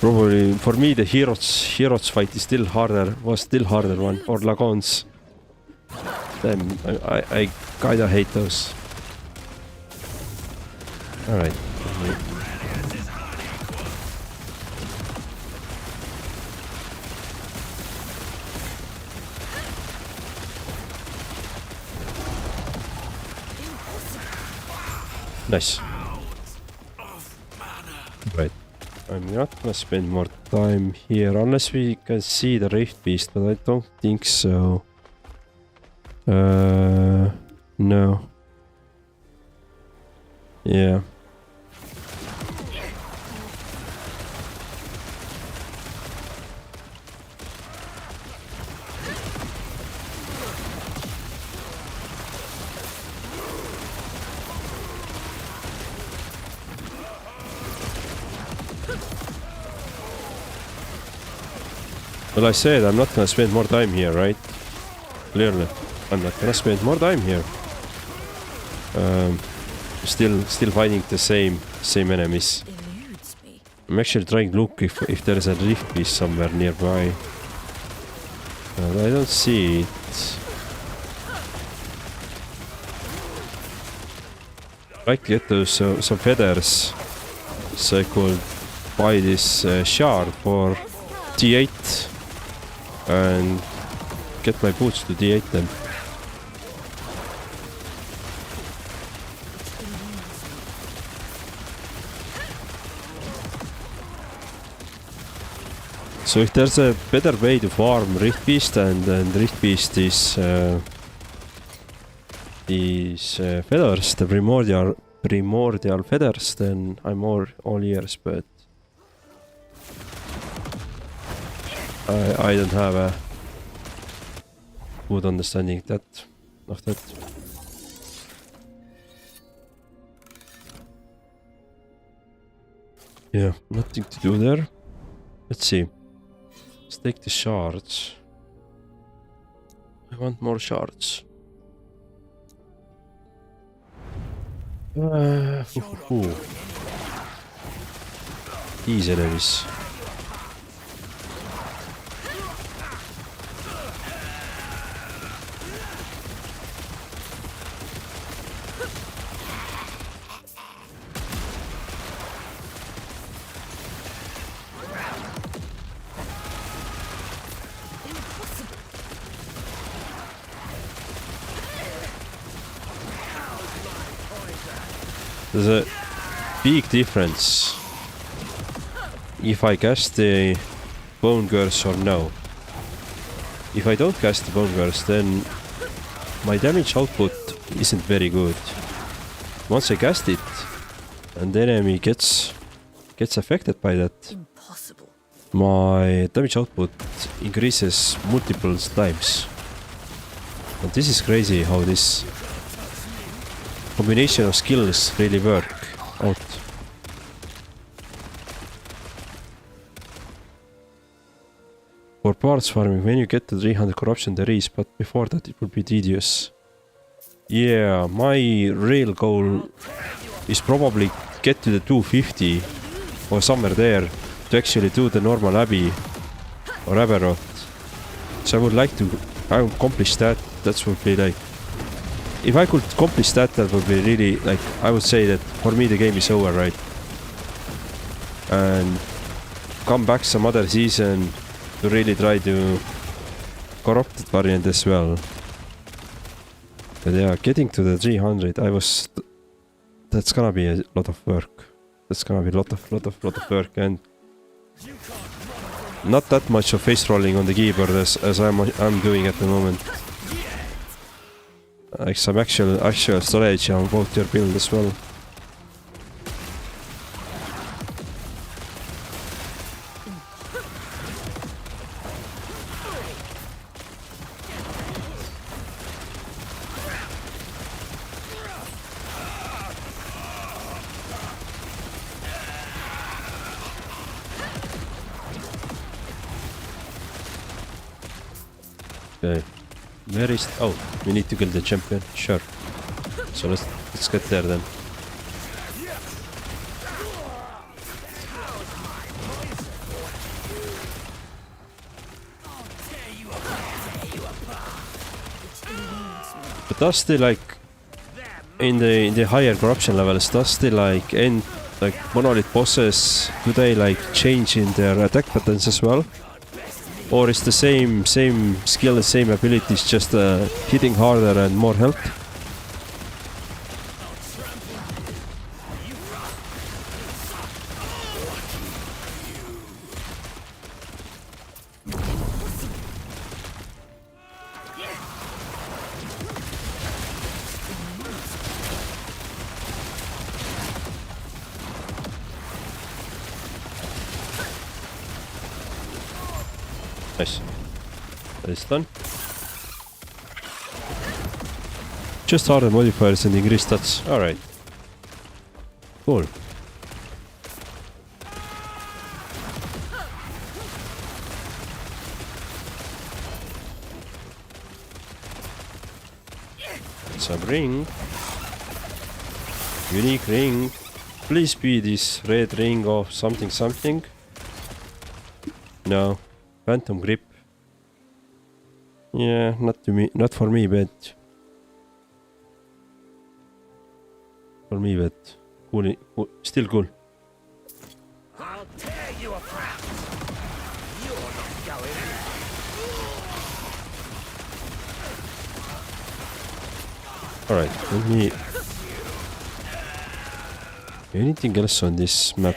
Probably for me the heroes fight is still harder. Was still harder one, or Lagons. Damn, I kinda hate those. All right. Nice. Right. I'm not gonna spend more time here unless we can see the Rift Beast, but I don't think so. No. Yeah. Well, I said I'm not gonna spend more time here, right? Clearly, I'm not gonna spend more time here. Still fighting the same enemies. I'm actually trying to look if there is a Rift Beast somewhere nearby. But I don't see it. I'd like to get those some feathers, so I could buy this shard for D8 and get my boots to D8 then. So if there's a better way to farm Rift Beast and Rift Beast is feathers, the primordial feathers, then I'm all ears, but I don't have a good understanding of that. Yeah, nothing to do there. Let's see. Let's take the shards. I want more shards. These enemies. There's a big difference if I cast the Bone Curse or no. If I don't cast the Bone Curse, then my damage output isn't very good. Once I cast it and the enemy gets affected by that, Impossible. my damage output increases multiple times. And this is crazy how this combination of skills really work out. For parts farming, when you get to 300 corruption there is, but before that it will be tedious. Yeah, my real goal is probably get to the 250 or somewhere there to actually do the normal Abbey or Aberroth. So I would like to accomplish that. That would be like, if I could accomplish that, that would be really like, I would say that for me the game is over, right? And come back some other season to really try to corrupted variant as well. But yeah, getting to the 300, that's gonna be a lot of work. That's gonna be a lot of work, and not that much of face rolling on the keyboard as I'm doing at the moment. Like some actual strategy on both your build as well. Okay, where is... Oh, we need to kill the champion, sure. So let's get there then. But does the like in the higher corruption levels, does the like end like monolith bosses, do they like change in their attack patterns as well? Or is the same skill and same abilities, just hitting harder and more health? Nice. That is done. Just harder modifiers and increased stats. Alright. Cool. Some ring. Unique ring. Please be this red ring of something something. No. Phantom grip. Yeah, not to me, not for me, but for me, but cool, still cool. I'll tear you apart. You're not going in. Alright, let me... Anything else on this map?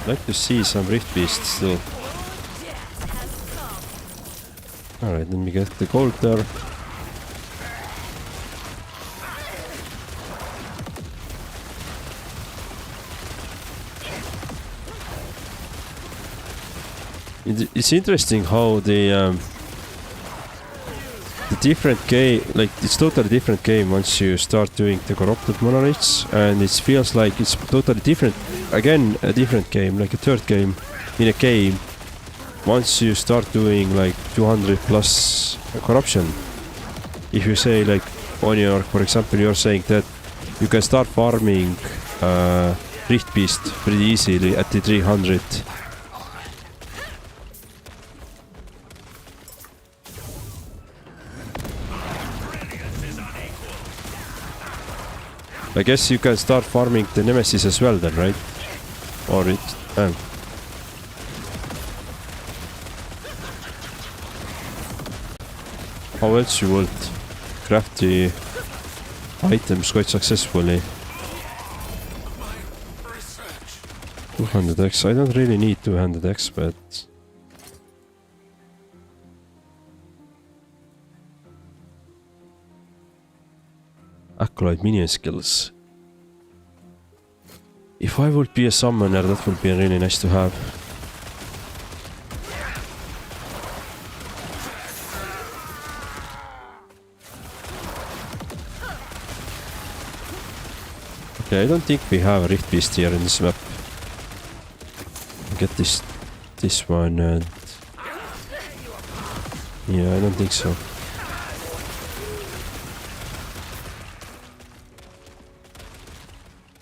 I'd like to see some rift beasts still. Alright, let me get the gold there. It's interesting how the different game, like it's totally different game once you start doing the corrupted monoliths, and it feels like it's totally different. Again, a different game, like a third game in a game. Once you start doing like 200 plus corruption, if you say like on your, for example, you're saying that you can start farming Rift Beast pretty easily at the 300. I guess you can start farming the Nemesis as well then, right? Or it... How else you would craft the items quite successfully? 200x. I don't really need 200x, but... Acolyte minion skills. If I would be a summoner, that would be really nice to have. Okay, I don't think we have a Rift Beast here in this map. Get this one and... Yeah, I don't think so.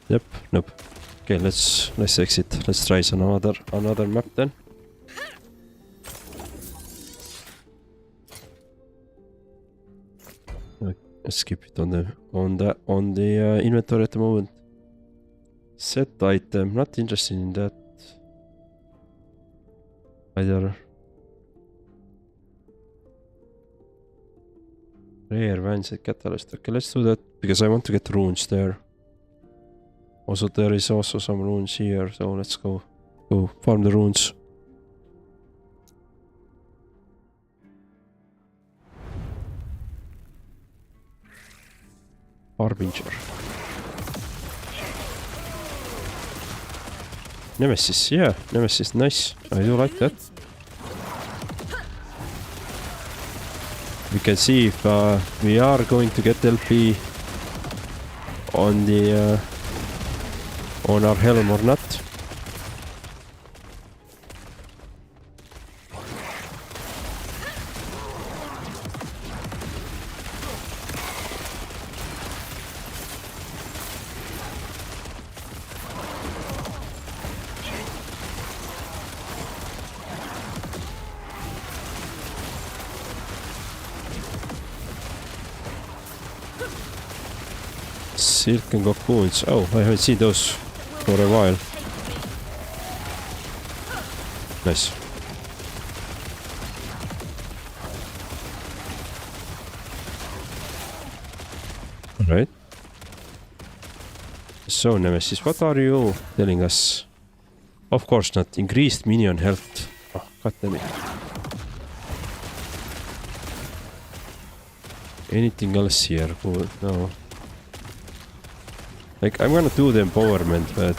Yep, nope. Okay, let's exit. Let's try some another map then. Let's keep it on the inventory at the moment. Set item, not interested in that either. Rare Vansed Catalyst. Okay, let's do that because I want to get runes there. Also, there is also some runes here, so let's go farm the runes. Harbinger. Nemesis, yeah, Nemesis, nice. I do like that. We can see if we are going to get LP on the on our helm or not. Silken cocoons. Oh, I haven't seen those for a while. Nice. Alright. So, Nemesis, what are you telling us? Of course not. Increased minion health. Oh, god damn it. Anything else here? Cool. No. Like, I'm gonna do the empowerment, but...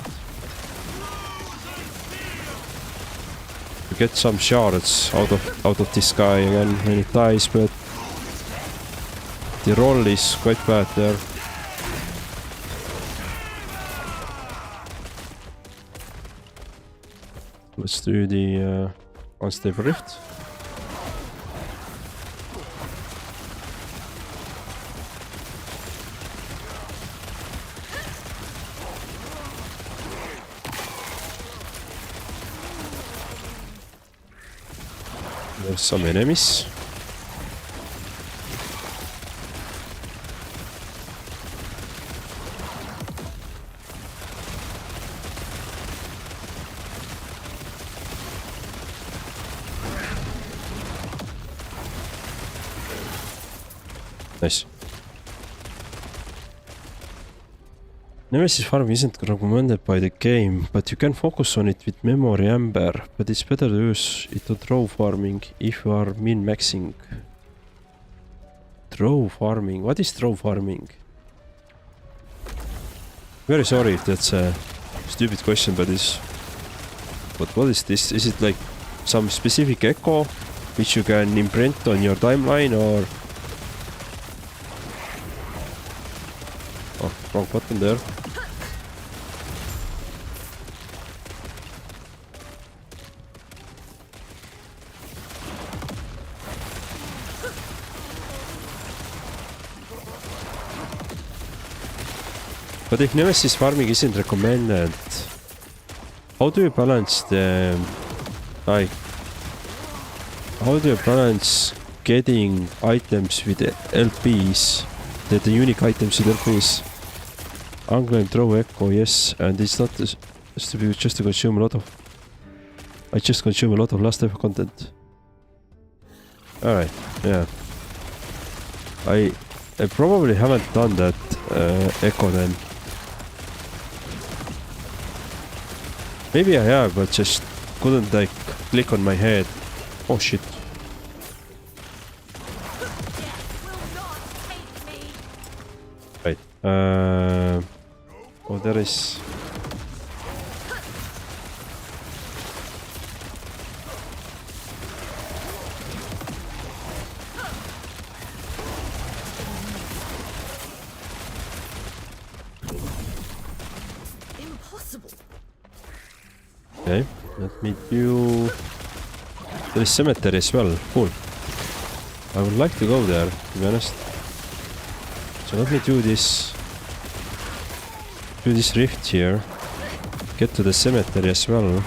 to get some shards out of this guy again when it dies, but... the roll is quite bad there. Let's do the unstable rift. There's some enemies. Nice. Nemesis farm isn't recommended by the game, but you can focus on it with memory amber, but it's better to use it to draw farming if you are min-maxing. Draw farming? What is draw farming? Very sorry if that's a stupid question, but what is this? Is it like some specific echo which you can imprint on your timeline, or... Oh, wrong button there. But if Nemesis farming isn't recommended, how do you balance the... like... how do you balance getting items with LPs, the unique items with LPs? Unclaimed throw echo, yes, and it's not just to consume a lot of... I just consume a lot of Last Epoch content. Alright, yeah. I probably haven't done that echo then. Maybe I have, but just couldn't like click on my head. Oh shit. Right. Oh, there is... Let me do... There is cemetery as well. Cool. I would like to go there, to be honest. So let me do this. Do this rift here. Get to the cemetery as well.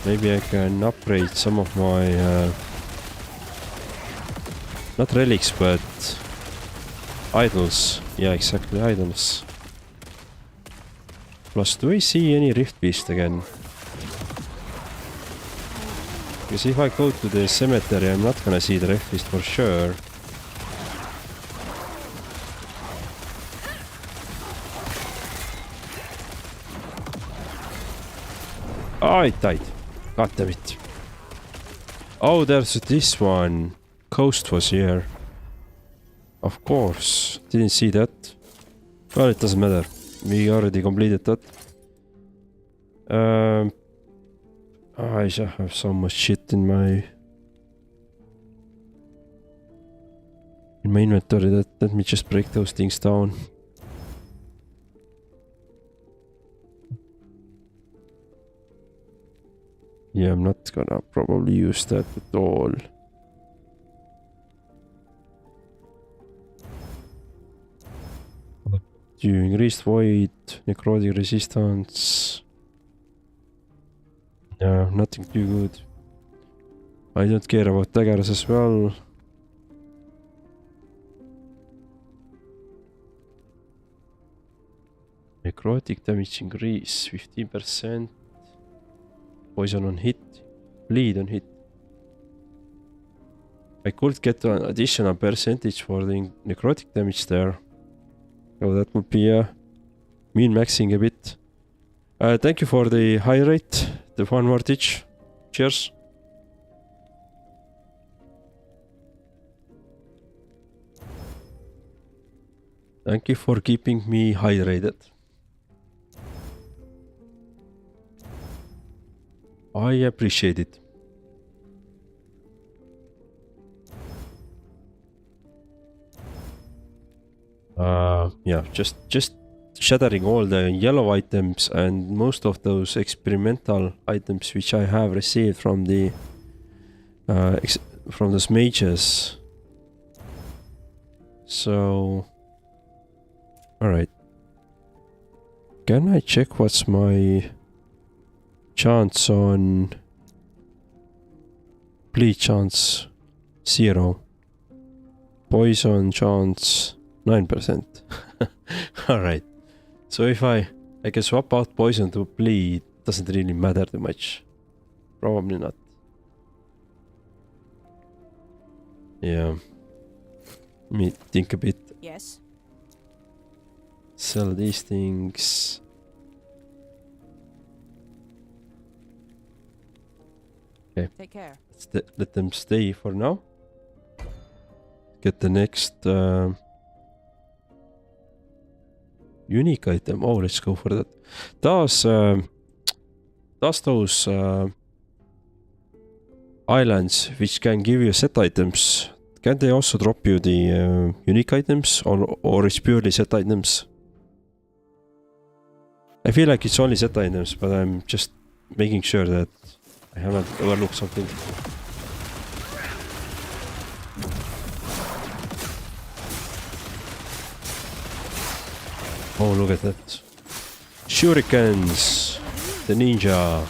Maybe I can upgrade some of my... not relics, but... idols. Yeah, exactly, idols. Plus, do I see any rift beast again? Because if I go to the cemetery, I'm not gonna see the rift beast for sure. Oh, it died. God damn it. Oh, there's this one. Coast was here. Of course. Didn't see that. Well, it doesn't matter. We already completed that. I have so much shit in my inventory that let me just break those things down. Yeah, I'm not gonna probably use that at all. You increased void, necrotic resistance. Yeah, nothing too good. I don't care about daggers as well. Necrotic damage increase 15%. Poison on hit. Bleed on hit. I could get an additional percentage for the necrotic damage there. So that would be min-maxing a bit. Thank you for the high rate. The one more ditch. Cheers. Thank you for keeping me hydrated. I appreciate it. Yeah, just shattering all the yellow items and most of those experimental items which I have received from the from those mages. So, all right. Can I check what's my chance on bleed chance? 0. Poison chance 9%. Alright. So if I can swap out poison to bleed, doesn't really matter too much. Probably not. Yeah. Let me think a bit. Yes. Sell these things. Okay. Take care. Let them stay for now. Get the next unique item. Oh, let's go for that. Does those islands which can give you set items, can they also drop you the unique items, or it's purely set items? I feel like it's only set items, but I'm just making sure that I haven't overlooked something. Oh, look at that. Shurikens! The ninja!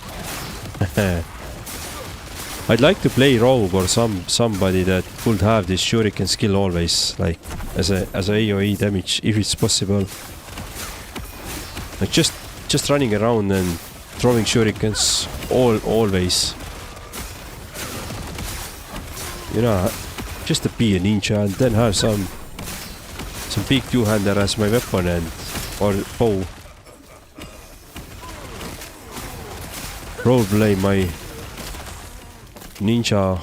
I'd like to play rogue or somebody that could have this shuriken skill always, like as a AoE damage, if it's possible. Like just running around and throwing shurikens always. You know, just to be a ninja and then have some big two-hander as my weapon and or bow. Roleplay my ninja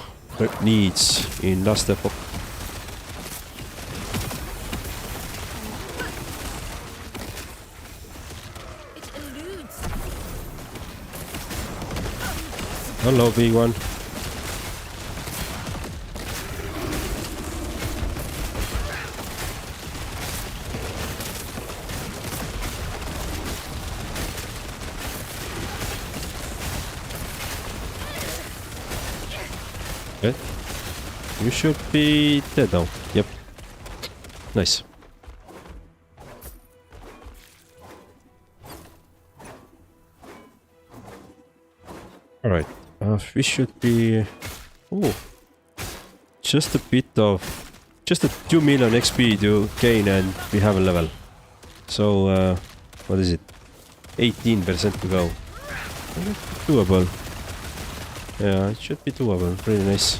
needs in Last Epoch. It eludes. Hello, big one. Okay. You should be dead now. Yep. Nice. Alright. We should be... Oh. Just a bit of... Just a 2 million XP to gain and we have a level. So, what is it? 18% to go. Doable. Yeah, it should be doable. Really nice.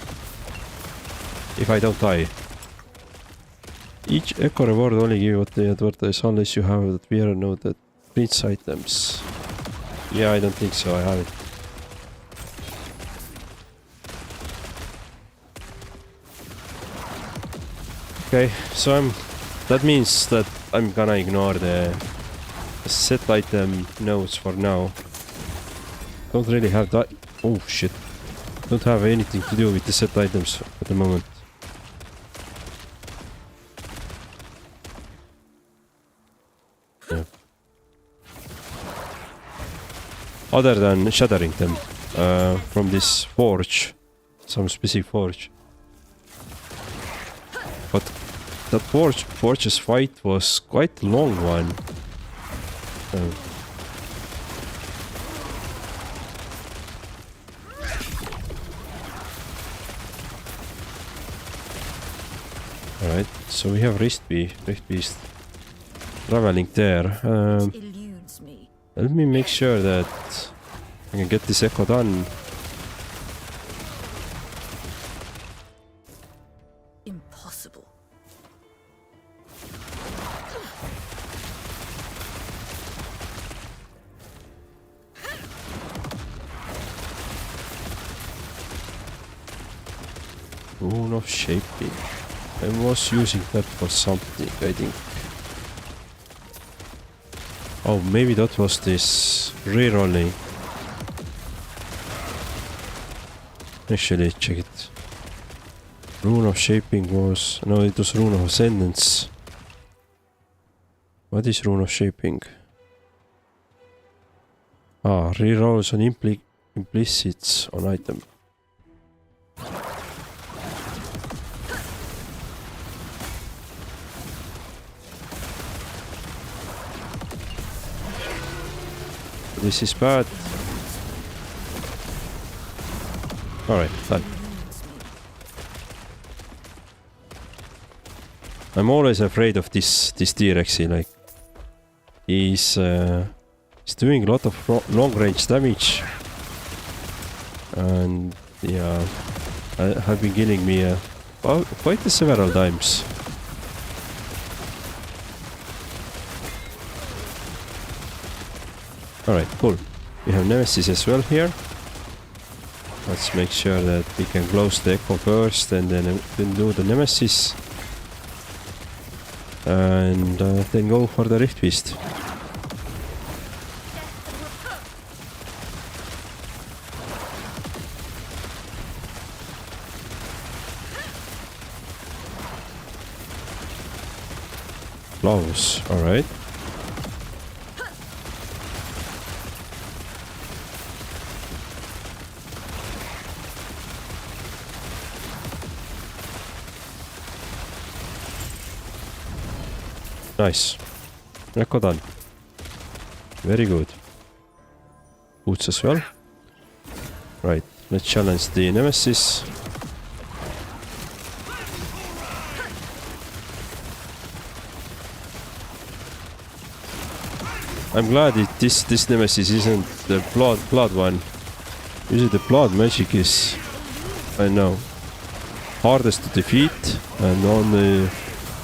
If I don't die. Each echo reward only give what they advertise unless you have that we are know that prince items. Yeah, I don't think so. I have it. Okay, so that means that I'm gonna ignore the set item notes for now. Don't really have that. Oh shit. Don't have anything to do with the set items at the moment. Yeah. Other than shattering them from this forge. Some specific forge. But that forge's fight was quite a long one. Alright, so we have Rift Beast traveling there. Let me make sure that I can get this echo done. Impossible. Rune of shaping. I was using that for something, I think. Oh, maybe that was this rerolling. Actually, check it. Rune of shaping was... No, it was Rune of ascendance. What is Rune of shaping? Ah, rerolls on implicits on item. This is bad. Alright, done. I'm always afraid of this T-Rexy, like... He's doing a lot of long range damage. And yeah, have been killing me quite several times. Alright, cool. We have Nemesis as well here. Let's make sure that we can close the echo first and then do the Nemesis. And then go for the Rift Beast. Close, alright. Nice. Echo done. Very good. Boots as well. Right, let's challenge the Nemesis. I'm glad this Nemesis isn't the blood one. Usually the blood magic is, I know, hardest to defeat, and on the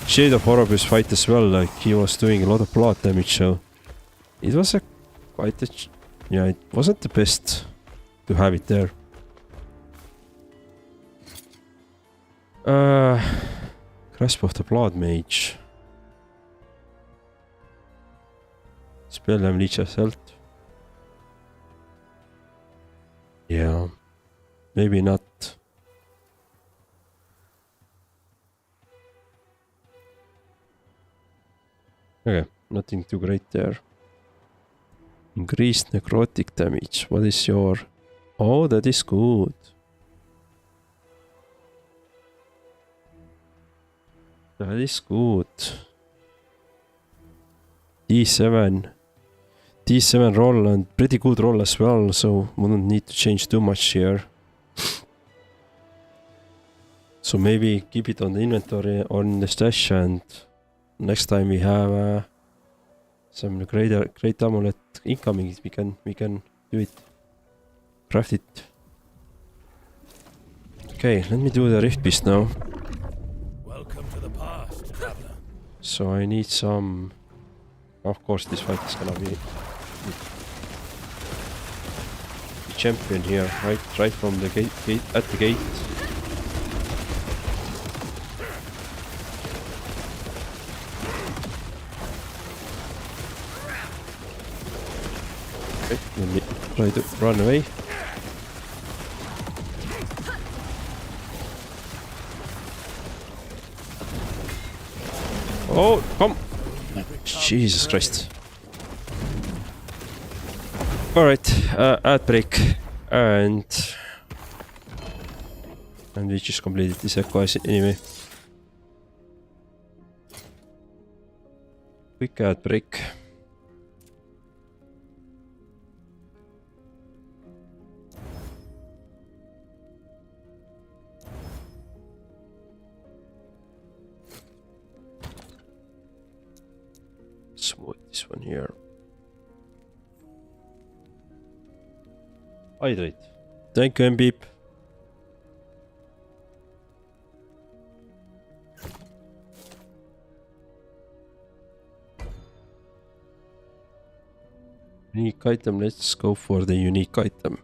Shade of Orobyss fight as well, like he was doing a lot of blood damage, so it was yeah, it wasn't the best to have it there. Grasp of the Blood Mage. Spell and leeches health. Yeah, maybe not. Okay, nothing too great there. Increased necrotic damage. What is your... Oh, that is good. That is good. D7. D7 roll and pretty good roll as well, so wouldn't need to change too much here. So maybe keep it on the inventory or in the stash, and next time we have some great amulet incoming, we can do it. Craft it. Okay, let me do the rift beast now. Welcome to the past, traveler. So I need some. Of course, this fight is gonna be champion here, right from the gate at the gate. Okay, let me try to run away. Oh, come! Jesus Christ. Alright, outbreak. And we just completed this echo anyway. Quick outbreak. Smooth this one here. Hydrate. Thank you, Mbeep. Unique item, let's go for the unique item.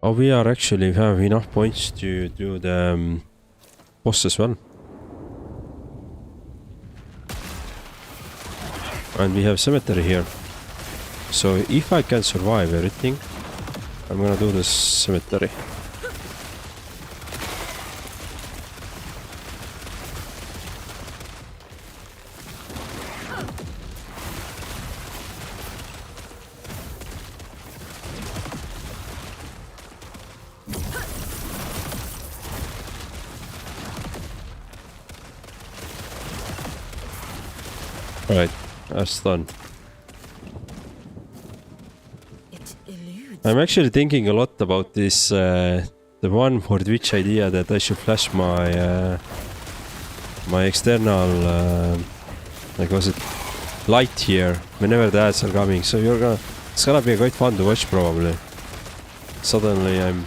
Oh, we are actually have enough points to do the boss as well. And we have cemetery here. So if I can survive everything, I'm gonna do this cemetery. Alright, that's done. It eludes. I'm actually thinking a lot about this, the one for Twitch idea that I should flash my my external, like was it, light here whenever the ads are coming. So it's gonna be quite fun to watch probably. Suddenly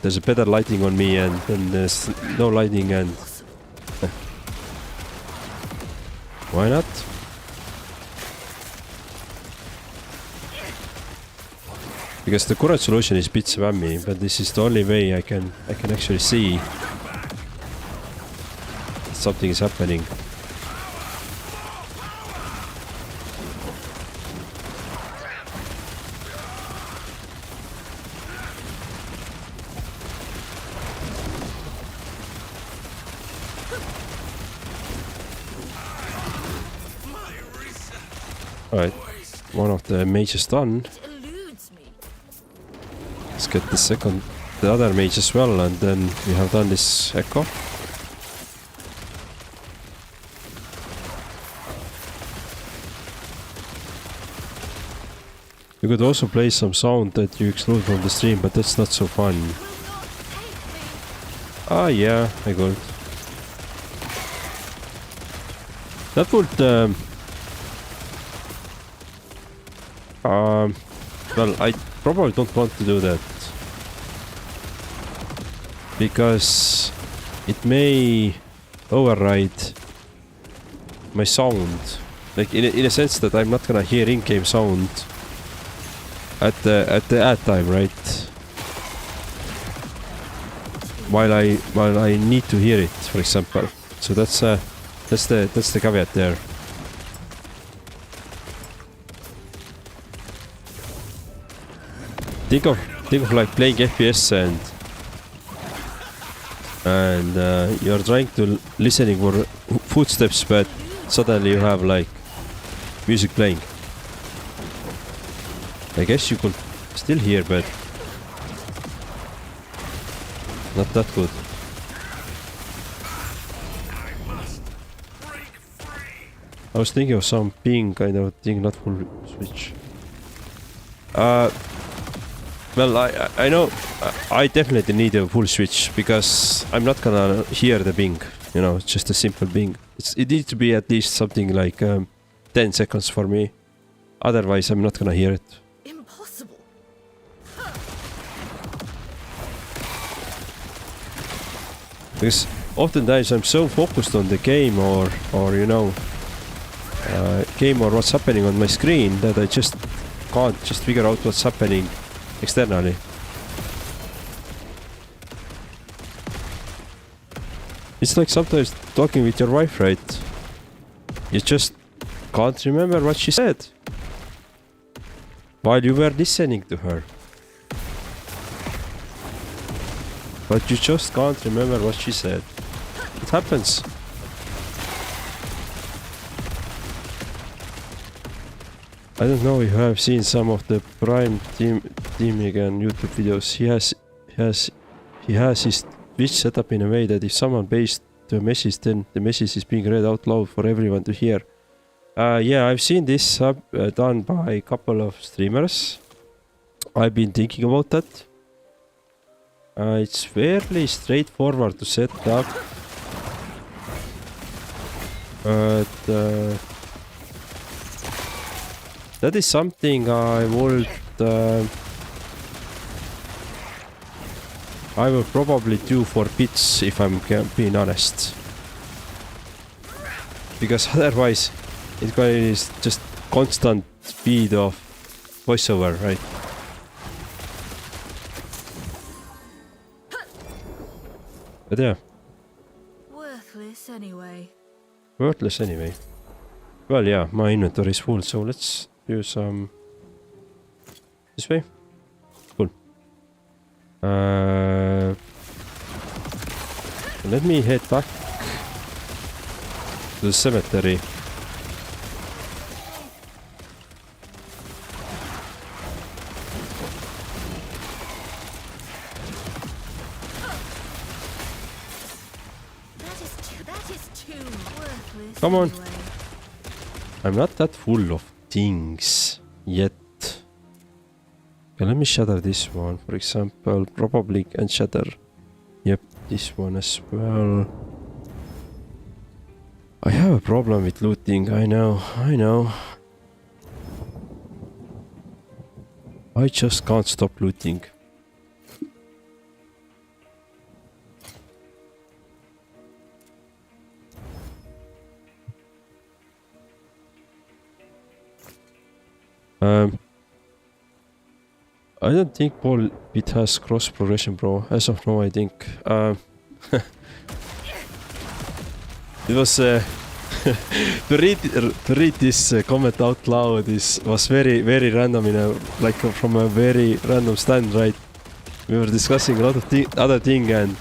there's a better lighting on me, and then there's no lighting, and why not? Because the current solution is bit spammy, but this is the only way I can actually see something is happening. Alright, one of the mages done. It eludes me. Let's get the other mage as well, and then we have done this echo. You could also play some sound that you exclude from the stream, but that's not so fun. Will not take me. Ah, yeah, I got it. That would well, I probably don't want to do that because it may override my sound, like in a sense that I'm not gonna hear in-game sound at the ad time, right? While I need to hear it, for example. So that's the caveat there. Think of like playing FPS and you're trying to listening for footsteps, but suddenly you have like music playing. I guess you could still hear, but not that good. I was thinking of some ping kind of thing, not full switch. Well, I know I definitely need a full switch because I'm not gonna hear the ping. You know, it's just a simple ping. It needs to be at least something like 10 seconds for me. Otherwise, I'm not gonna hear it. Impossible. Because oftentimes I'm so focused on the game or you know, game or what's happening on my screen that I just can't just figure out what's happening externally. It's like sometimes talking with your wife, right? You just can't remember what she said while you were listening to her. But you just can't remember what she said. It happens. I don't know if you have seen some of the Prime teaming and YouTube videos. He has his Twitch set up in a way that if someone pastes the message, then the message is being read out loud for everyone to hear. Yeah, I've seen this done by a couple of streamers. I've been thinking about that. It's fairly straightforward to set up. But that is something I would probably do for bits if I'm being honest. Because otherwise it is just constant speed of voiceover, right? But yeah. Worthless anyway. Worthless anyway. Well, yeah, my inventory is full, so let's do some this way. Cool. Let me head back to the cemetery. That is too worthless. Come on. Anyway. I'm not that full of things yet. Okay, let me shatter this one, for example. Probably can shatter. Yep, this one as well. I have a problem with looting, I know. I just can't stop looting. I don't think Paul it has cross progression, bro. As of now, I think. It was to read this comment out loud was very random like from a very random stand, right? We were discussing a lot of other thing and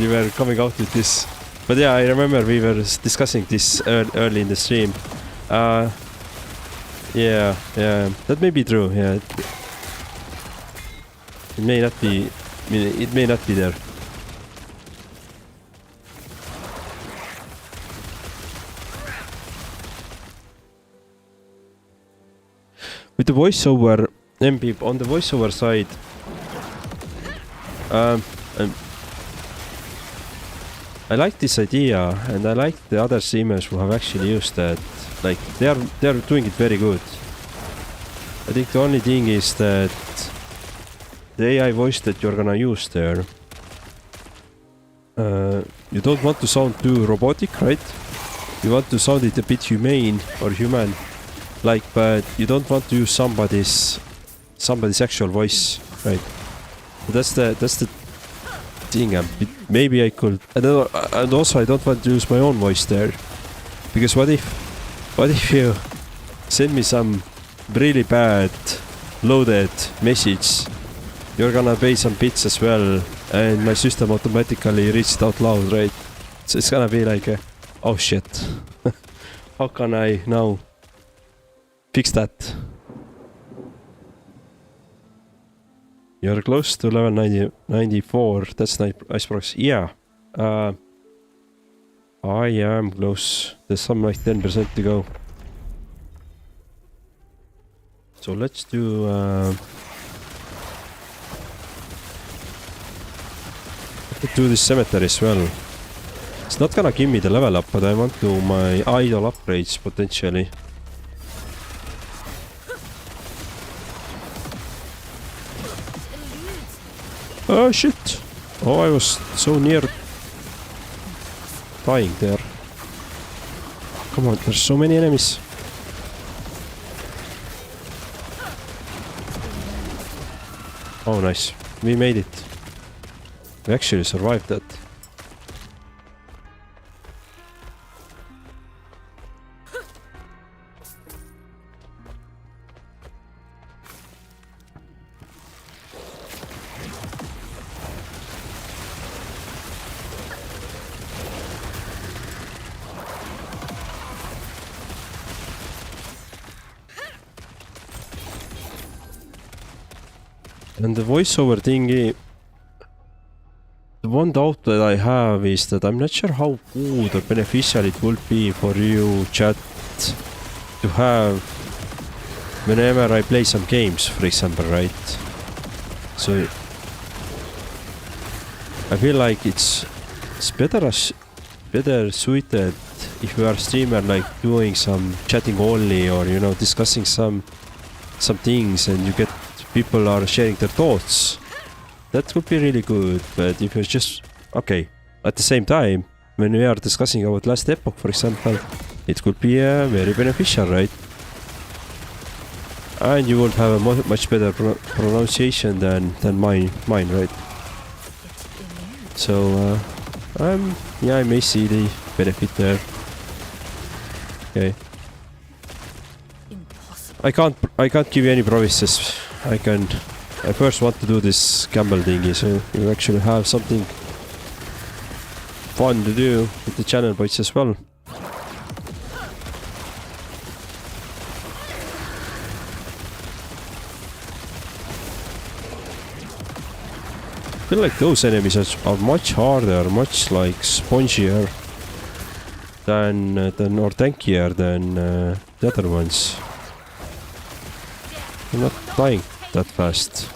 you were coming out with this. But yeah, I remember we were discussing this early in the stream. Yeah, that may be true. Yeah, it may not be. I mean, it may not be there. With the voiceover, MP on the voiceover side, I like this idea, and I like the other streamers who have actually used that. Like they are doing it very good. I think the only thing is that the AI voice that you're gonna use there, you don't want to sound too robotic, right? You want to sound it a bit humane or human, like, but you don't want to use somebody's actual voice, right? That's the thing. Maybe I could, and also I don't want to use my own voice there, because what if you send me some really bad loaded message? You're gonna pay some bits as well, and my system automatically reads it out loud, right? So it's gonna be like, oh shit, how can I now fix that? You're close to level 94. That's nice progress. Yeah. I am close. There's some like 10% to go. So let's do this cemetery as well. It's not gonna give me the level up, but I want to my idol upgrades potentially. Oh shit! Oh, I was so near dying there. Come on, there's so many enemies. Oh nice, we made it. We actually survived that. And the voiceover thingy, the one doubt that I have is that I'm not sure how good or beneficial it would be for you, chat, to have whenever I play some games, for example, right? So I feel like it's better suited if you are a streamer, like doing some chatting only, or you know, discussing some things, and you get people are sharing their thoughts. That would be really good. But if you're just okay at the same time, when we are discussing about Last Epoch, for example, it could be very beneficial, right? And you would have a much better pronunciation than mine, right? So yeah, I may see the benefit there. Okay. I can't give you any promises. I first want to do this gamble thingy, so you actually have something fun to do with the channel points as well. I feel like those enemies are much harder, much like spongier than or tankier than the other ones. I'm not dying that fast.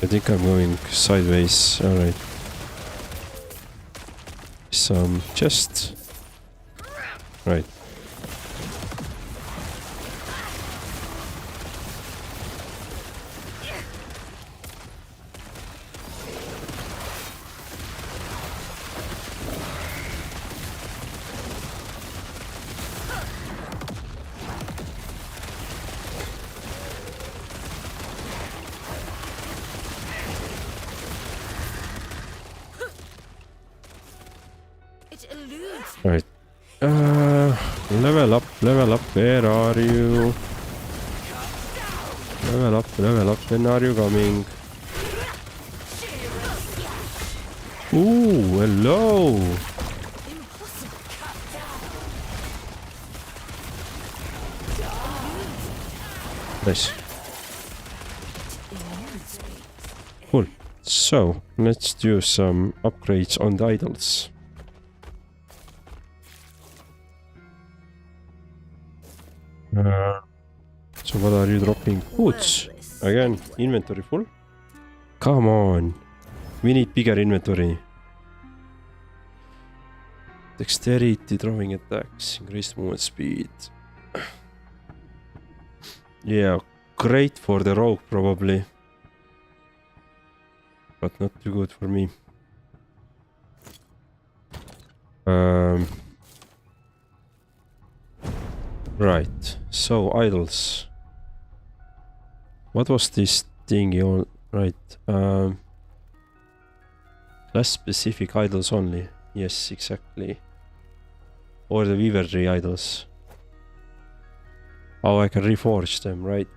I think I'm going sideways. Alright. Some chest. Right. Right. Level up, where are you? Level up, when are you coming? Ooh, hello! Nice. Cool. So, let's do some upgrades on the idols. So what are you dropping? Boots. Again, inventory full? Come on. We need bigger inventory. Dexterity, throwing attacks, increased movement speed. Yeah, great for the rogue probably. But not too good for me. Right, so idols. What was this thingy all right? Less specific idols only. Yes, exactly. Or the Weaver Tree idols. Oh, I can reforge them, right?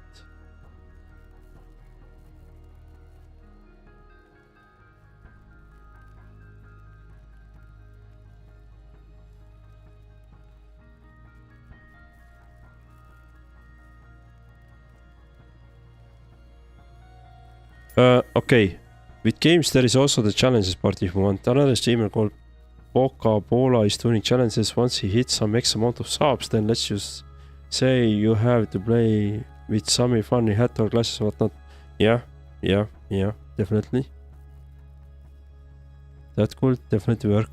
Okay. With games, there is also the challenges part if you want. Another streamer called Boca Bola is doing challenges. Once he hits some X amount of subs, then let's just say you have to play with some funny hat or glasses or whatnot. Yeah, definitely. That could definitely work.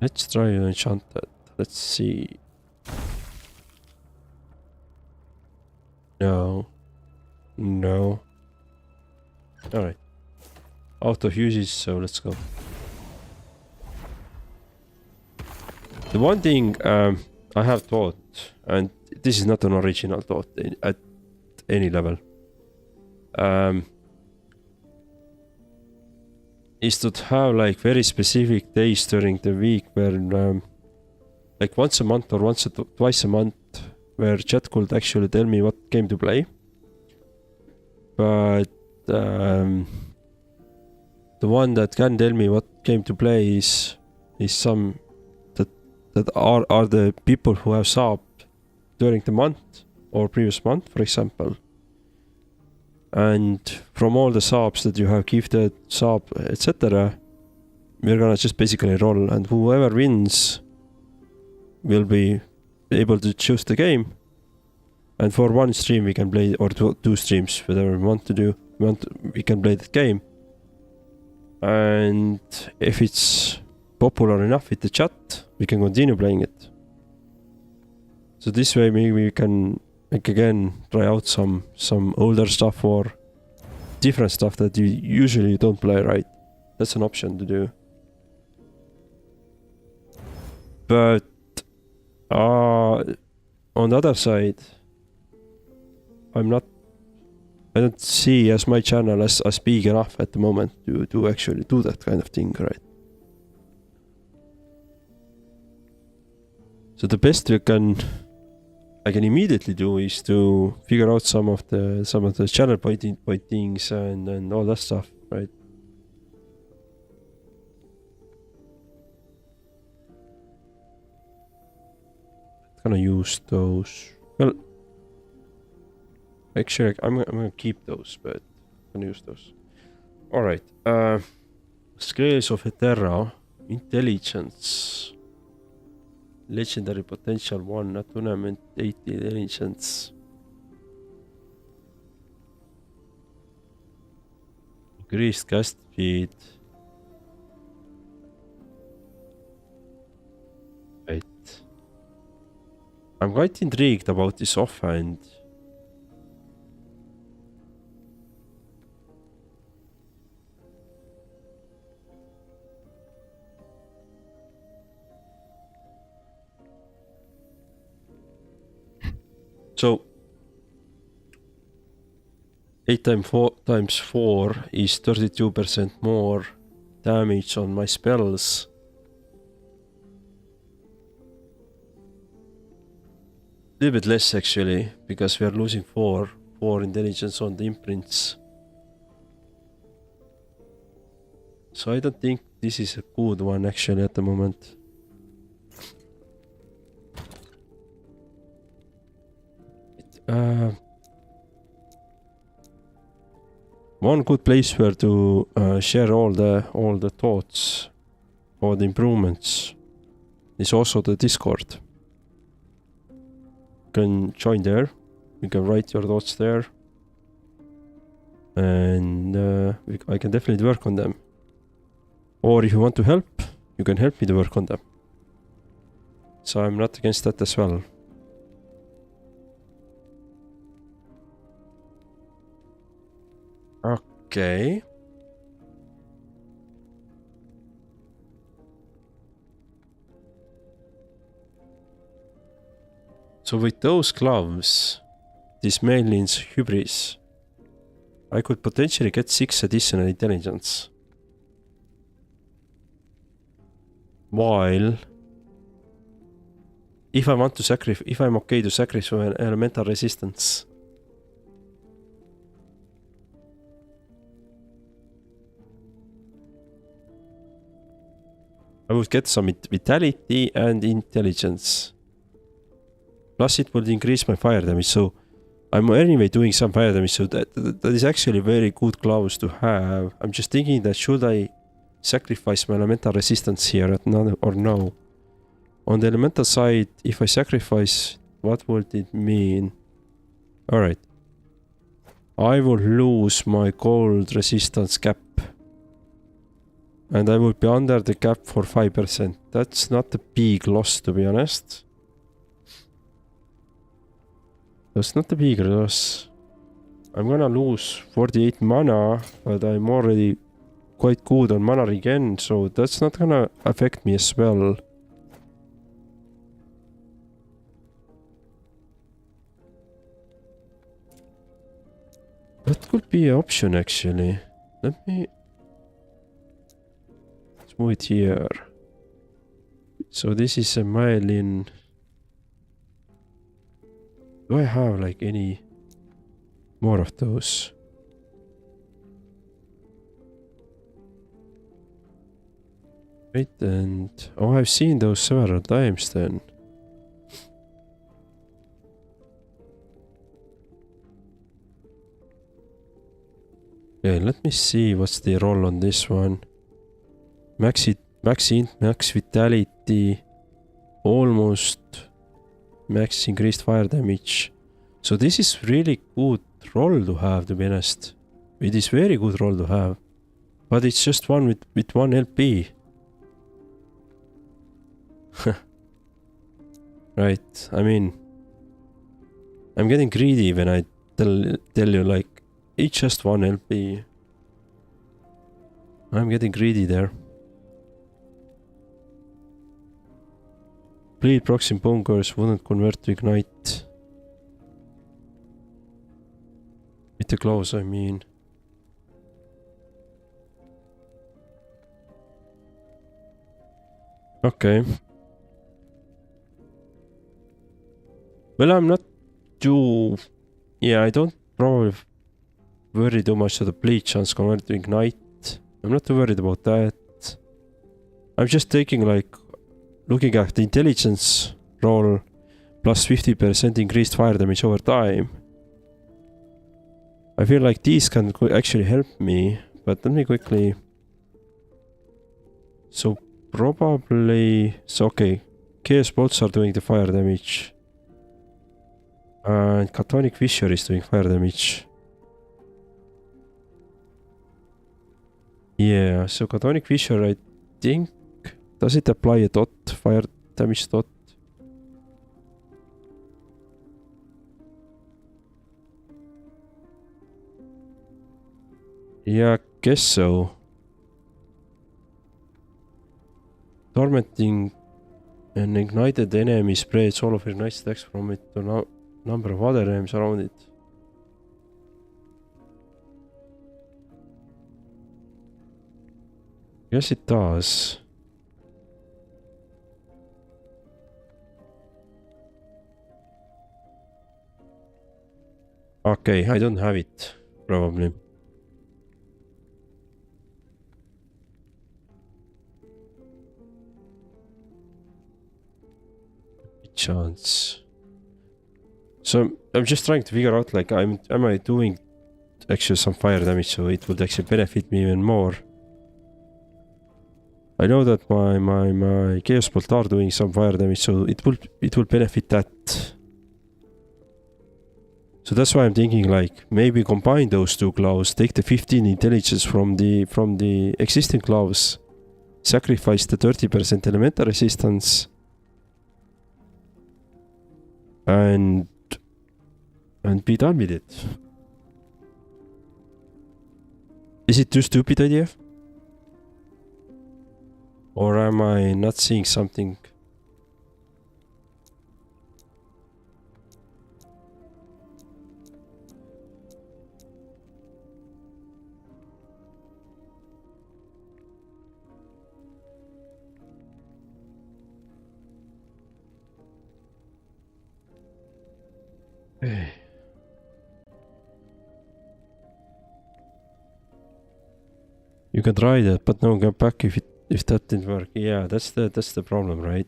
Let's try to enchant that. Let's see. No. Alright. Out of usage, so let's go. The one thing I have thought, and this is not an original thought at any level, is to have like very specific days during the week where like once a month or twice a month where chat could actually tell me what game to play. But the one that can tell me what game to play is some that are the people who have subbed during the month or previous month, for example. And from all the subs that you have gifted, sub, etc., we're gonna just basically roll, and whoever wins will be able to choose the game. And for one stream we can play, or two streams, whatever we want to do, we can play that game. And if it's popular enough with the chat, we can continue playing it. So this way maybe we can like again try out some older stuff or different stuff that you usually don't play, right? That's an option to do. But on the other side, I don't see as my channel as big enough at the moment to actually do that kind of thing, right? So the best I can immediately do is to figure out some of the channel pointings and all that stuff, right? Gonna use those. Well, actually, I'm gonna keep those, but I'm gonna use those. All right. Scales of Eterra, intelligence, legendary potential 1, attunement 80 intelligence. Increased cast speed. Right. I'm quite intrigued about this offhand. So 8 times 4 is 32% more damage on my spells. A little bit less actually, because we are losing 4 intelligence on the imprints. So I don't think this is a good one actually at the moment. One good place where to share all the thoughts or the improvements is also the Discord. You can join there. You can write your thoughts there, and I can definitely work on them. Or if you want to help, you can help me to work on them. So I'm not against that as well. Okay. So with those gloves, this Mainlin's Hybris, I could potentially get 6 additional intelligence. While if I want to sacrifice, if I'm okay to sacrifice an elemental resistance, I would get some vitality and intelligence. Plus it would increase my fire damage, so I'm anyway doing some fire damage, so that is actually very good gloves to have. I'm just thinking that should I sacrifice my elemental resistance here or no? On the elemental side, if I sacrifice, what would it mean? Alright. I will lose my cold resistance cap. And I will be under the cap for 5%. That's not a big loss, to be honest. That's not a big loss. I'm gonna lose 48 mana, but I'm already quite good on mana regen, so that's not gonna affect me as well. That could be an option actually. Let me... Let's move it here. So this is a myelin. Do I have like any more of those? Right, and... Oh, I've seen those several times then. Okay, let me see what's the roll on this one. Max int, max vitality, almost max increased fire damage. So this is really good roll to have, to be honest. It is very good roll to have. But it's just one with one LP. Right, I mean... I'm getting greedy when I tell you like... It's just one LP. I'm getting greedy there. Bleed proxim bunkers wouldn't convert to ignite. With the gloves, I mean. Okay. Well, I'm not too... Yeah, I don't probably worry too much that the bleed chance convert to ignite. I'm not too worried about that. I'm just taking like... Looking at the intelligence roll plus 50% increased fire damage over time. I feel like these can actually help me, but let me quickly... So probably... So okay, Chaos Bolts are doing the fire damage. And Catonic Fissure is doing fire damage. Yeah, so Catonic Fissure, I think... Does it apply a dot? Fire damage dot? Yeah, guess so. Tormenting an ignited enemy spreads all of your nice attacks from it to a number of other enemies around it. Yes, it does. Okay, I don't have it, probably. Chance. So I'm just trying to figure out like am I doing actually some fire damage so it would actually benefit me even more. I know that my Chaos Bolt are doing some fire damage, so it will benefit that. So that's why I'm thinking like maybe combine those two gloves, take the 15 intelligence from the existing gloves, sacrifice the 30% elemental resistance, and be done with it. Is it too stupid idea? Or am I not seeing something? You can try that, but no, get back if that didn't work. Yeah, that's the problem, right?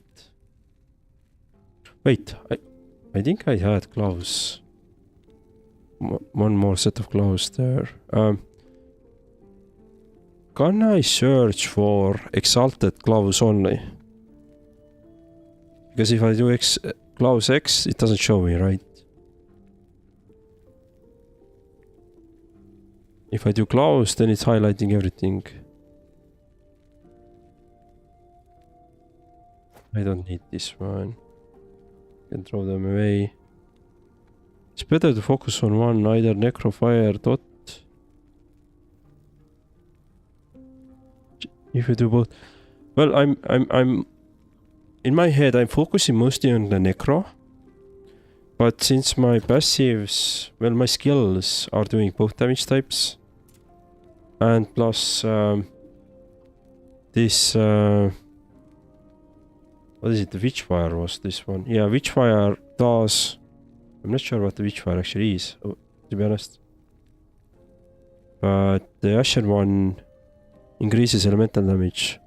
Wait, I think I had gloves. one more set of gloves there. Can I search for exalted gloves only? Because if I do gloves X, it doesn't show me, right? If I do gloves, then it's highlighting everything. I don't need this one. Can throw them away. It's better to focus on one, either necro, fire, dot. If you do both. Well, I'm in my head I'm focusing mostly on the necro. But since my passives, well, my skills are doing both damage types. And plus this what is it? The Witchfire was this one. Yeah, Witchfire does. I'm not sure what the Witchfire actually is, to be honest. But the Asher one increases elemental damage.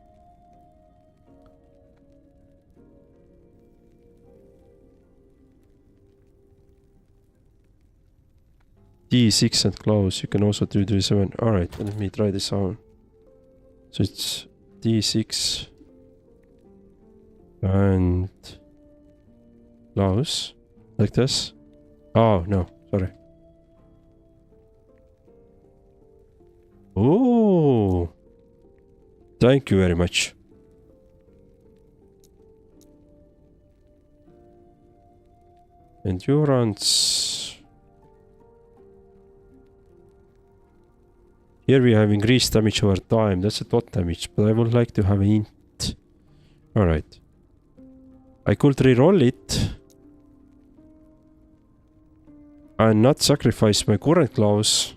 D6 and gloves. You can also do D7. Alright, let me try this out. So it's D6 and gloves like this. Oh no, sorry. Oh, thank you very much. Endurance. Here we have increased damage over time. That's a dot damage, but I would like to have an int. Alright. I could reroll it and not sacrifice my current gloves.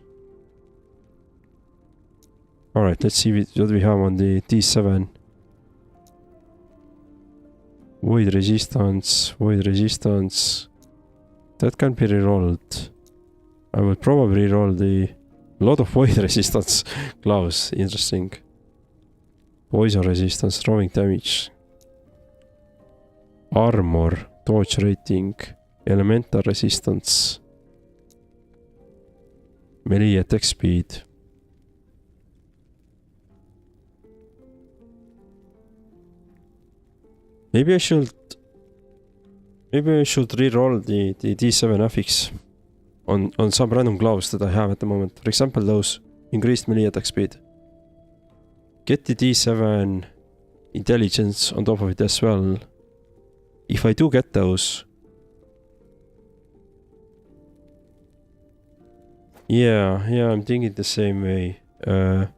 Alright, let's see what we have on the D7. Void resistance, void resistance. That can be rerolled. I will probably reroll the lot of void resistance gloves. Interesting. Poison resistance, throwing damage. Armor, dodge rating, elemental resistance. Melee attack speed. Maybe I should re-roll the D7 affix on some random gloves that I have at the moment. For example, those increased melee attack speed. Get the D7 intelligence on top of it as well. If I do get those. Yeah, I'm thinking the same way. The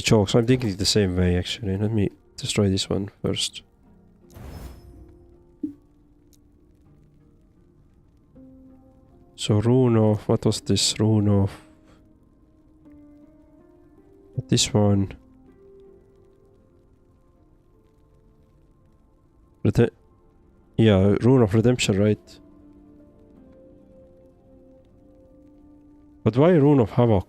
chalks, I'm thinking the same way actually. Let me destroy this one first. So rune of, what was this rune of? This one. Yeah, rune of redemption, right? But why rune of havoc?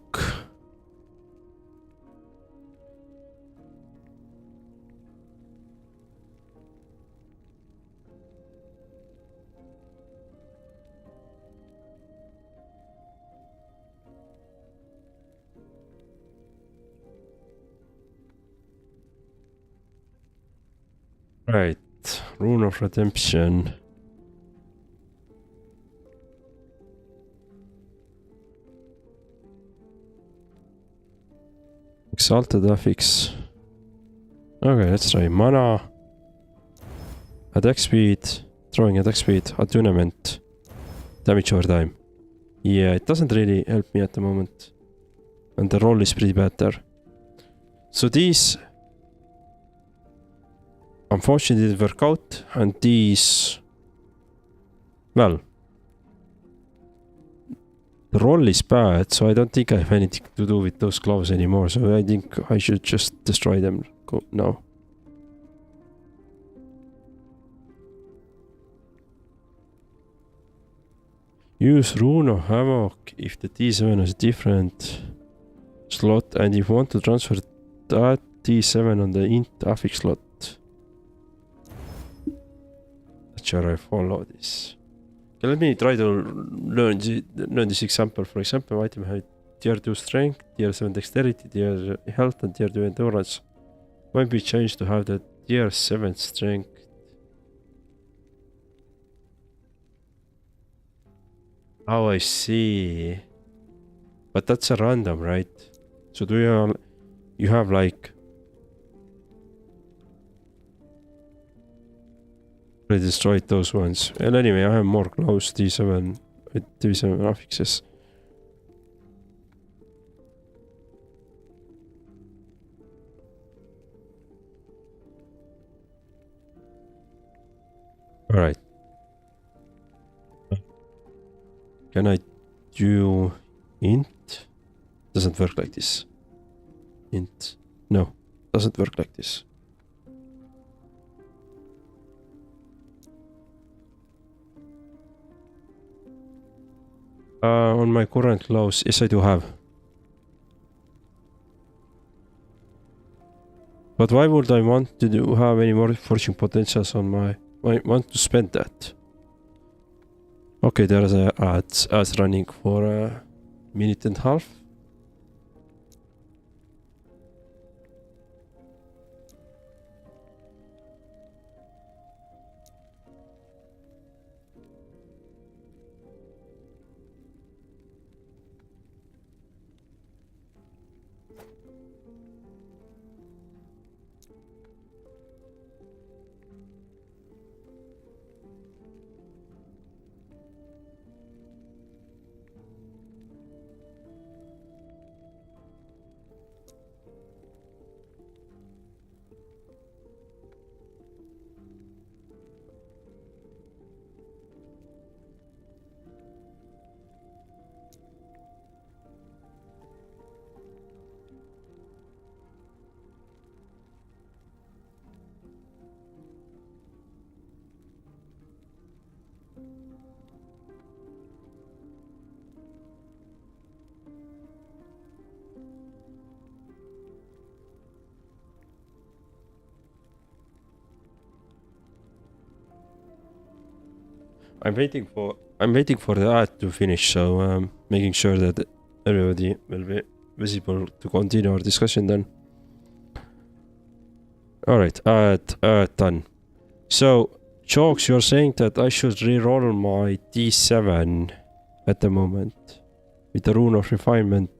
Right, rune of redemption. Exalted affix. Okay, let's try mana. Attack speed, throwing attack speed, attunement, damage over time. Yeah, it doesn't really help me at the moment. And the roll is pretty bad there. So these unfortunately didn't work out, and these, well, the roll is bad, so I don't think I have anything to do with those gloves anymore, so I think I should just destroy them now. Use Rune of Havoc if the D7 has a different slot, and if you want to transfer that D7 on the int affix slot. Not sure I follow this. Okay, let me try to learn this example. For example, item have tier 2 strength, tier 7 dexterity, tier health, and tier 2 endurance. Might be changed to have the tier 7 strength. Oh, I see. But that's a random, right? So do you have like... I destroyed those ones. And anyway, I have more close D7 with D7 affixes. Alright. Can I do int? Doesn't work like this. Int. No, doesn't work like this. On my current close, yes I do have. But why would I want to have any more fortune potentials on my... I want to spend that. Okay, there's a ads running for a minute and a half. I'm waiting for the ad to finish, so making sure that everybody will be visible to continue our discussion then. Alright, ad done. So, Chalks, you're saying that I should reroll my D7 at the moment with the rune of refinement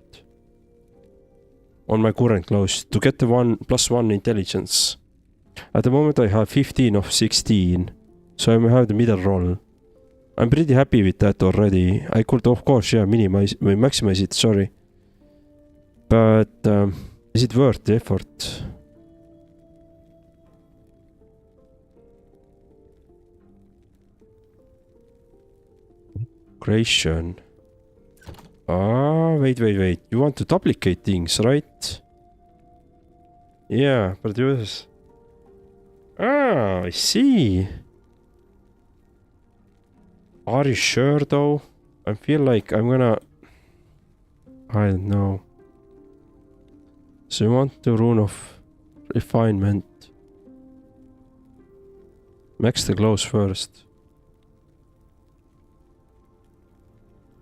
on my current close to get the +1 intelligence. At the moment I have 15 of 16, so I may have the middle roll. I'm pretty happy with that already. I could of course, yeah, maximize it, sorry. But is it worth the effort? Creation. Ah, wait. You want to duplicate things, right? Yeah, produce. Ah, I see. Are you sure though? I feel like I'm gonna... I don't know. So you want the rune of refinement. Max the glows first.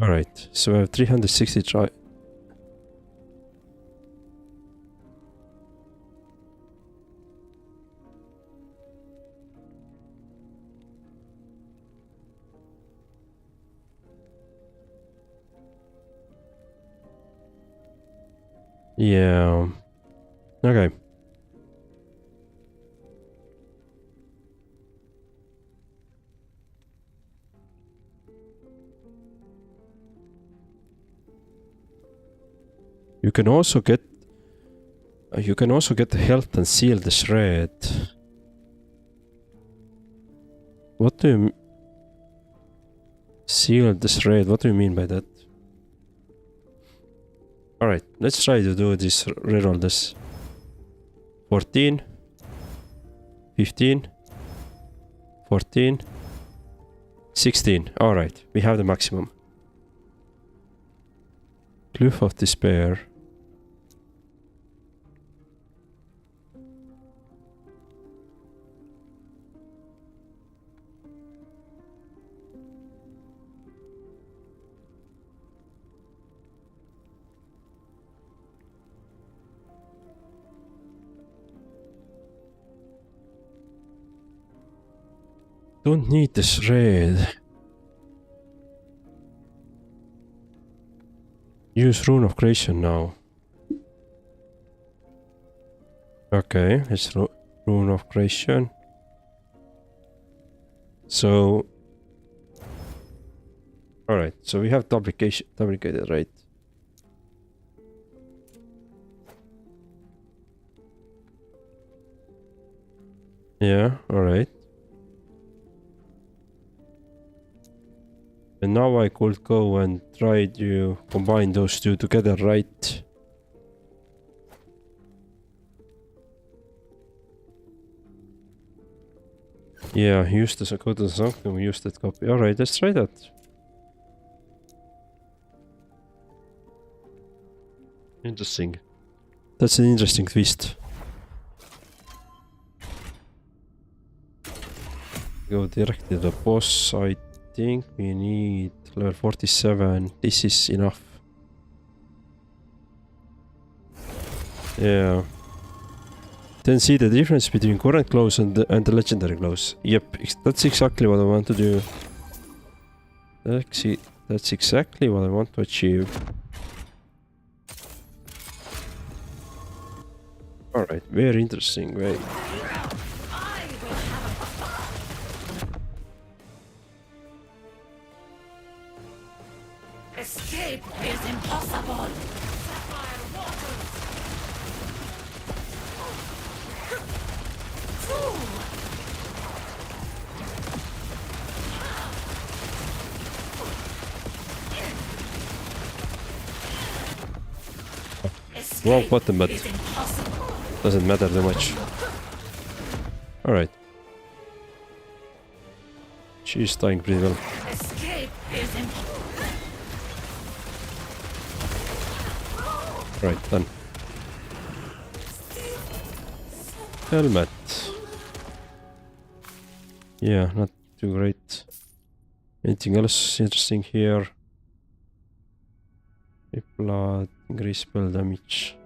Alright, so I have 360 try. Yeah. Okay. You can also get the health and seal the shred. What do you seal the shred? What do you mean by that? Alright, let's try to do this, reroll this. 14, 15, 14, 16. Alright, we have the maximum. Cliff of Despair. Don't need this red. Use Rune of Creation now. Okay, it's Rune of Creation. So, alright, so we have duplicated, right? Yeah, alright. And now I could go and try to combine those two together, right? Yeah, use the go to the sanctum, use that copy. Alright, let's try that. Interesting. That's an interesting twist. Go directly to the boss. I think we need level 47. This is enough. Yeah. Then see the difference between current clothes and the legendary clothes. Yep, that's exactly what I want to do. That's exactly what I want to achieve. Alright, very interesting, very. Escape is impossible. Sapphire waters. Wrong button, but doesn't matter too much. Alright. She's dying pretty well. Escape is impossible. Right, done. Helmet. Yeah, not too great. Anything else interesting here? Blood, increase spell damage.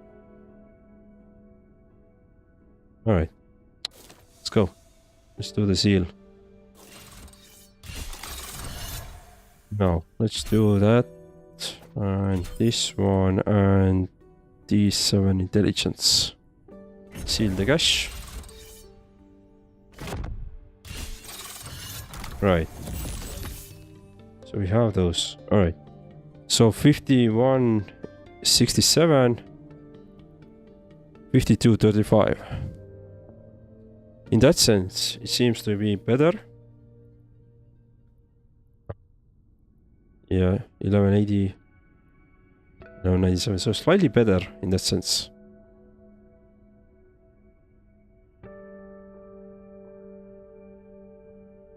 Alright. Let's go. Let's do the seal. Now, let's do that. And this one and these 7 intelligence. Seal the cache. Right. So we have those. Alright. So 51, 67, 52, 35. In that sense, it seems to be better. Yeah, 1180, 1197, so slightly better in that sense.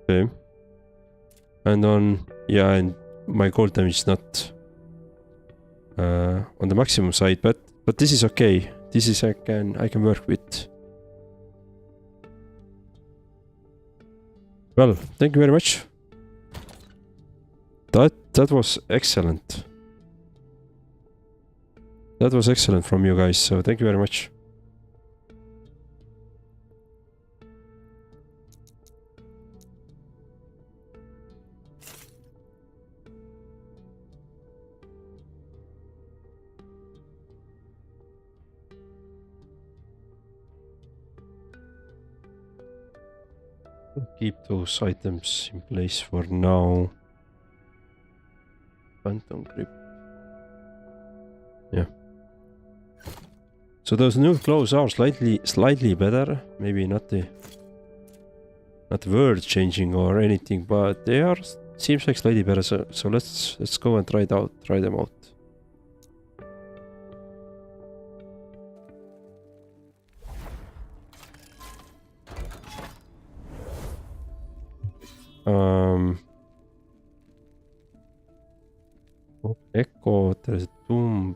Okay. And on, yeah, and my gold damage is not on the maximum side, but this is okay. This is I can work with. Well, thank you very much. That was excellent. That was excellent from you guys, so thank you very much. Keep those items in place for now. Phantom grip. Yeah. So those new clothes are slightly better. Maybe not world changing or anything, but they are seems like slightly better. So let's go and try them out. Echo, there's a tomb.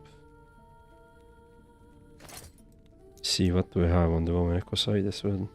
See what we have on the woman echo side as well.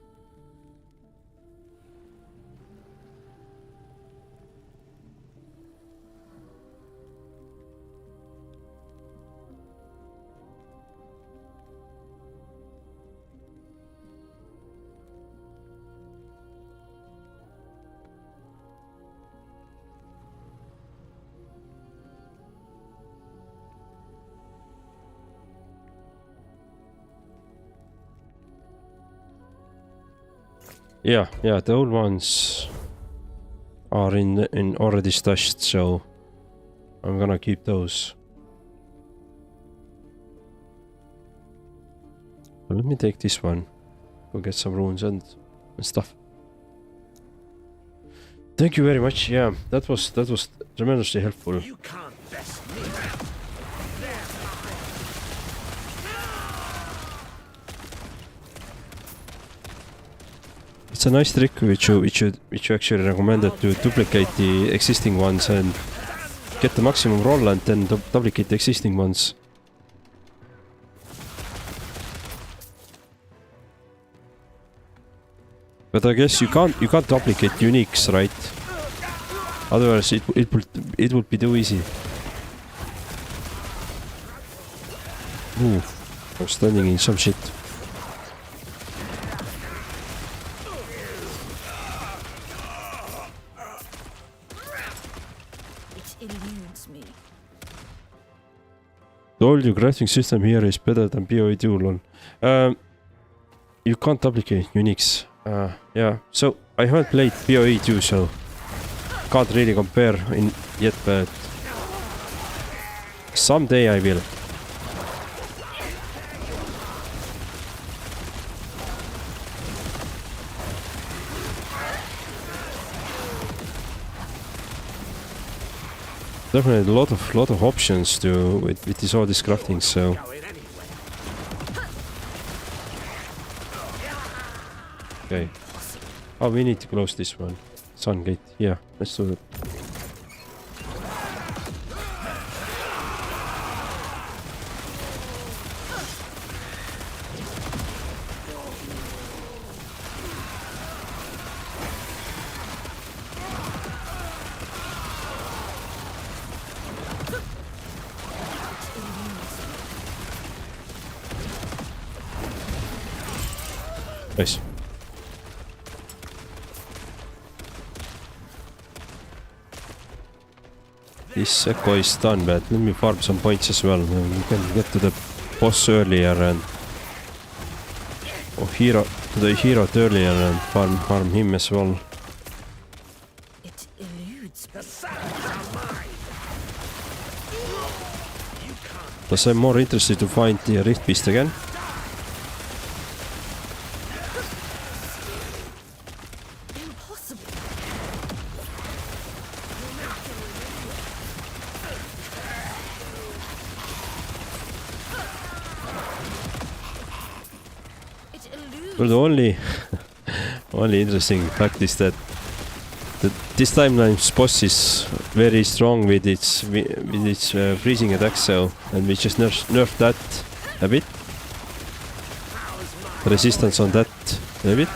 Yeah, the old ones are in already stashed, so I'm gonna keep those. So let me take this one. Go get some runes and stuff. Thank you very much. Yeah, that was tremendously helpful. You can't best me. It's a nice trick which you actually recommended to duplicate the existing ones and get the maximum roll and then duplicate the existing ones. But I guess you can't duplicate uniques, right? Otherwise it would be too easy. Ooh, I'm standing in some shit. It eludes me. Told you crafting system here is better than PoE tool on. You can't duplicate uniques. Yeah, so I haven't played PoE 2, so can't really compare in yet, but someday I will. Definitely a lot of options to with this all this crafting, so. Okay. Oh, we need to close this one. Sun gate. Yeah, let's do it. Nice. This echo is done, but let me farm some points as well. We can get to the boss earlier and to the hero earlier and farm him as well. It eludes me. The sands are mine. Plus I'm more interested to find the Rift Beast again. Impossible. It eludes. Well, the only interesting fact is that this timeline's boss is very strong with its freezing attack, so and we just nerfed that a bit. The resistance on that a bit.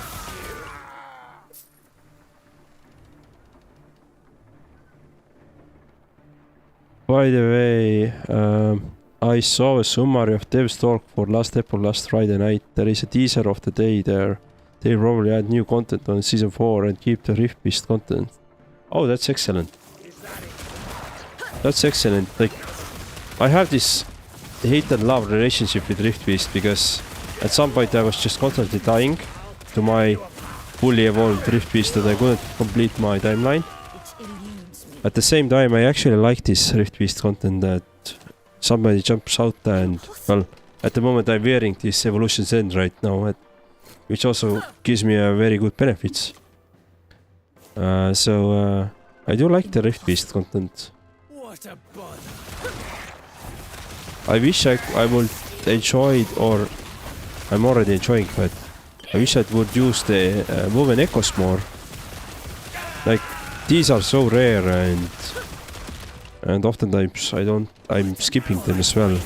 By the way, I saw a summary of Dev's talk for Last Epoch last Friday night. There is a teaser of the day there. They probably add new content on season 4 and keep the Rift Beast content. Oh, that's excellent. That's excellent. Like, I have this hate and love relationship with Rift Beast because at some point I was just constantly dying to my fully evolved Rift Beast that I couldn't complete my timeline. It eludes me. At the same time, I actually like this Rift Beast content that somebody jumps out and, well, at the moment I'm wearing this Evolution's End right now, which also gives me a very good benefits. So I do like the Rift Beast content. What a bother. I wish I would enjoy it, or I'm already enjoying, but I wish I would use the woven echoes more. Like, these are so rare and oftentimes I'm skipping them as well. It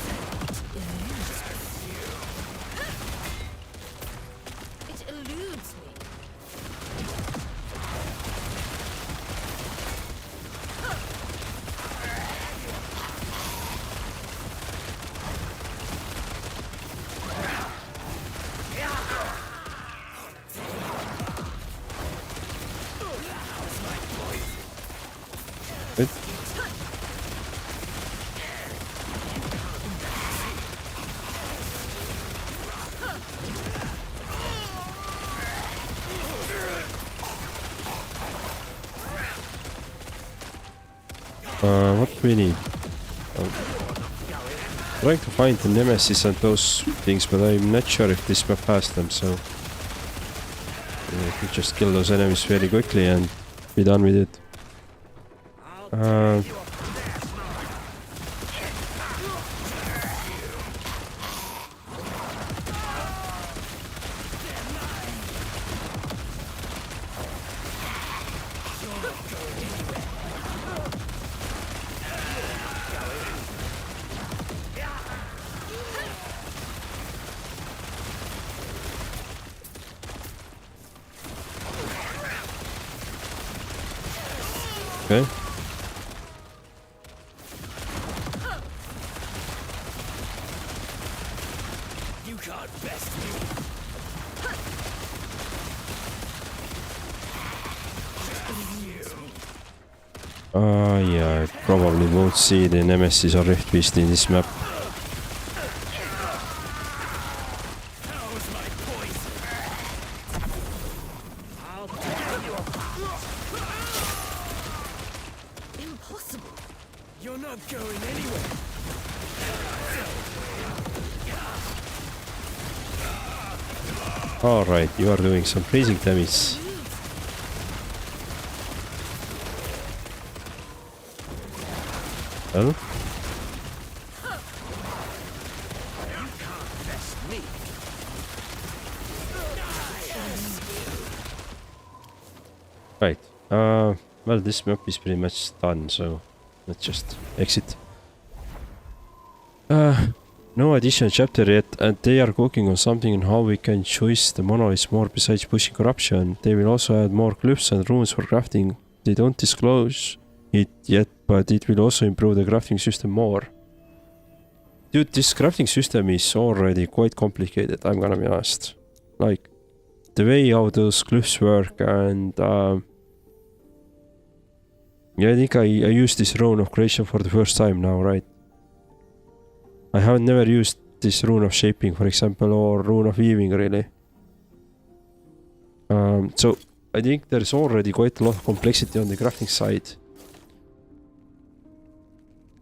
eludes me. It, What we need? Trying to find the nemesis and those things, but I'm not sure if this map has them, so we could just kill those enemies very quickly and be done with it. Okay. You can't best me. Yeah, I probably won't see the nemesis or rift beast in this map. How's my poison? Impossible. You're not going anywhere. Alright, you are doing some freezing damage. Well, right. Well, this map is pretty much done, so let's just exit. No additional chapter yet, and they are working on something on how we can choose the monoliths more besides pushing corruption. They will also add more glyphs and runes for crafting. They don't disclose it yet, but it will also improve the crafting system more. Dude, this crafting system is already quite complicated, I'm gonna be honest. Like, the way how those glyphs work and yeah, I think I used this rune of creation for the first time now, right? I have never used this rune of shaping, for example, or rune of weaving, really. So I think there's already quite a lot of complexity on the crafting side.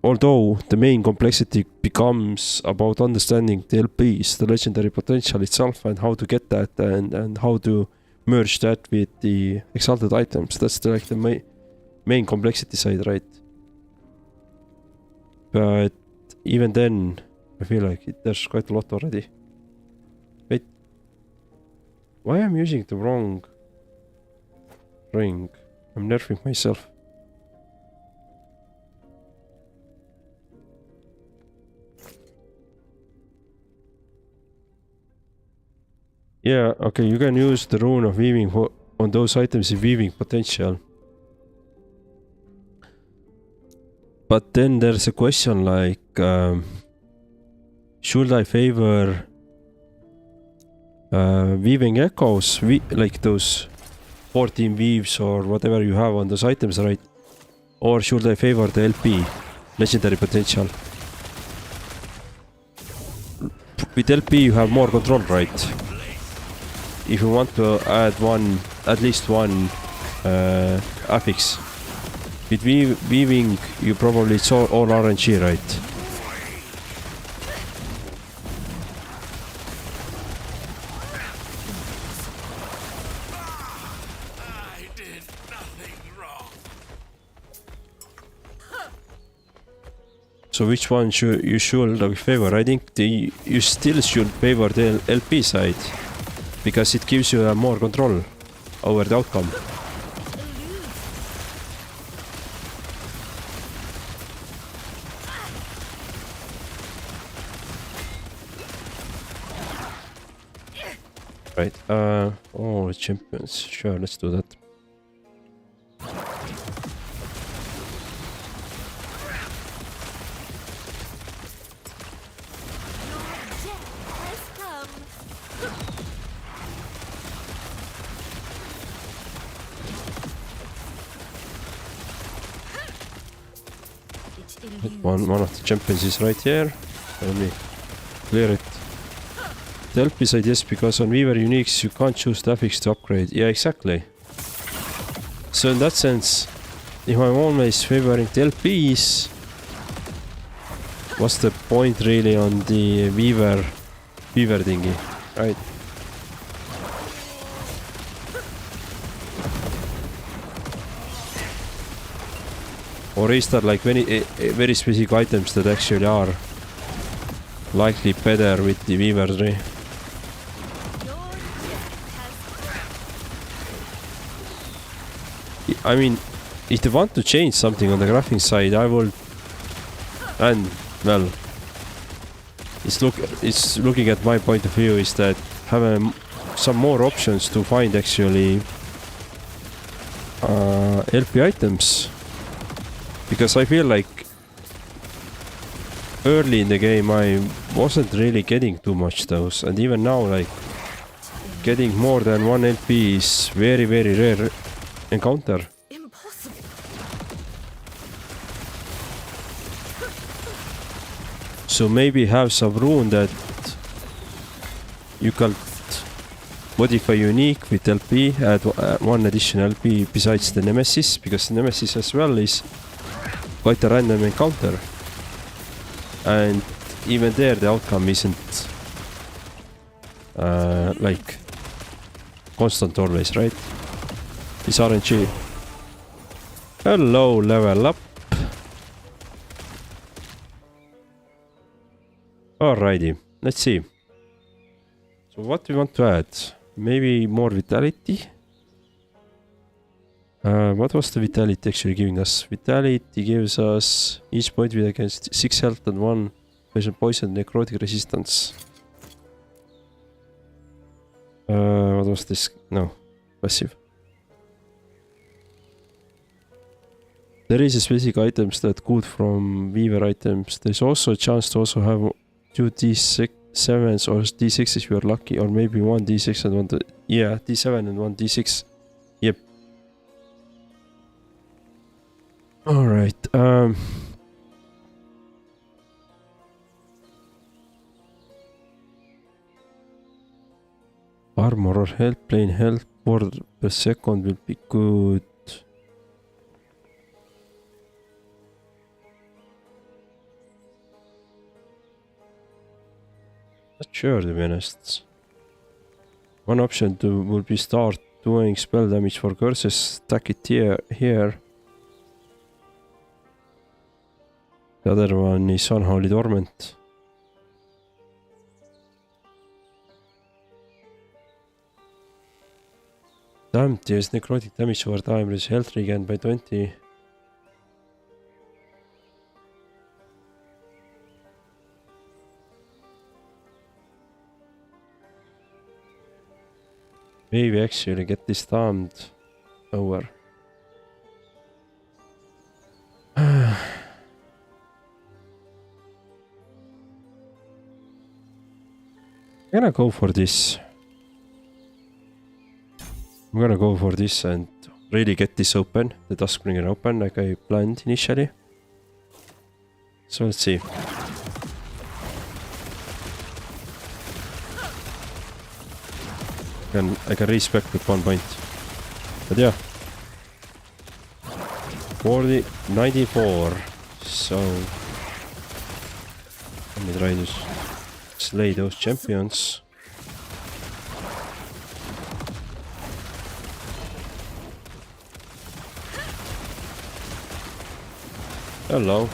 Although the main complexity becomes about understanding the LPs, the legendary potential itself, and how to get that, and how to merge that with the exalted items. That's like the main complexity side, right? But even then, I feel like there's quite a lot already. Wait. Why am I using the wrong ring? I'm nerfing myself. Yeah, okay, you can use the rune of weaving on those items with weaving potential. But then there's a question like, should I favor weaving echoes, like those 14 weaves or whatever you have on those items, right? Or should I favor the LP, legendary potential? With LP you have more control, right? If you want to add at least one affix. With weaving, you probably it's all RNG, right? I did nothing wrong. So which one should you favor? I think you still should favor the LP side, because it gives you more control over the outcome. Right, oh, champions, sure, let's do that. One of the champions is right here. Let me clear it. The LP side, yes, because on Weaver Uniques you can't choose the affix to upgrade. Yeah, exactly. So in that sense, if I'm always favoring the LPs, what's the point really on the Weaver thingy, right? Or is there like very specific items that actually are likely better with the Weaver's? I mean, if they want to change something on the graphics side, I will. And well, it's looking at my point of view is that having some more options to find actually LP items, because I feel like early in the game I wasn't really getting too much those, and even now like getting more than one LP is very rare encounter. Impossible. So maybe have some rune that you can modify unique with LP, add one additional LP besides the Nemesis, because the Nemesis as well is quite a random encounter. And even there the outcome isn't like constant always, right? It's RNG. Hello, level up. Alrighty, let's see. So what we want to add? Maybe more vitality. What was the vitality actually giving us? Vitality gives us each point with against 6 health and 1 poison necrotic resistance. What was this? No, passive. There is a specific items that good from Weaver items. There's also a chance to also have 2 D7s or D6s if you are lucky, or maybe 1 D6 and 1 yeah, D7 and 1 D6. Yep. Alright, armor or health, plain health word per second will be good. Not sure, to be honest. One option will be start doing spell damage for curses, stack it here. The other one is Unholy Dormant. Damn, deals necrotic damage over time, is health regained by 20. Maybe actually get this damned over. I'm gonna go for this. I'm gonna go for this and really get this open, the Duskbringer open, like I planned initially. So let's see. I can respec with 1 point. But yeah. 94. So let me try to slay those champions. Hello.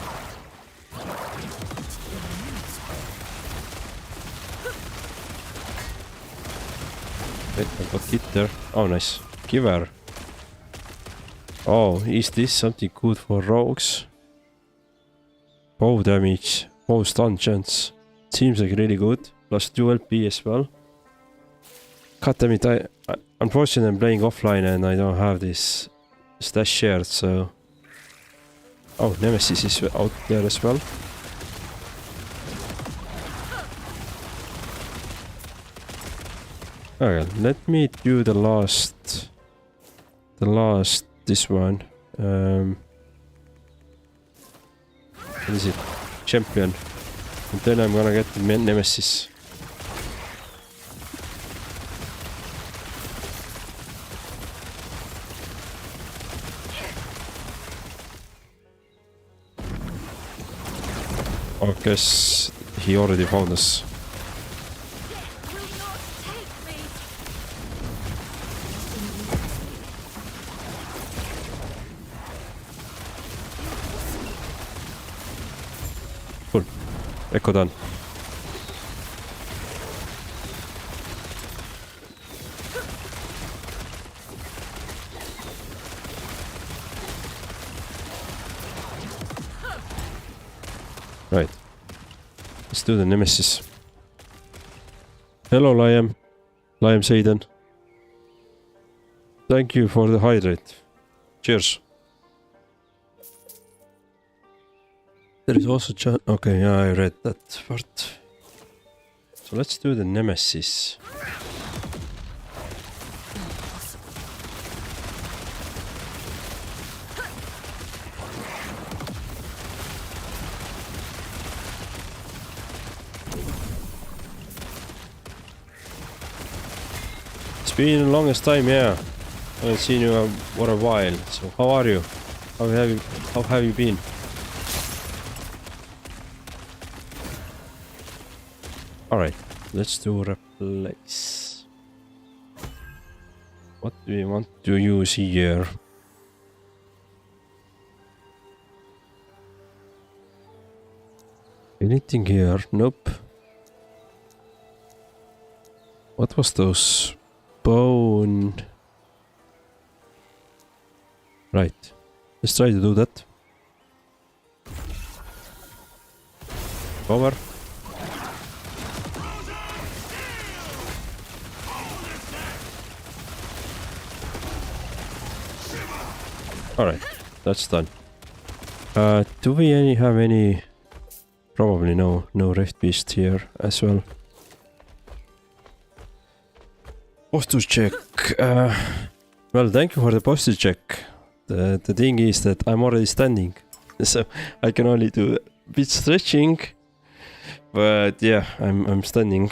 Wait, I got hit there. Oh, nice. Giver. Oh, is this something good for rogues? Bow damage, bow stun chance. Seems like really good. Plus dual P as well. God damn it, unfortunately I'm playing offline and I don't have this stash shared, so... Oh, Nemesis is out there as well. Okay, let me do the last, this one. What is it? Champion. And then I'm gonna get the Nemesis. I guess he already found us. Will not take me. Cool. Echo done. Right. Let's do the Nemesis. Hello, Liam. Liam Seiden. Thank you for the hydrate. Cheers. There is also okay, yeah, I read that part. So let's do the Nemesis. It's been the longest time, yeah. I haven't seen you for a while. So how are you? How have you been? Alright, let's do replace. What do we want to use here? Anything here? Nope. What was those? Bone. Right. Let's try to do that. Over. Alright, that's done. Do we have any... Probably no Rift Beast here as well. Posture check. Well, thank you for the posture check. The thing is that I'm already standing. So I can only do a bit stretching. But yeah, I'm standing.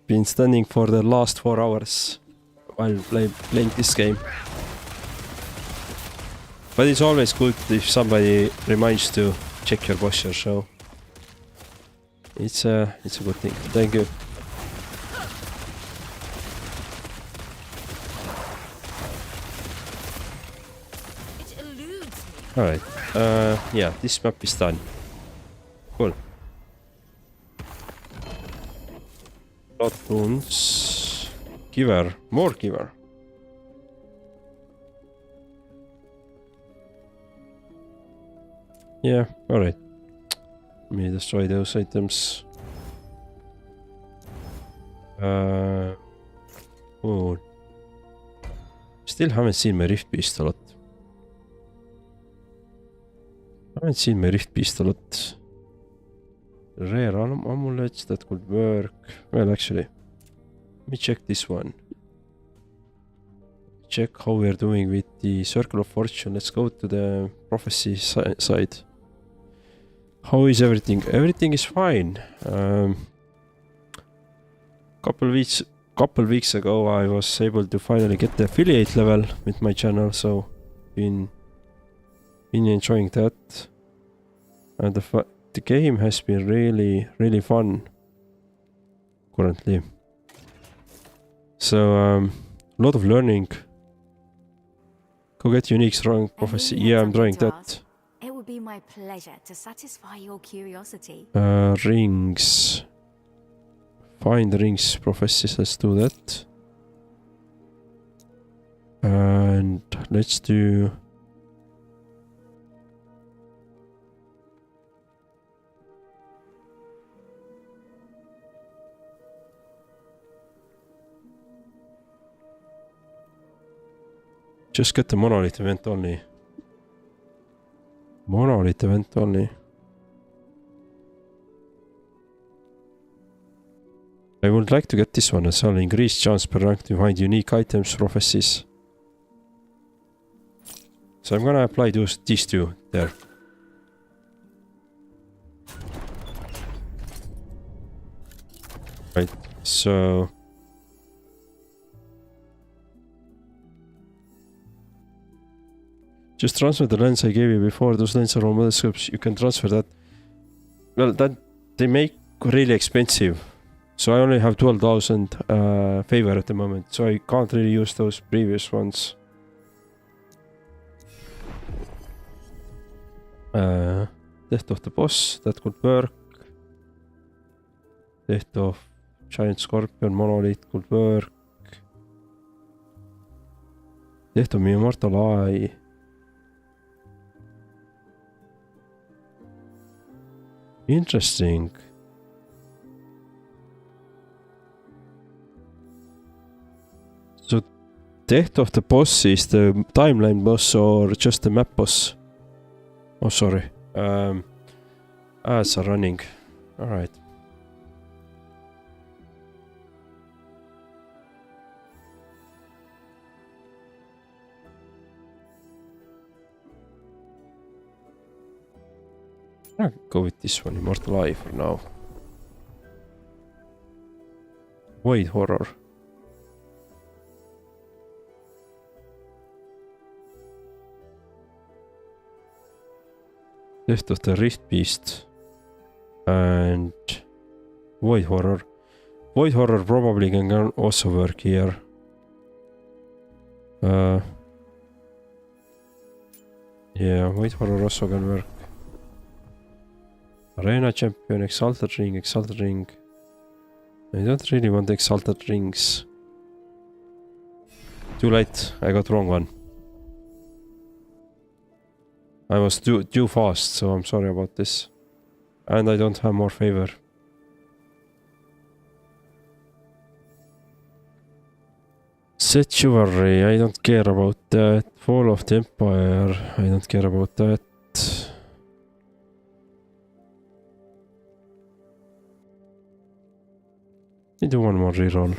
Been standing for the last 4 hours while playing this game. But it's always good if somebody reminds to check your posture, so it's a good thing. Thank you. It eludes me. Alright, yeah, this map is done. Cool. Blood wounds. Giver, more giver. Yeah, alright. Let me destroy those items. Oh. Still haven't seen my Rift Beast a lot. Rare amulets, that could work. Well, actually, let me check this one. Check how we're doing with the Circle of Fortune. Let's go to the prophecy side. How is everything? Everything is fine. Couple weeks ago I was able to finally get the affiliate level with my channel, so been enjoying that. And the game has been really fun currently. So a lot of learning. Go get unique strong prophecy. Yeah, I'm trying that. It would be my pleasure to satisfy your curiosity. Rings. Find rings prophecies. Let's do that. And let's do... Just get the Monolith event only. Monolith event only. I would like to get this one as well. Increased chance per rank to find unique items, prophecies. So I'm gonna apply these two there. Right, so... Just transfer the lens I gave you before. Those lenses are on mother scopes. You can transfer that. Well, they make really expensive. So I only have 12,000 favor at the moment, so I can't really use those previous ones. Death of the boss, that could work. Death of giant scorpion, monolith could work. Death of immortal eye. Interesting. So death of the boss is the timeline boss or just the map boss? Oh, sorry. Ads are running. Alright. I'll go with this one, Immortal Eye for now. Void Horror. Death of the Rift Beast. And Void Horror. Void Horror probably can also work here. Yeah, Void Horror also can work. Arena Champion, Exalted Ring, Exalted Ring. I don't really want Exalted Rings. Too late, I got wrong one. I was too fast, so I'm sorry about this. And I don't have more favor. Set Chivalry, I don't care about that. Fall of the Empire, I don't care about that. Let me do one more reroll.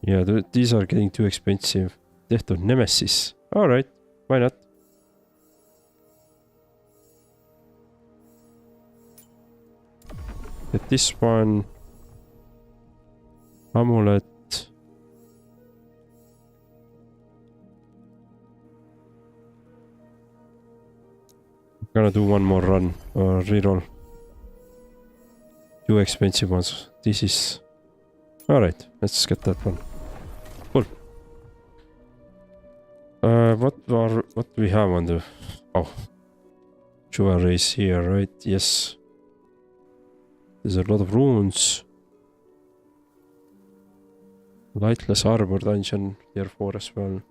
Yeah, these are getting too expensive. Death of Nemesis. Alright, why not? Get this one. Amulet. I'm gonna do one more run or reroll. Two expensive ones. This is... Alright, let's get that one. Cool. What do we have on the... Oh. Jewelry is here, right? Yes. There's a lot of runes. Lightless Arbor Dungeon, tier 4 as well.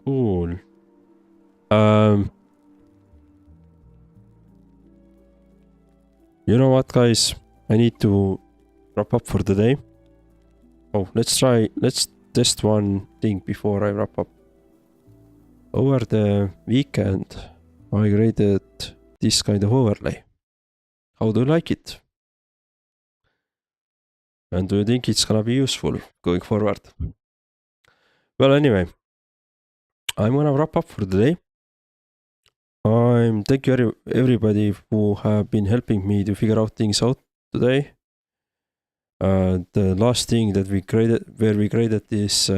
Cool. You know what, guys? I need to wrap up for the day. Oh, let's test one thing before I wrap up. Over the weekend, I created this kind of overlay. How do you like it? And do you think it's gonna be useful going forward? Well, anyway, I'm gonna wrap up for the day. Thank you everybody who have been helping me to figure out things out today. The last thing that we created, where we created this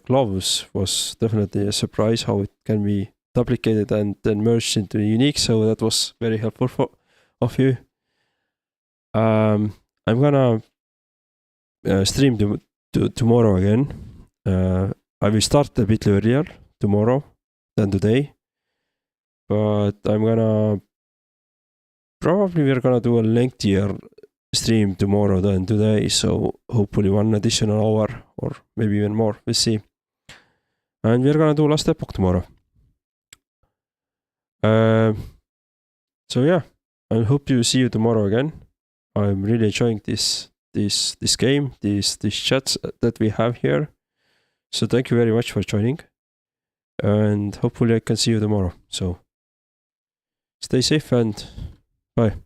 gloves, was definitely a surprise how it can be duplicated and then merged into unique. So that was very helpful of you. I'm gonna stream tomorrow again. I will start a bit earlier tomorrow than today. But we're gonna do a lengthier stream tomorrow than today, so hopefully one additional hour or maybe even more, we'll see. And we're gonna do Last Epoch tomorrow. So yeah, I hope to see you tomorrow again. I'm really enjoying this game, these chats that we have here. So thank you very much for joining, and hopefully I can see you tomorrow. So stay safe and bye.